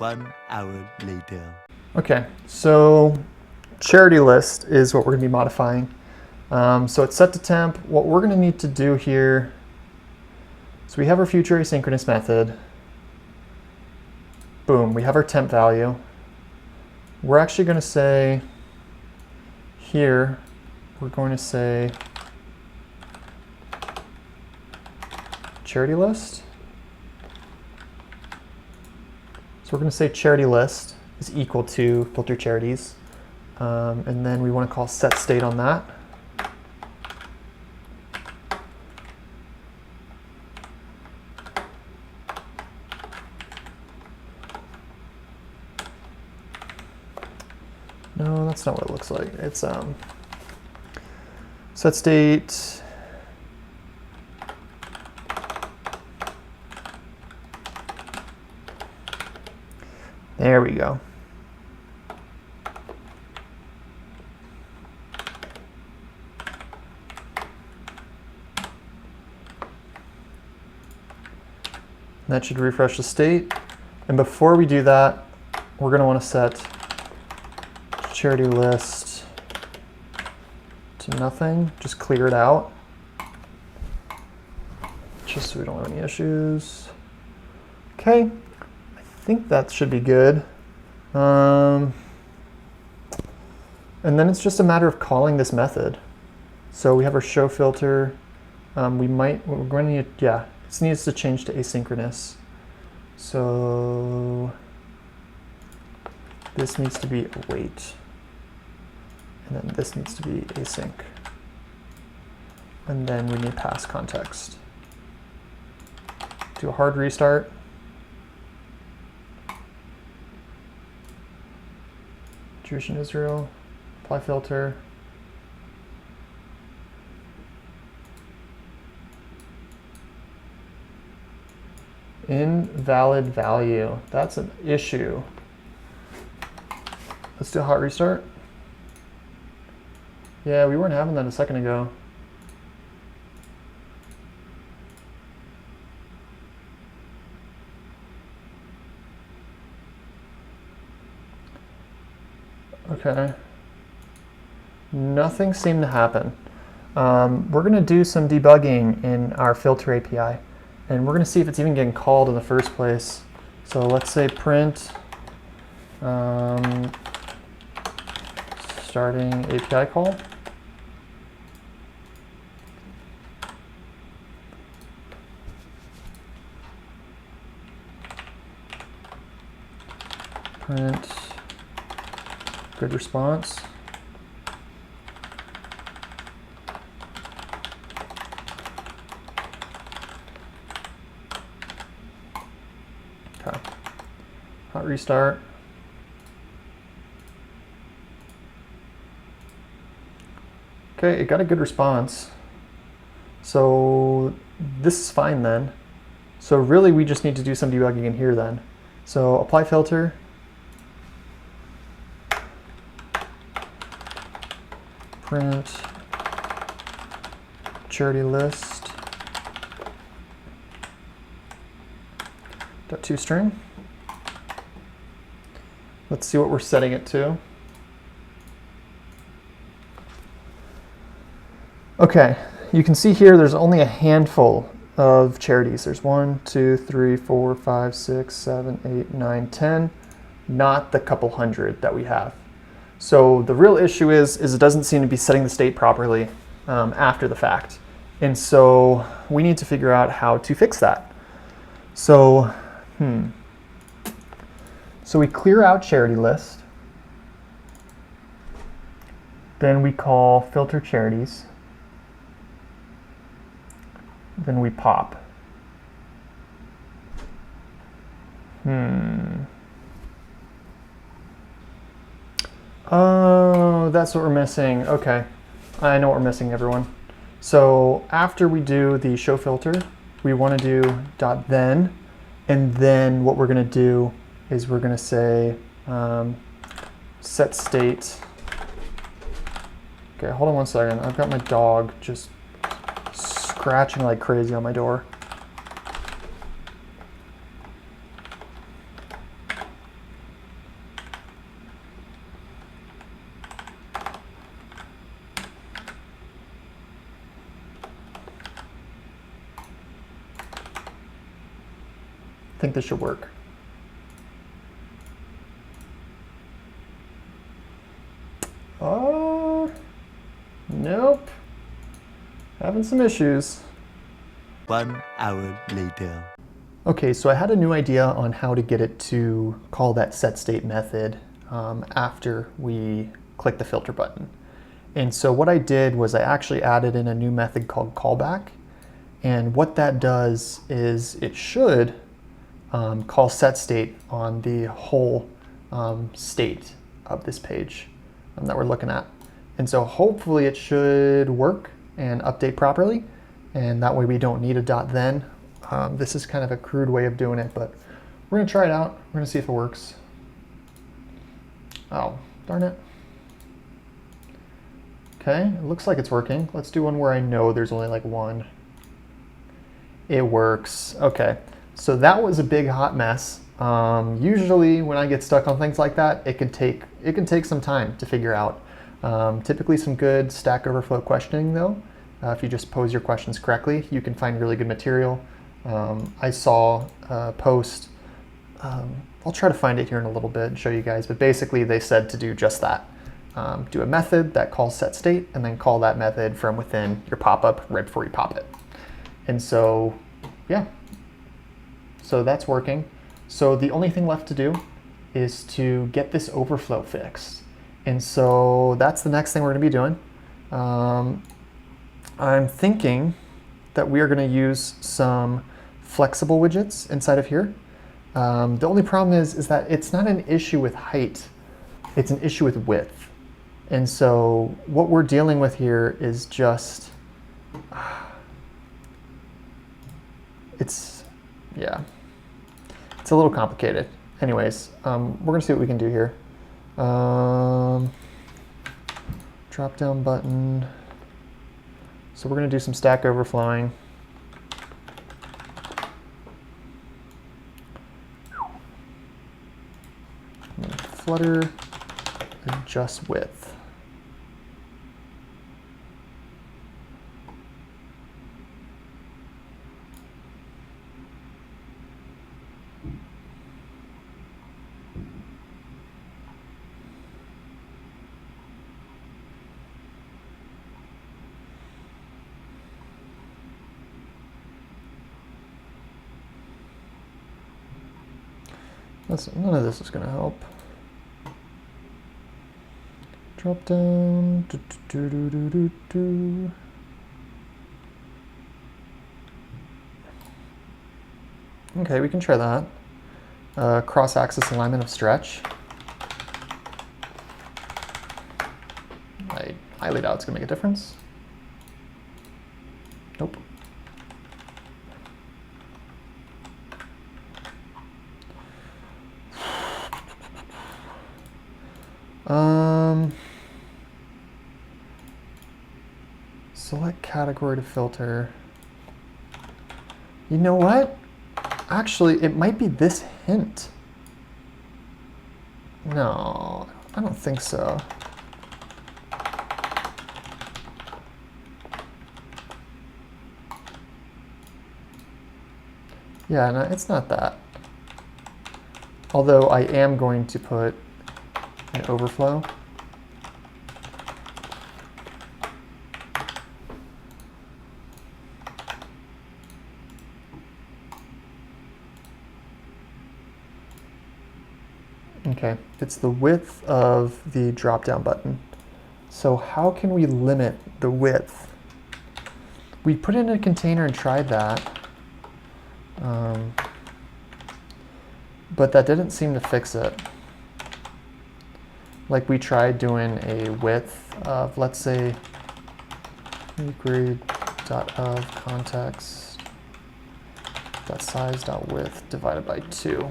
[SPEAKER 2] One hour later.
[SPEAKER 1] Okay, so charity list is what we're going to be modifying. So it's set to temp. What we're going to need to do here, so we have our future asynchronous method. Boom, we have our temp value. We're actually going to say here, we're going to say charity list. So we're going to say charity list is equal to filter charities. And then we want to call set state on that. No, that's not what it looks like. It's set state. There we go. That should refresh the state. And before we do that, we're going to want to set charity list to nothing. Just clear it out. Just so we don't have any issues. Okay. I think that should be good. And then it's just a matter of calling this method. So we have our show filter. We're going to need, yeah, this needs to change to asynchronous. So this needs to be await. And then this needs to be async. And then we need pass context. Do a hard restart. Jewish and Israel, apply filter. Invalid value, that's an issue. Let's do a hot restart. Yeah, we weren't having that a second ago. Okay. Nothing seemed to happen. We're going to do some debugging in our filter API, and we're going to see if it's even getting called in the first place. So let's say print starting API call. Print good response. Okay. Hot restart. Okay, it got a good response. So this is fine then. So really we just need to do some debugging in here then. So apply filter. Print charity list. .toString. Let's see what we're setting it to. Okay, you can see here there's only a handful of charities. There's 1, 2, 3, 4, 5, 6, 7, 8, 9, 10, not the couple hundred that we have. So the real issue is it doesn't seem to be setting the state properly after the fact. And so we need to figure out how to fix that. So, So we clear out charity list. Then we call filter charities. Then we pop. Oh, that's what we're missing. Okay, I know what we're missing, everyone. So after we do the show filter, we want to do .then, and then what we're going to do is we're going to say set state. Okay, hold on one second. I've got my dog just scratching like crazy on my door. I think this should work. Nope. Having some issues.
[SPEAKER 2] 1 hour later.
[SPEAKER 1] Okay, so I had a new idea on how to get it to call that set state method after we click the filter button. And so what I did was I actually added in a new method called callback. And what that does is it should call set state on the whole state of this page that we're looking at. And so hopefully it should work and update properly, and that way we don't need a .then. This is kind of a crude way of doing it, but we're gonna try it out. We're gonna see if it works. Oh, darn it. Okay, it looks like it's working. Let's do one where I know there's only like one. It works. Okay, so that was a big hot mess. Usually when I get stuck on things like that, it can take some time to figure out. Typically some good Stack Overflow questioning though. If you just pose your questions correctly, you can find really good material. I saw a post, I'll try to find it here in a little bit and show you guys, but basically they said to do just that. Do a method that calls set state and then call that method from within your pop-up right before you pop it. And so, yeah, so that's working. So the only thing left to do is to get this overflow fixed. And so that's the next thing we're going to be doing. I'm thinking that we are going to use some flexible widgets inside of here. The only problem is that it's not an issue with height, it's an issue with width. And so what we're dealing with here is just, it's a little complicated. Anyways, we're gonna see what we can do here. Drop down button. So we're gonna do some Stack Overflowing. Flutter adjust width. None of this is going to help. Drop down. Okay, we can try that. Cross-axis alignment of stretch. I highly doubt it's going to make a difference. Nope. Select category to filter. You know what? Actually, it might be this hint. No, I don't think so. Yeah, no, it's not that. Although I am going to put an overflow. Okay, it's the width of the drop-down button. So how can we limit the width? We put it in a container and tried that, but that didn't seem to fix it. Like we tried doing a width of, let's say, grade.of context.size.width divided by 2.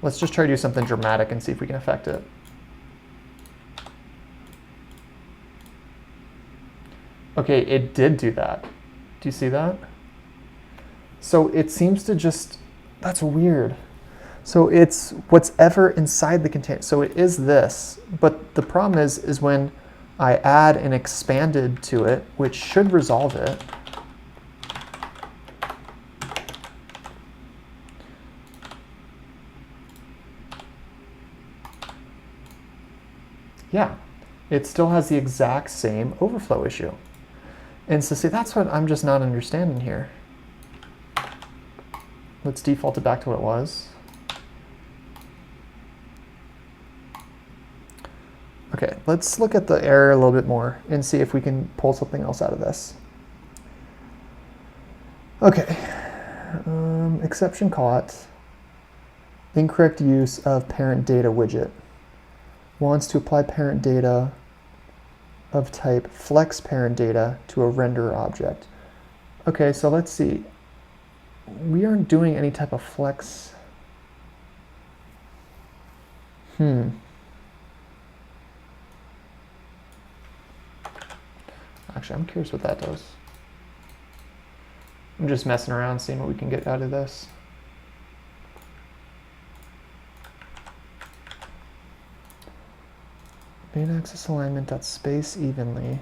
[SPEAKER 1] Let's just try to do something dramatic and see if we can affect it. Okay, it did do that. Do you see that? So it seems to just, that's weird. So it's what's ever inside the container. So it is this, but the problem is when I add an expanded to it, which should resolve it. Yeah, it still has the exact same overflow issue. And so see, that's what I'm just not understanding here. Let's default it back to what it was. Okay, let's look at the error a little bit more and see if we can pull something else out of this. Okay, exception caught. Incorrect use of parent data widget. Wants to apply parent data of type flex parent data to a render object. Okay, so let's see. We aren't doing any type of flex. Actually, I'm curious what that does. I'm just messing around, seeing what we can get out of this. Main axis alignment dot space evenly.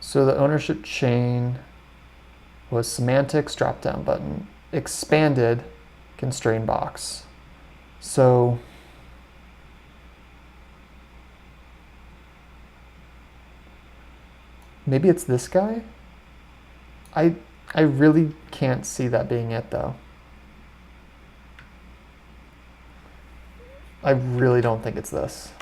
[SPEAKER 1] So the ownership chain was semantics drop-down button, expanded constraint box. So maybe it's this guy? I really can't see that being it though. I really don't think it's this.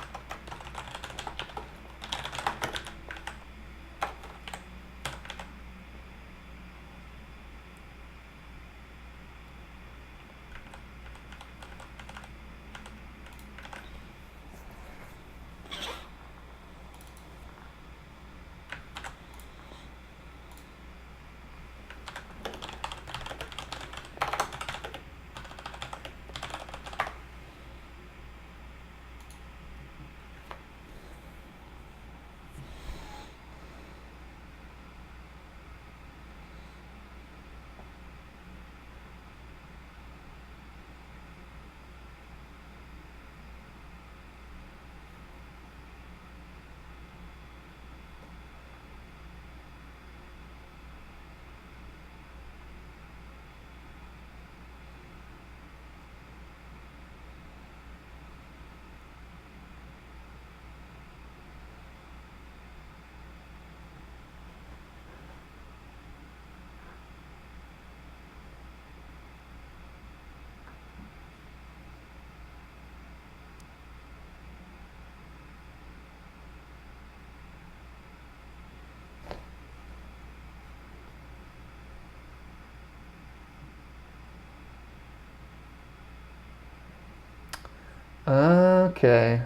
[SPEAKER 1] Okay,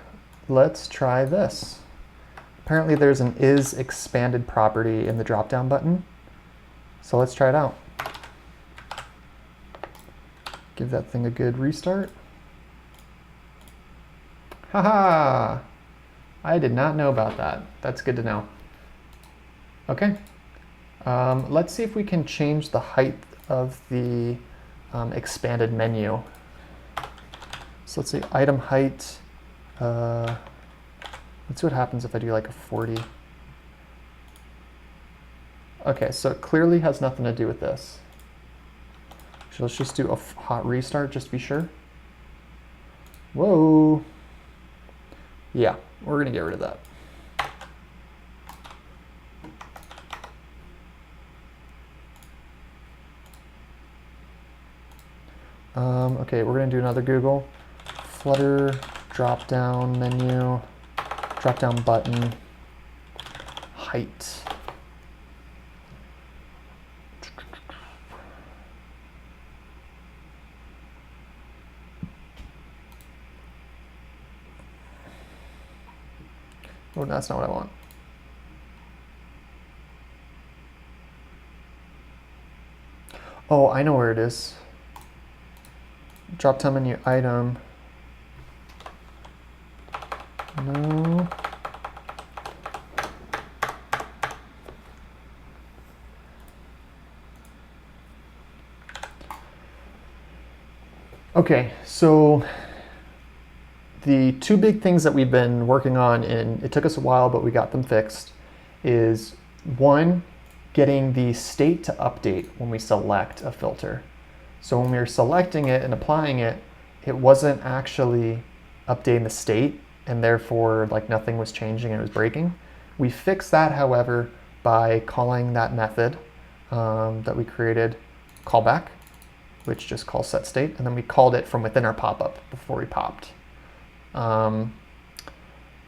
[SPEAKER 1] let's try this. Apparently there's an is expanded property in the drop-down button. So let's try it out. Give that thing a good restart. Haha! I did not know about that. That's good to know. Okay. Let's see if we can change the height of the expanded menu. So let's say item height. Let's see what happens if I do like a 40. Okay, so it clearly has nothing to do with this. So let's just do a hot restart just to be sure. Whoa. Yeah, we're gonna get rid of that. Okay, we're gonna do another Google. Flutter drop-down menu, drop-down button, height. Oh, that's not what I want. Oh, I know where it is. Drop-down menu item. No. Okay, so the two big things that we've been working on, and it took us a while, but we got them fixed, is one, getting the state to update when we select a filter. So when we were selecting it and applying it, it wasn't actually updating the state, and therefore like nothing was changing and it was breaking. We fixed that, however, by calling that method that we created callback, which just calls set state, and then we called it from within our pop-up before we popped. The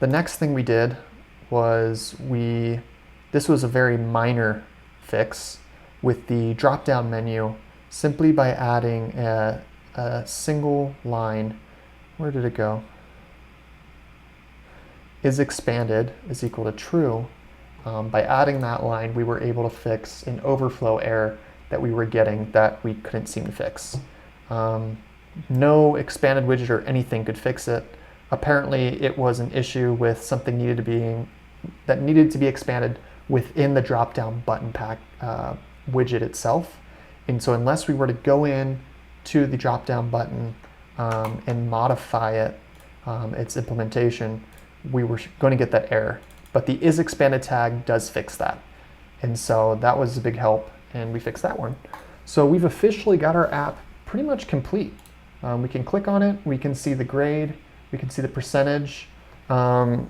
[SPEAKER 1] next thing we did was this was a very minor fix with the drop-down menu, simply by adding a single line. Where did it go? Is expanded is equal to true. By adding that line, we were able to fix an overflow error that we were getting that we couldn't seem to fix. No expanded widget or anything could fix it. Apparently, it was an issue with something that needed to be expanded within the drop-down button pack widget itself. And so unless we were to go in to the drop-down button and modify it, its implementation, we were going to get that error. But the is expanded tag does fix that. And so that was a big help, and we fixed that one. So we've officially got our app pretty much complete. We can click on it, we can see the grade, we can see the percentage. We might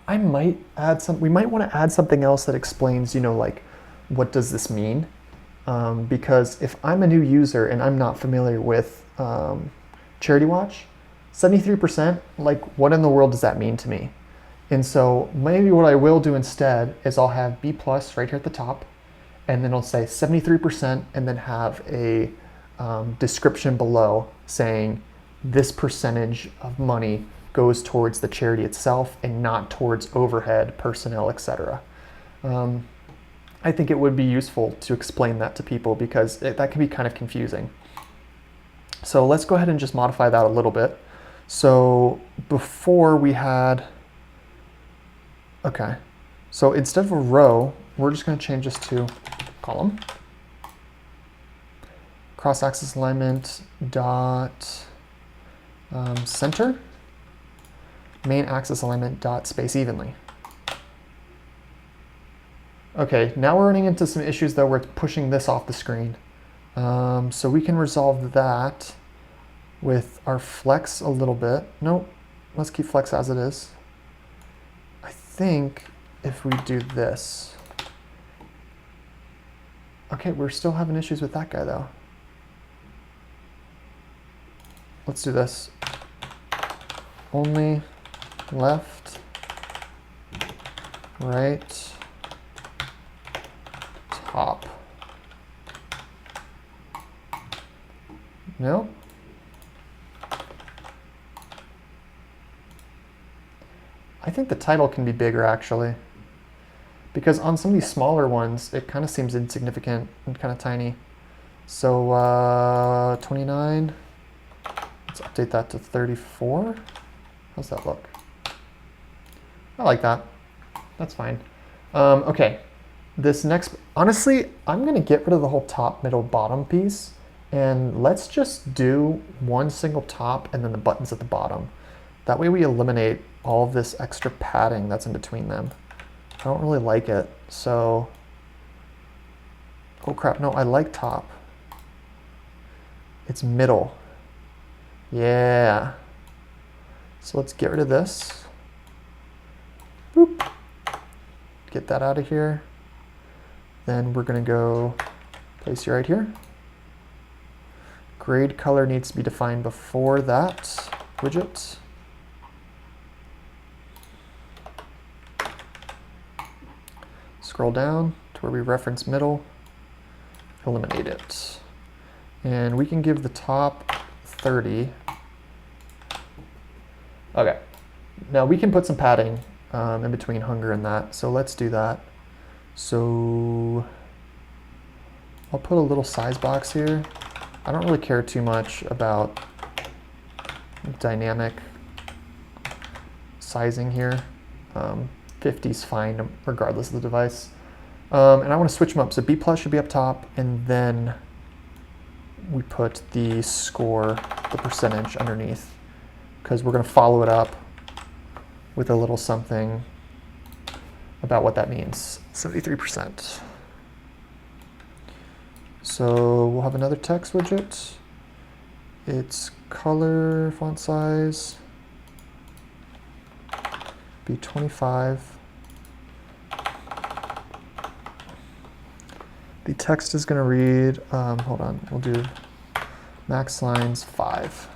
[SPEAKER 1] want to add something else that explains, like, what does this mean? Because if I'm a new user and I'm not familiar with Charity Watch, 73%, like, what in the world does that mean to me? And so maybe what I will do instead is I'll have B+ right here at the top, and then I'll say 73%, and then have a description below saying this percentage of money goes towards the charity itself and not towards overhead, personnel, etc. I think it would be useful to explain that to people because that can be kind of confusing. So let's go ahead and just modify that a little bit. So before we had, okay, so instead of a row, we're just going to change this to column. Cross-axis alignment dot center. Main axis alignment dot space evenly. Okay, now we're running into some issues though where it's pushing this off the screen. So we can resolve that with our flex a little bit. Nope, let's keep flex as it is. I think if we do this. Okay, we're still having issues with that guy though. Let's do this. Only left, right, top. No. I think the title can be bigger actually, because on some of these smaller ones, it kind of seems insignificant and kind of tiny. So 29, let's update that to 34. How's that look? I like that. That's fine. Okay, this next, honestly, I'm gonna get rid of the whole top, middle, bottom piece, and let's just do one single top and then the buttons at the bottom. That way we eliminate all of this extra padding that's in between them. I don't really like it, so, oh crap, no, I like top. It's middle. Yeah. So let's get rid of this. Boop. Get that out of here. Then we're gonna go place you right here. Grade color needs to be defined before that widget. Scroll down to where we reference middle, eliminate it. And we can give the top 30. Okay, now we can put some padding in between hunger and that, so let's do that. So I'll put a little size box here. I don't really care too much about dynamic sizing here. 50 is fine regardless of the device. And I want to switch them up. So B+ should be up top, and then we put the score, the percentage underneath, because we're going to follow it up with a little something about what that means. 73%. So we'll have another text widget. Its color, font size, be 25. The text is going to read, hold on, we'll do max lines 5.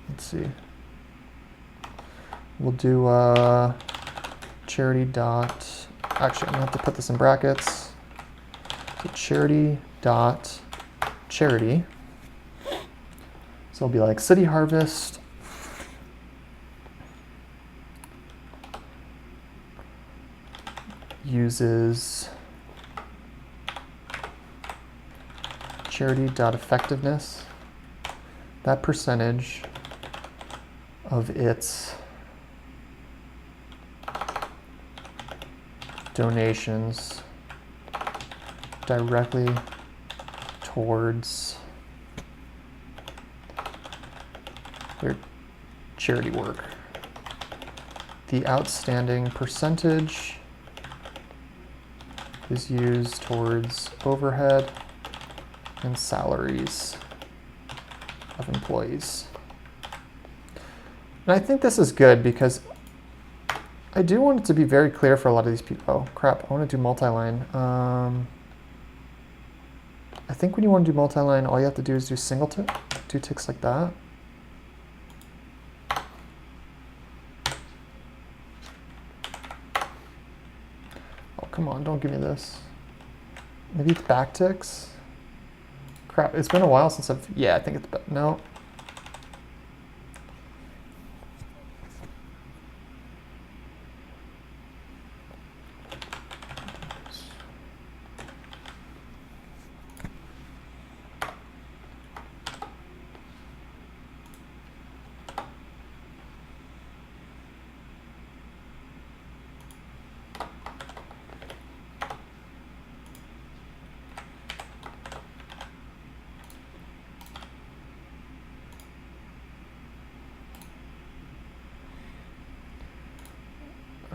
[SPEAKER 1] Let's see. We'll do charity dot, actually I'm going to have to put this in brackets. So charity dot charity. So it'll be like City Harvest uses charity.effectiveness, that percentage of its donations directly towards their charity work. The outstanding percentage is used towards overhead and salaries of employees. And I think this is good because I do want it to be very clear for a lot of these people. Oh crap, I want to do multi-line. I think when you want to do multi-line, all you have to do is do single tick, do ticks like that. Oh, come on, don't give me this. Maybe it's back ticks. Crap, it's been a while since I've, yeah, I think it's, no.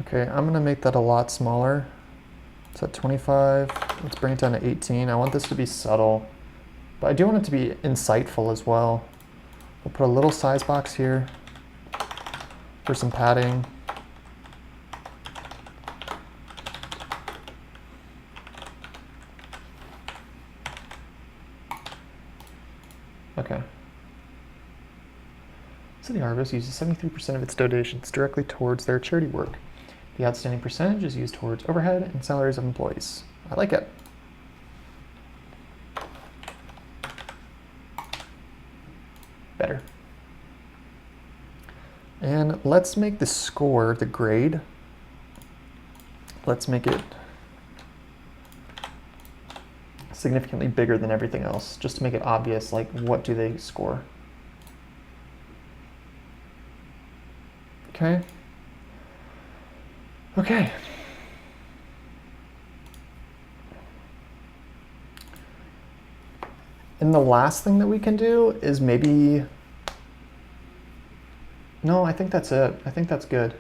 [SPEAKER 1] Okay, I'm gonna make that a lot smaller. It's at 25, let's bring it down to 18. I want this to be subtle, but I do want it to be insightful as well. We'll put a little size box here for some padding. Okay. City Harvest uses 73% of its donations directly towards their charity work. The outstanding percentage is used towards overhead and salaries of employees. I like it. Better. And let's make the score, the grade, let's make it significantly bigger than everything else, just to make it obvious, like what do they score. Okay. Okay. And the last thing that we can do is maybe, no, I think that's it. I think that's good.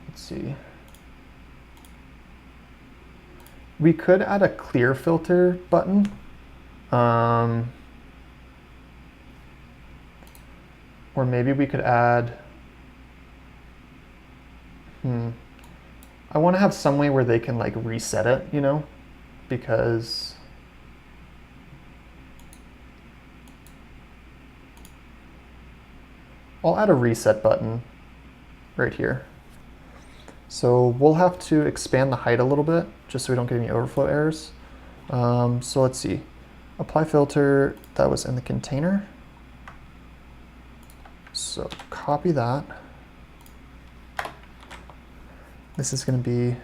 [SPEAKER 1] Let's see. We could add a clear filter button. Or maybe we could add, I want to have some way where they can like reset it, you know, because I'll add a reset button right here. So we'll have to expand the height a little bit just so we don't get any overflow errors. So let's see, apply filter, that was in the container. So copy that. This is going to be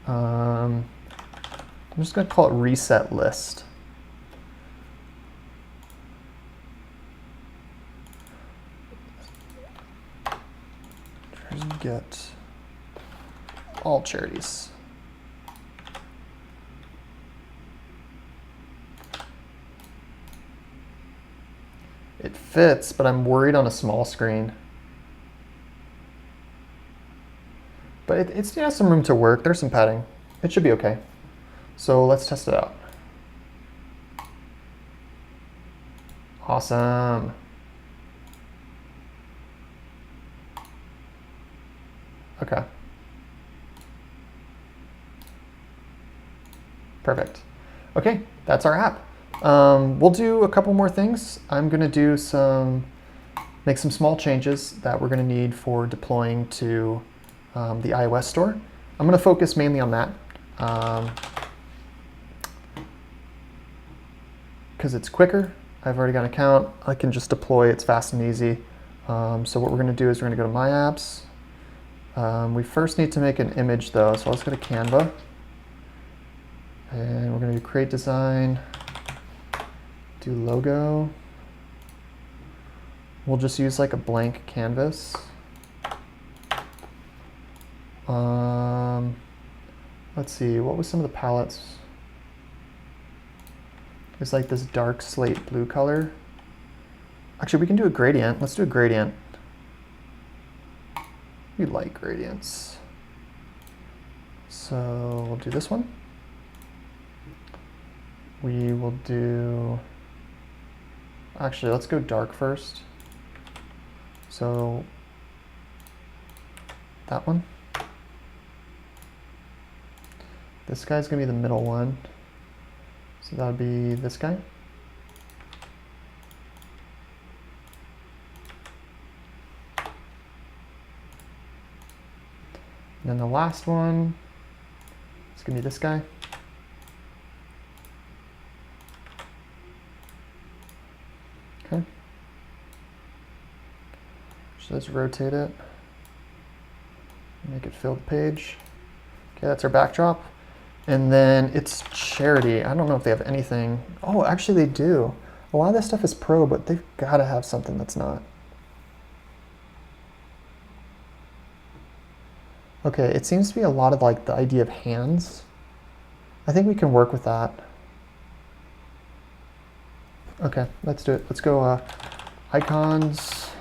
[SPEAKER 1] I'm just going to call it reset list. Get all charities. It fits, but I'm worried on a small screen. But it has some room to work. There's some padding. It should be okay. So let's test it out. Awesome. Okay. Perfect. Okay, that's our app. We'll do a couple more things. I'm going to do make some small changes that we're going to need for deploying to the iOS store. I'm going to focus mainly on that because it's quicker. I've already got an account. I can just deploy. It's fast and easy. So what we're going to do is we're going to go to My Apps. We first need to make an image though, so let's go to Canva. And we're going to do create design, do logo. We'll just use like a blank canvas. Let's see, what was some of the palettes? It's like this dark slate blue color. Actually, we can do a gradient. Let's do a gradient. We like gradients. So we'll do this one. We will do, actually, let's go dark first. So that one. This guy's gonna be the middle one. So that would be this guy. And then the last one is going to be this guy. Okay. So let's rotate it. Make it fill the page. Okay, that's our backdrop. And then it's charity. I don't know if they have anything. Oh, actually they do. A lot of this stuff is pro, but they've got to have something that's not. Okay, it seems to be a lot of like the idea of hands. I think we can work with that. Okay, let's do it. Let's go icons,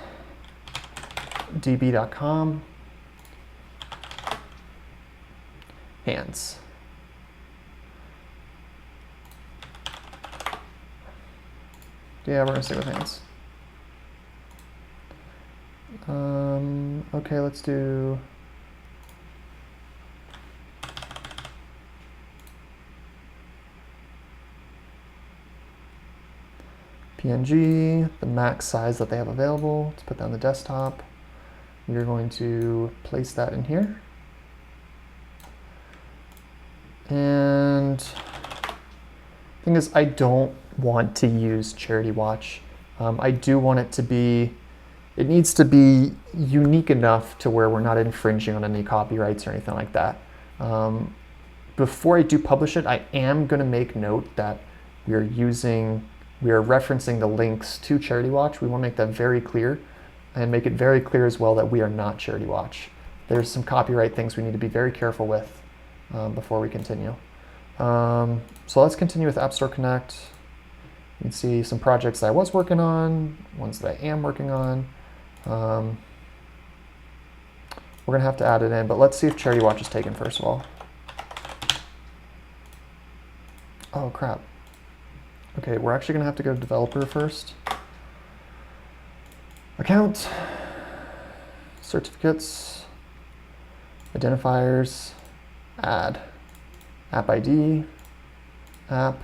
[SPEAKER 1] db.com, hands. Yeah, we're gonna stick with hands. Okay, let's do PNG, the max size that they have available. Let's put that on the desktop. We're going to place that in here. And I thing is, I don't want to use Charity Watch. I do want it to be, it needs to be unique enough to where we're not infringing on any copyrights or anything like that. Before I do publish it, I am going to make note that we are referencing the links to Charity Watch. We want to make that very clear and make it very clear as well that we are not Charity Watch. There's some copyright things we need to be very careful with before we continue. So let's continue with App Store Connect. You can see some projects that I was working on, ones that I am working on. We're going to have to add it in, but let's see if Charity Watch is taken first of all. Oh, crap. Okay, we're actually going to have to go to developer first. Account, certificates, identifiers, add, app ID, app,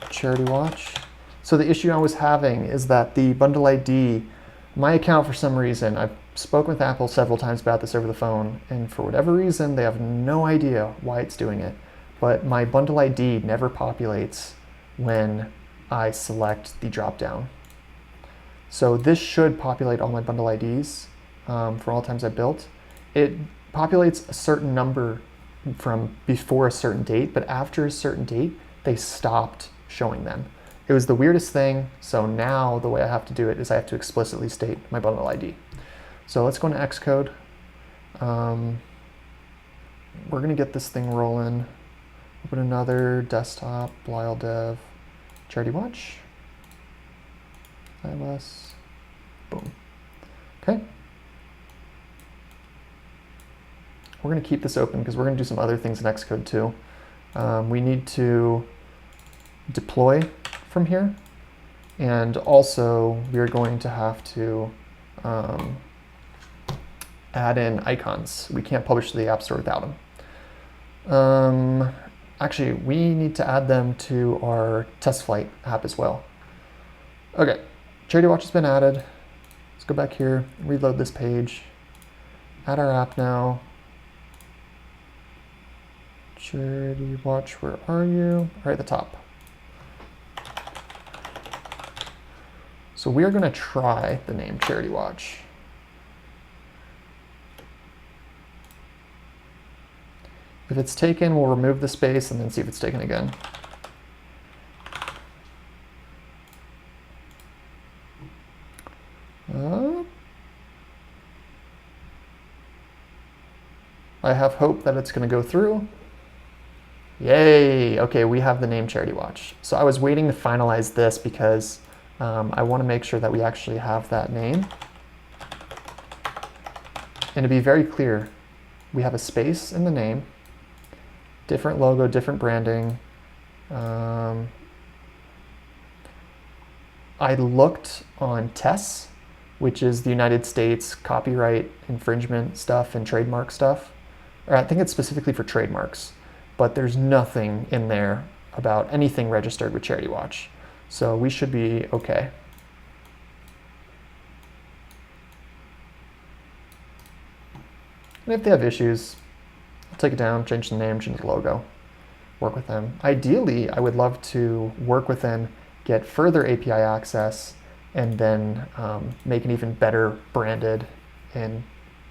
[SPEAKER 1] Charity Watch. So the issue I was having is that the bundle ID, my account for some reason, I've spoken with Apple several times about this over the phone, and for whatever reason, they have no idea why it's doing it. But my bundle ID never populates when I select the dropdown. So this should populate all my bundle IDs for all times I built. It populates a certain number from before a certain date, but after a certain date, they stopped showing them. It was the weirdest thing, so now the way I have to do it is I have to explicitly state my bundle ID. So let's go into Xcode. We're gonna get this thing rolling. Open another desktop, Blile Dev, Charity Watch, iOS, boom. Okay. We're going to keep this open because we're going to do some other things in Xcode too. We need to deploy from here, and also we're going to have to add in icons. We can't publish to the App Store without them. Actually, we need to add them to our test flight app as well. Okay, Charity Watch has been added. Let's go back here, reload this page, add our app now. Charity Watch, where are you? Right at the top. So we are going to try the name Charity Watch. If it's taken, we'll remove the space and then see if it's taken again. I have hope that it's going to go through. Yay! Okay, we have the name Charity Watch. So I was waiting to finalize this because I want to make sure that we actually have that name. And to be very clear, we have a space in the name, different logo, different branding. I looked on TESS, which is the United States copyright infringement stuff and trademark stuff. Or I think it's specifically for trademarks, but there's nothing in there about anything registered with Charity Watch. So we should be okay. And if they have issues, I'll take it down, change the name, change the logo, work with them. Ideally, I would love to work with them, get further API access, and then make an even better branded and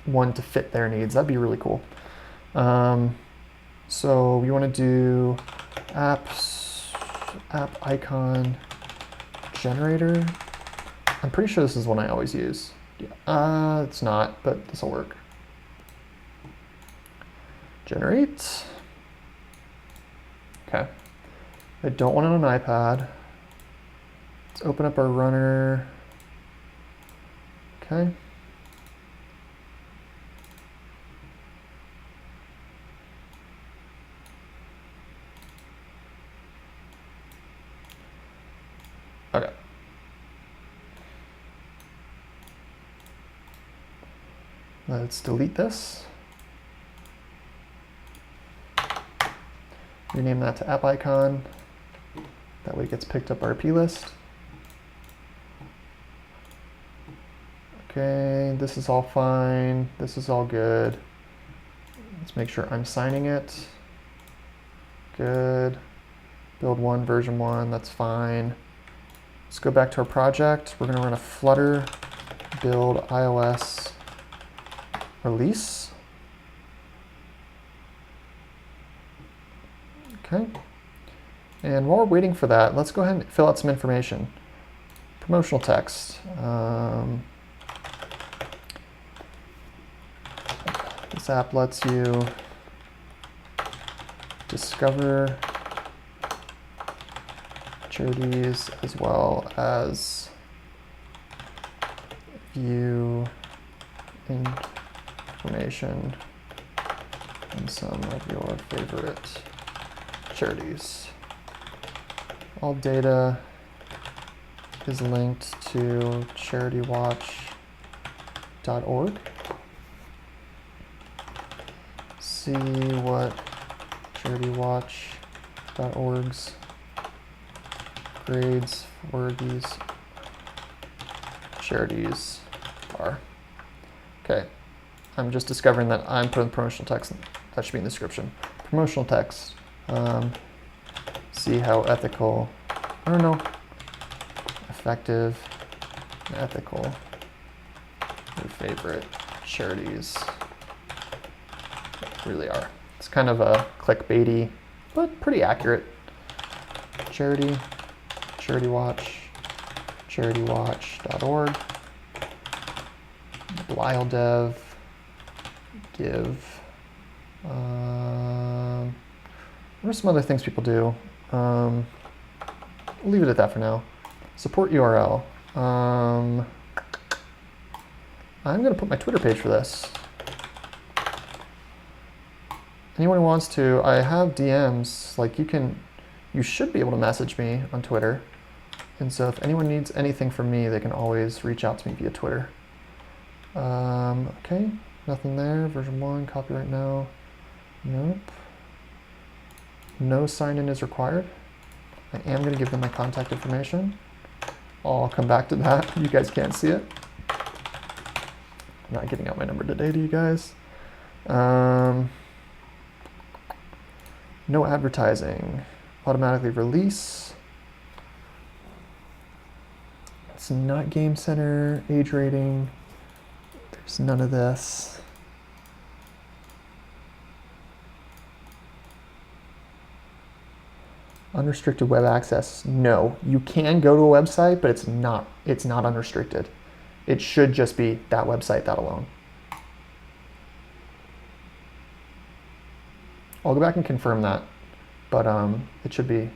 [SPEAKER 1] one to fit their needs. That'd be really cool. So you want to do app icon generator. I'm pretty sure this is one I always use. Yeah. It's not, but this will work. Generate. Okay. I don't want it on an iPad. Let's open up our runner. Okay. Okay. Let's delete this. Rename that to app icon. That way it gets picked up our P list. Okay, this is all fine. This is all good. Let's make sure I'm signing it. good. Build 1, version 1, that's fine. Let's go back to our project. We're gonna run a Flutter build iOS release. Okay. And while we're waiting for that, let's go ahead and fill out some information. Promotional text. This app lets you discover charities as well as view information on some of your favorite charities. All data is linked to charitywatch.org. See what charitywatch.org's grades for these charities are. Okay, I'm just discovering that I'm putting promotional text. That should be in the description. Promotional text. See how ethical, I don't know, effective and ethical your favorite charities really are. It's kind of a clickbaity, but pretty accurate. Charity, Charity Watch, charitywatch.org, BlyleDev, give. What are some other things people do? We'll leave it at that for now. Support URL. I'm going to put my Twitter page for this. Anyone who wants to, I have DMs. Like you should be able to message me on Twitter. And so if anyone needs anything from me, they can always reach out to me via Twitter. Okay, nothing there. Version 1, copyright now. Nope. No sign-in is required. I am going to give them my contact information. I'll come back to that. You guys can't see it. I'm not giving out my number today to you guys. No advertising. Automatically release. It's not Game Center, age rating. There's none of this. Unrestricted web access. No, you can go to a website, but it's not unrestricted. It should just be that website, that alone. I'll go back and confirm that, but we should be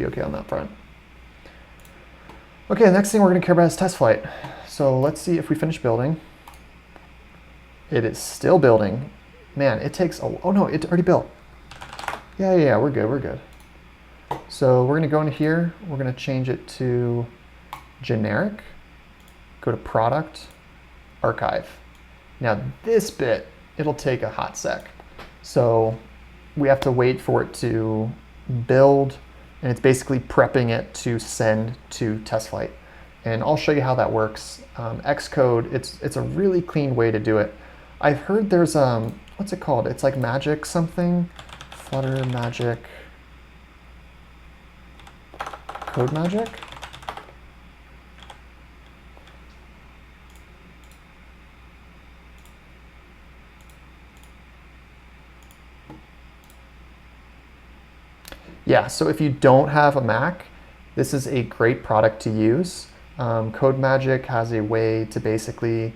[SPEAKER 1] okay on that front. Okay, the next thing we're going to care about is test flight. So let's see if we finish building. It is still building. Man, it takes oh no, it already built. Yeah, we're good. So we're going to go into here. We're going to change it to generic. Go to product, archive. Now this bit, it'll take a hot sec. So we have to wait for it to build, and it's basically prepping it to send to test flight. And I'll show you how that works. Xcode, it's a really clean way to do it. I've heard there's, what's it called? It's like magic something. Flutter magic. Code magic? Yeah, so if you don't have a Mac, this is a great product to use. Code Magic has a way to basically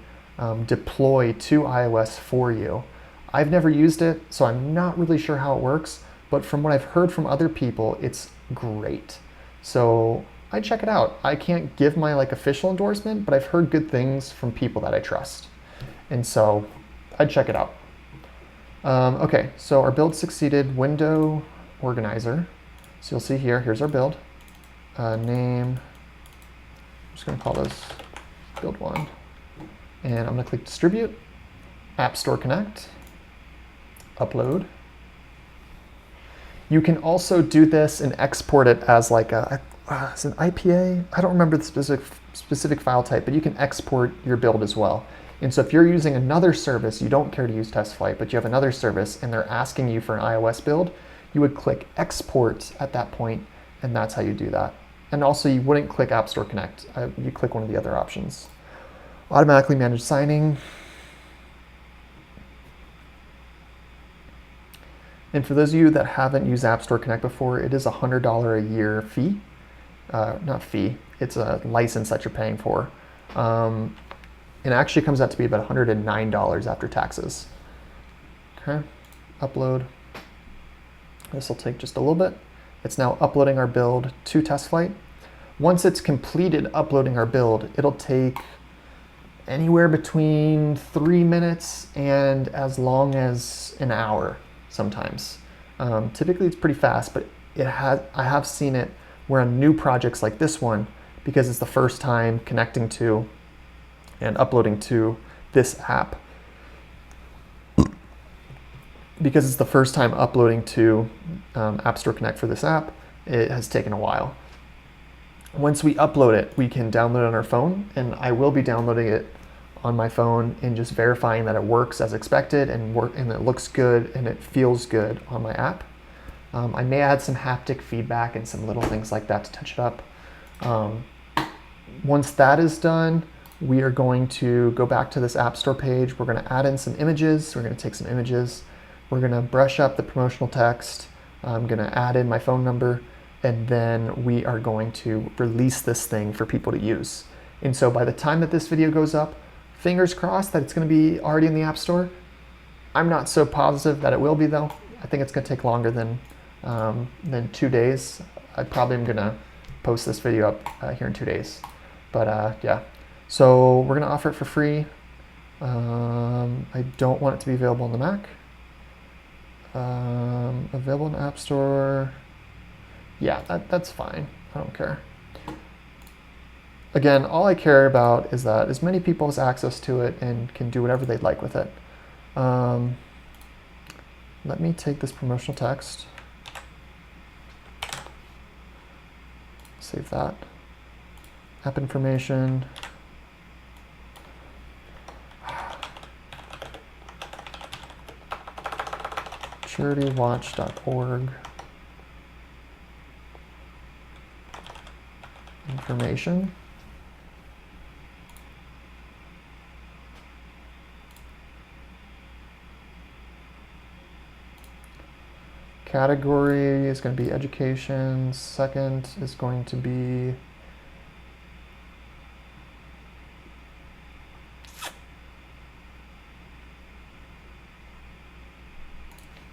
[SPEAKER 1] deploy to iOS for you. I've never used it, so I'm not really sure how it works, but from what I've heard from other people, it's great. So I'd check it out. I can't give my official endorsement, but I've heard good things from people that I trust. And so I'd check it out. Okay, so our build succeeded, window organizer. So you'll see here, here's our build. Name, I'm just gonna call this build 1. And I'm gonna click distribute, App Store Connect, upload. You can also do this and export it as it's an IPA. I don't remember the specific file type, but you can export your build as well. And so if you're using another service, you don't care to use test flight, but you have another service and they're asking you for an iOS build, you would click export at that point, and that's how you do that. And also you wouldn't click App Store Connect. You click one of the other options. Automatically manage signing. And for those of you that haven't used App Store Connect before, it is a $100 a year fee. Not fee, it's a license that you're paying for. It actually comes out to be about $109 after taxes. Okay, upload. This will take just a little bit. It's now uploading our build to TestFlight. Once it's completed uploading our build, it'll take anywhere between 3 minutes and as long as an hour sometimes. Typically it's pretty fast, but I have seen it where on new projects like this one, because it's the first time connecting to and uploading to this app, because it's the first time uploading to App Store Connect for this app, it has taken a while. Once we upload it, we can download it on our phone, and I will be downloading it on my phone and just verifying that it works as expected and it looks good and it feels good on my app. I may add some haptic feedback and some little things like that to touch it up. Once that is done, we are going to go back to this App Store page. We're going to add in some images. We're going to take some images. We're going to brush up the promotional text. I'm going to add in my phone number, and then we are going to release this thing for people to use. And so by the time that this video goes up, fingers crossed that it's going to be already in the App Store. I'm not so positive that it will be though. I think it's going to take longer than 2 days. I probably am going to post this video up here in 2 days. But yeah, so we're going to offer it for free. I don't want it to be available on the Mac. Available in the App Store. Yeah, that's fine. I don't care. Again, all I care about is that as many people has access to it and can do whatever they'd like with it. Let me take this promotional text. Save that. App information. charitywatch.org. Information. Category is going to be education. Second is going to be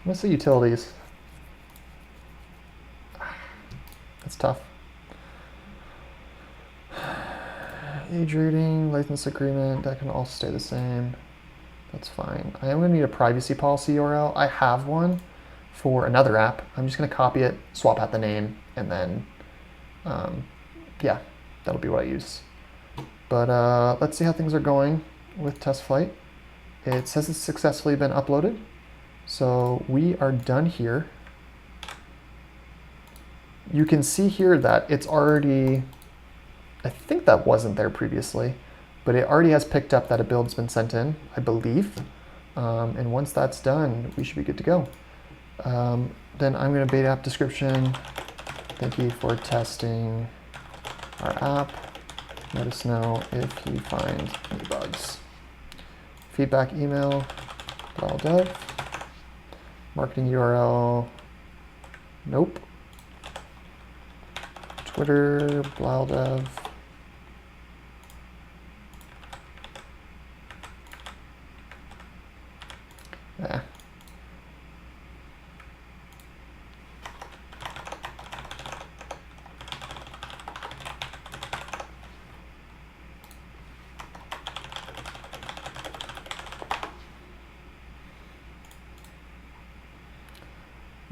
[SPEAKER 1] let's say utilities. That's tough. Age rating, license agreement, that can all stay the same. That's fine. I am going to need a privacy policy URL. I have one for another app. I'm just going to copy it, swap out the name, and then, yeah, that'll be what I use. But let's see how things are going with TestFlight. It says it's successfully been uploaded. So we are done here. You can see here that it's already, I think that wasn't there previously, but it already has picked up that a build's been sent in, I believe. And once that's done, we should be good to go. Then I'm going to beta app description. Thank you for testing our app. Let us know if you find any bugs. Feedback email, dev. Marketing URL, nope. Twitter, dev. Yeah.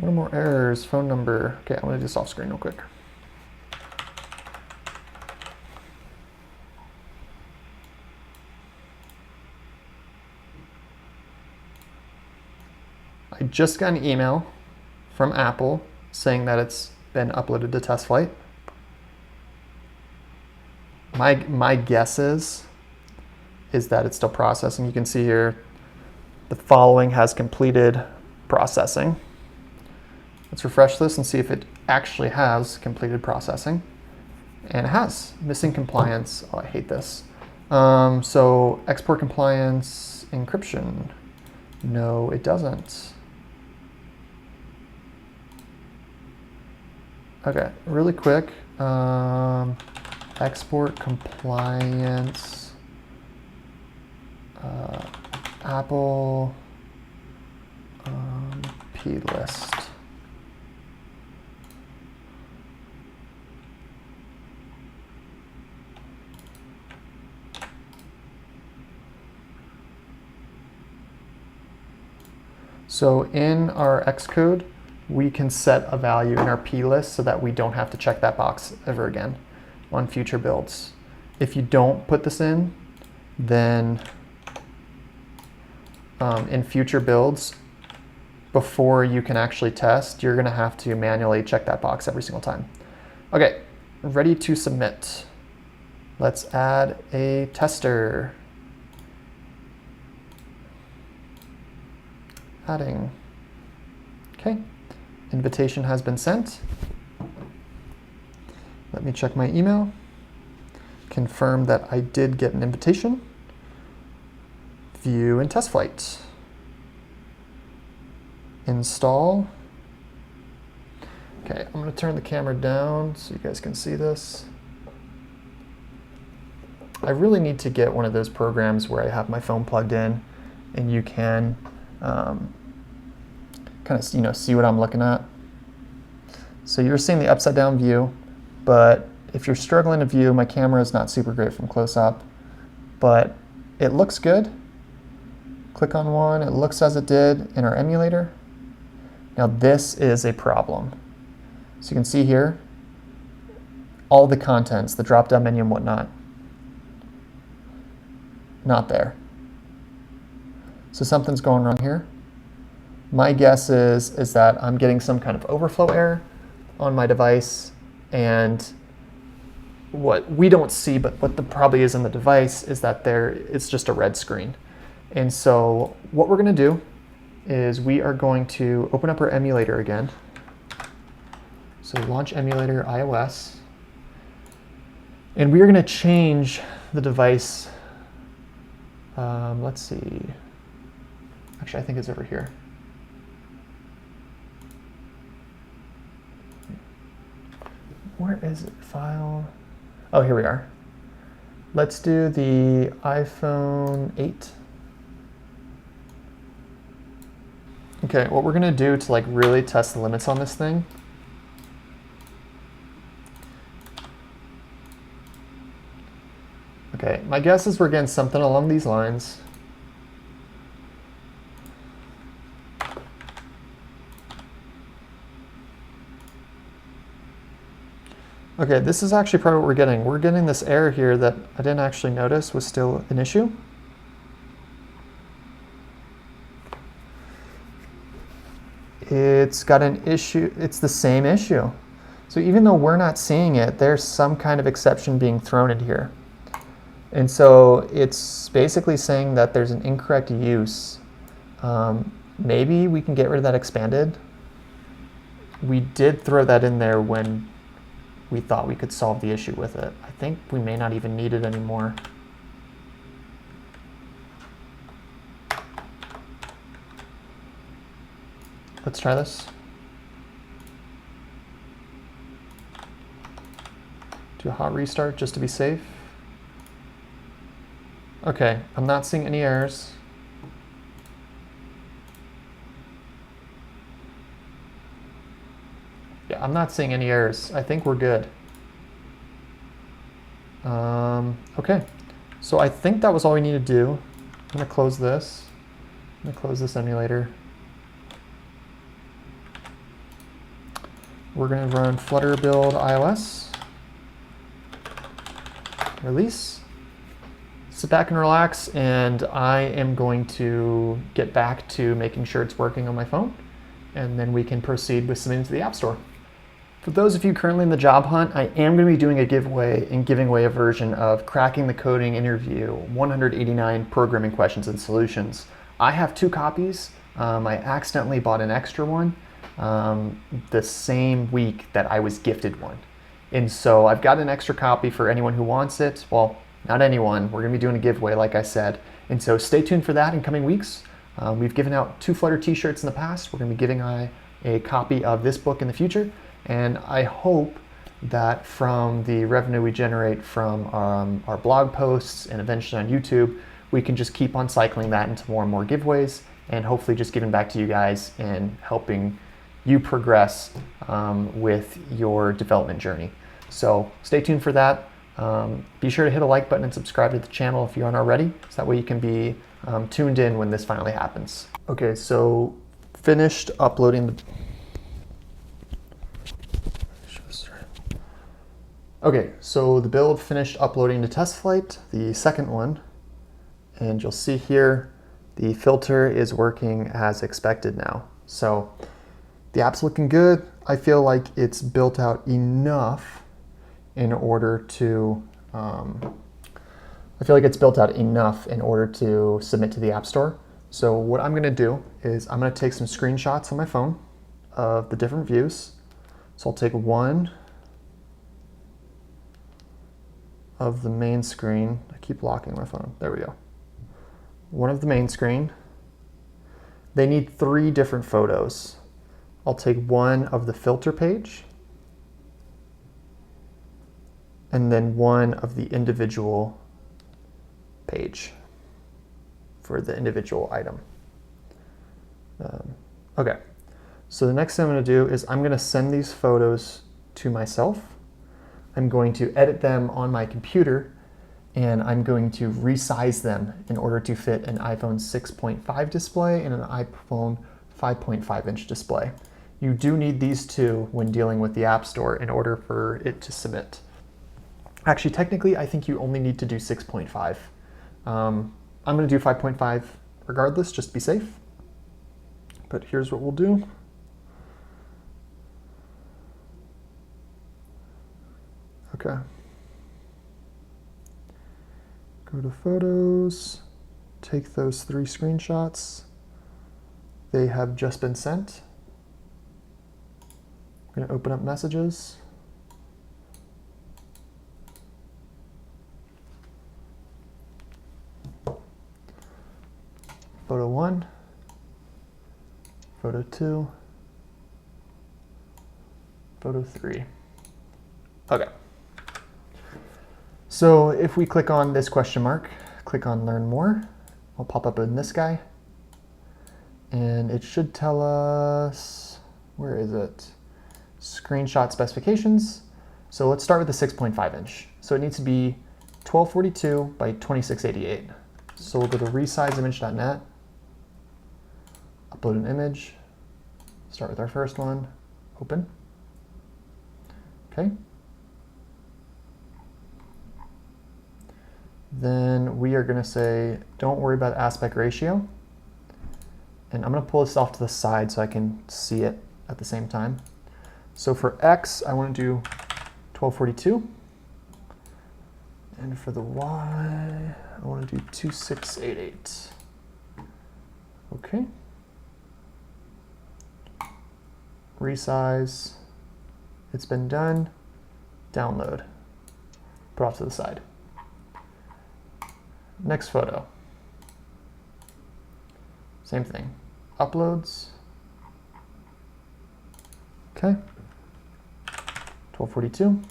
[SPEAKER 1] No more errors, phone number. Okay, I'm gonna do this off screen real quick. I just got an email from Apple saying that it's been uploaded to TestFlight. My guess is that it's still processing. You can see here, the following has completed processing. Let's refresh this and see if it actually has completed processing. And it has. Missing compliance. Oh, I hate this. So export compliance encryption. No, it doesn't. Okay, really quick. Export compliance. Apple plist. So in our Xcode, we can set a value in our plist so that we don't have to check that box ever again on future builds. If you don't put this in, then in future builds, before you can actually test, you're going to have to manually check that box every single time. Okay, ready to submit. Let's add a tester. Adding. Okay, invitation has been sent. Let me check my email. Confirm that I did get an invitation. View and test flight. Install. Okay, I'm going to turn the camera down so you guys can see this. I really need to get one of those programs where I have my phone plugged in and you can kind of see what I'm looking at. So you're seeing the upside down view, but if you're struggling to view, my camera is not super great from close up, but it looks good. Click on one, it looks as it did in our emulator. Now this is a problem. So you can see here, all the contents, the drop-down menu and whatnot, not there. So something's going wrong here. My guess is that I'm getting some kind of overflow error on my device, and what we don't see, but what probably is in the device is that it's just a red screen. And so what we're going to do is we are going to open up our emulator again. So launch emulator iOS. And we are going to change the device. Let's see. Actually, I think it's over here. Where is it? File. Oh, here we are. Let's do the iPhone 8. Okay, what we're gonna do to really test the limits on this thing . Okay, my guess is we're getting something along these lines. Okay, this is actually probably what we're getting. We're getting this error here that I didn't actually notice was still an issue. It's got an issue, it's the same issue. So even though we're not seeing it, there's some kind of exception being thrown in here. And so it's basically saying that there's an incorrect use. Maybe we can get rid of that expanded. We did throw that in there when we thought we could solve the issue with it. I think we may not even need it anymore. Let's try this. Do a hot restart just to be safe. Okay, I'm not seeing any errors. Yeah, I'm not seeing any errors. I think we're good. Okay, so I think that was all we need to do. I'm gonna close this. I'm gonna close this emulator. We're gonna run Flutter build iOS. Release. Sit back and relax, and I am going to get back to making sure it's working on my phone, and then we can proceed with submitting to the App Store. For those of you currently in the job hunt, I am going to be doing a giveaway and giving away a version of Cracking the Coding Interview, 189 Programming Questions and Solutions. I have 2 copies. I accidentally bought an extra one, the same week that I was gifted one. And so I've got an extra copy for anyone who wants it. Well, not anyone. We're going to be doing a giveaway, like I said. And so stay tuned for that in coming weeks. We've given out 2 Flutter t-shirts in the past. We're going to be giving a copy of this book in the future. And I hope that from the revenue we generate from our blog posts and eventually on YouTube, we can just keep on cycling that into more and more giveaways, and hopefully just giving back to you guys and helping you progress with your development journey. So stay tuned for that. Be sure to hit a like button and subscribe to the channel if you aren't already, so that way you can be tuned in when this finally happens. Okay, so finished uploading the... Okay, so the build finished uploading to test flight, the second one, and you'll see here the filter is working as expected now. So the app's looking good. I feel like it's built out enough in order to submit to the App Store. So what I'm gonna do is I'm gonna take some screenshots on my phone of the different views. So I'll take one of the main screen. I keep locking my phone. There we go. One of the main screen. They need 3 different photos. I'll take one of the filter page, and then one of the individual page for the individual item. Okay, so the next thing I'm going to do is I'm going to send these photos to myself. I'm going to edit them on my computer, and I'm going to resize them in order to fit an iPhone 6.5 display and an iPhone 5.5 inch display. You do need these 2 when dealing with the App Store in order for it to submit. Actually, technically, I think you only need to do 6.5. I'm going to do 5.5 regardless, just to be safe. But here's what we'll do. Okay. Go to Photos, take those 3 screenshots. They have just been sent. I'm going to open up Messages. Photo 1, Photo 2, Photo 3. Okay. So if we click on this question mark, click on Learn More, I'll pop up in this guy, and it should tell us, where is it? Screenshot specifications. So let's start with the 6.5 inch. So it needs to be 1242 by 2688. So we'll go to resizeimage.net, upload an image, start with our first one, open. Okay. Then we are going to say, don't worry about aspect ratio. And I'm going to pull this off to the side so I can see it at the same time. So for X, I want to do 1242. And for the Y, I want to do 2688. Okay. Resize. It's been done. Download. Put off to the side. Next photo. Same thing. Uploads. Okay. 1242.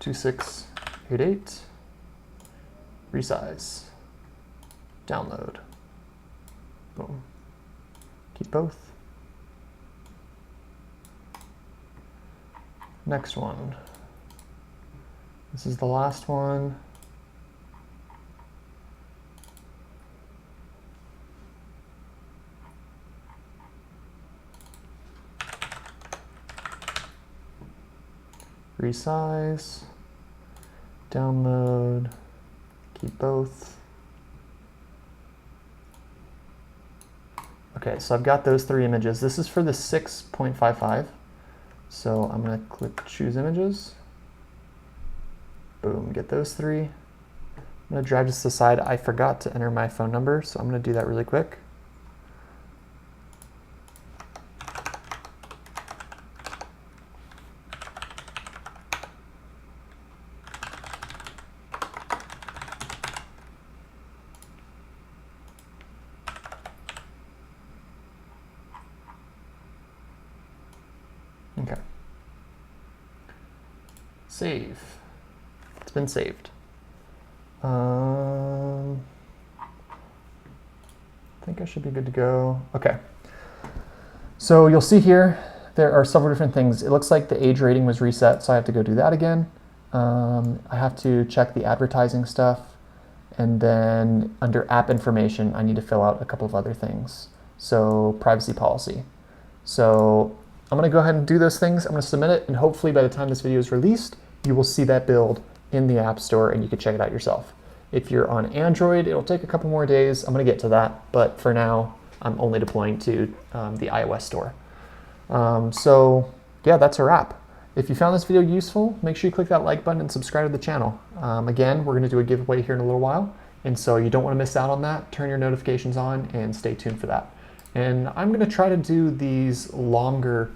[SPEAKER 1] 2688. Resize. Download. Boom. Keep both. Next one. This is the last one. Resize, download, keep both. Okay, so I've got those 3 images. This is for the 6.55. So I'm going to click Choose Images. Boom, get those 3. I'm going to drag this to the side. I forgot to enter my phone number, so I'm going to do that really quick. save. It's been saved. I think I should be good to go. Okay. So you'll see here, there are several different things. It looks like the age rating was reset, so I have to go do that again. I have to check the advertising stuff. And then under app information, I need to fill out a couple of other things. So privacy policy. So I'm going to go ahead and do those things. I'm going to submit it, and hopefully by the time this video is released, you will see that build in the App Store and you can check it out yourself. If you're on Android, it'll take a couple more days. I'm going to get to that, but for now, I'm only deploying to the iOS store. So yeah, that's a wrap. If you found this video useful, make sure you click that like button and subscribe to the channel. Again, we're going to do a giveaway here in a little while, and so you don't want to miss out on that. Turn your notifications on and stay tuned for that. And I'm going to try to do these longer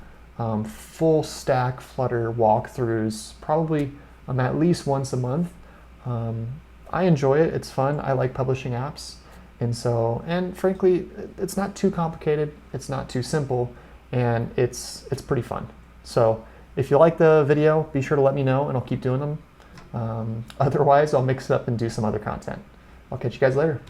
[SPEAKER 1] full stack Flutter walkthroughs, probably at least once a month. I enjoy it. It's fun. I like publishing apps. And frankly, it's not too complicated. It's not too simple, and it's pretty fun. So if you like the video, be sure to let me know and I'll keep doing them. Otherwise, I'll mix it up and do some other content. I'll catch you guys later.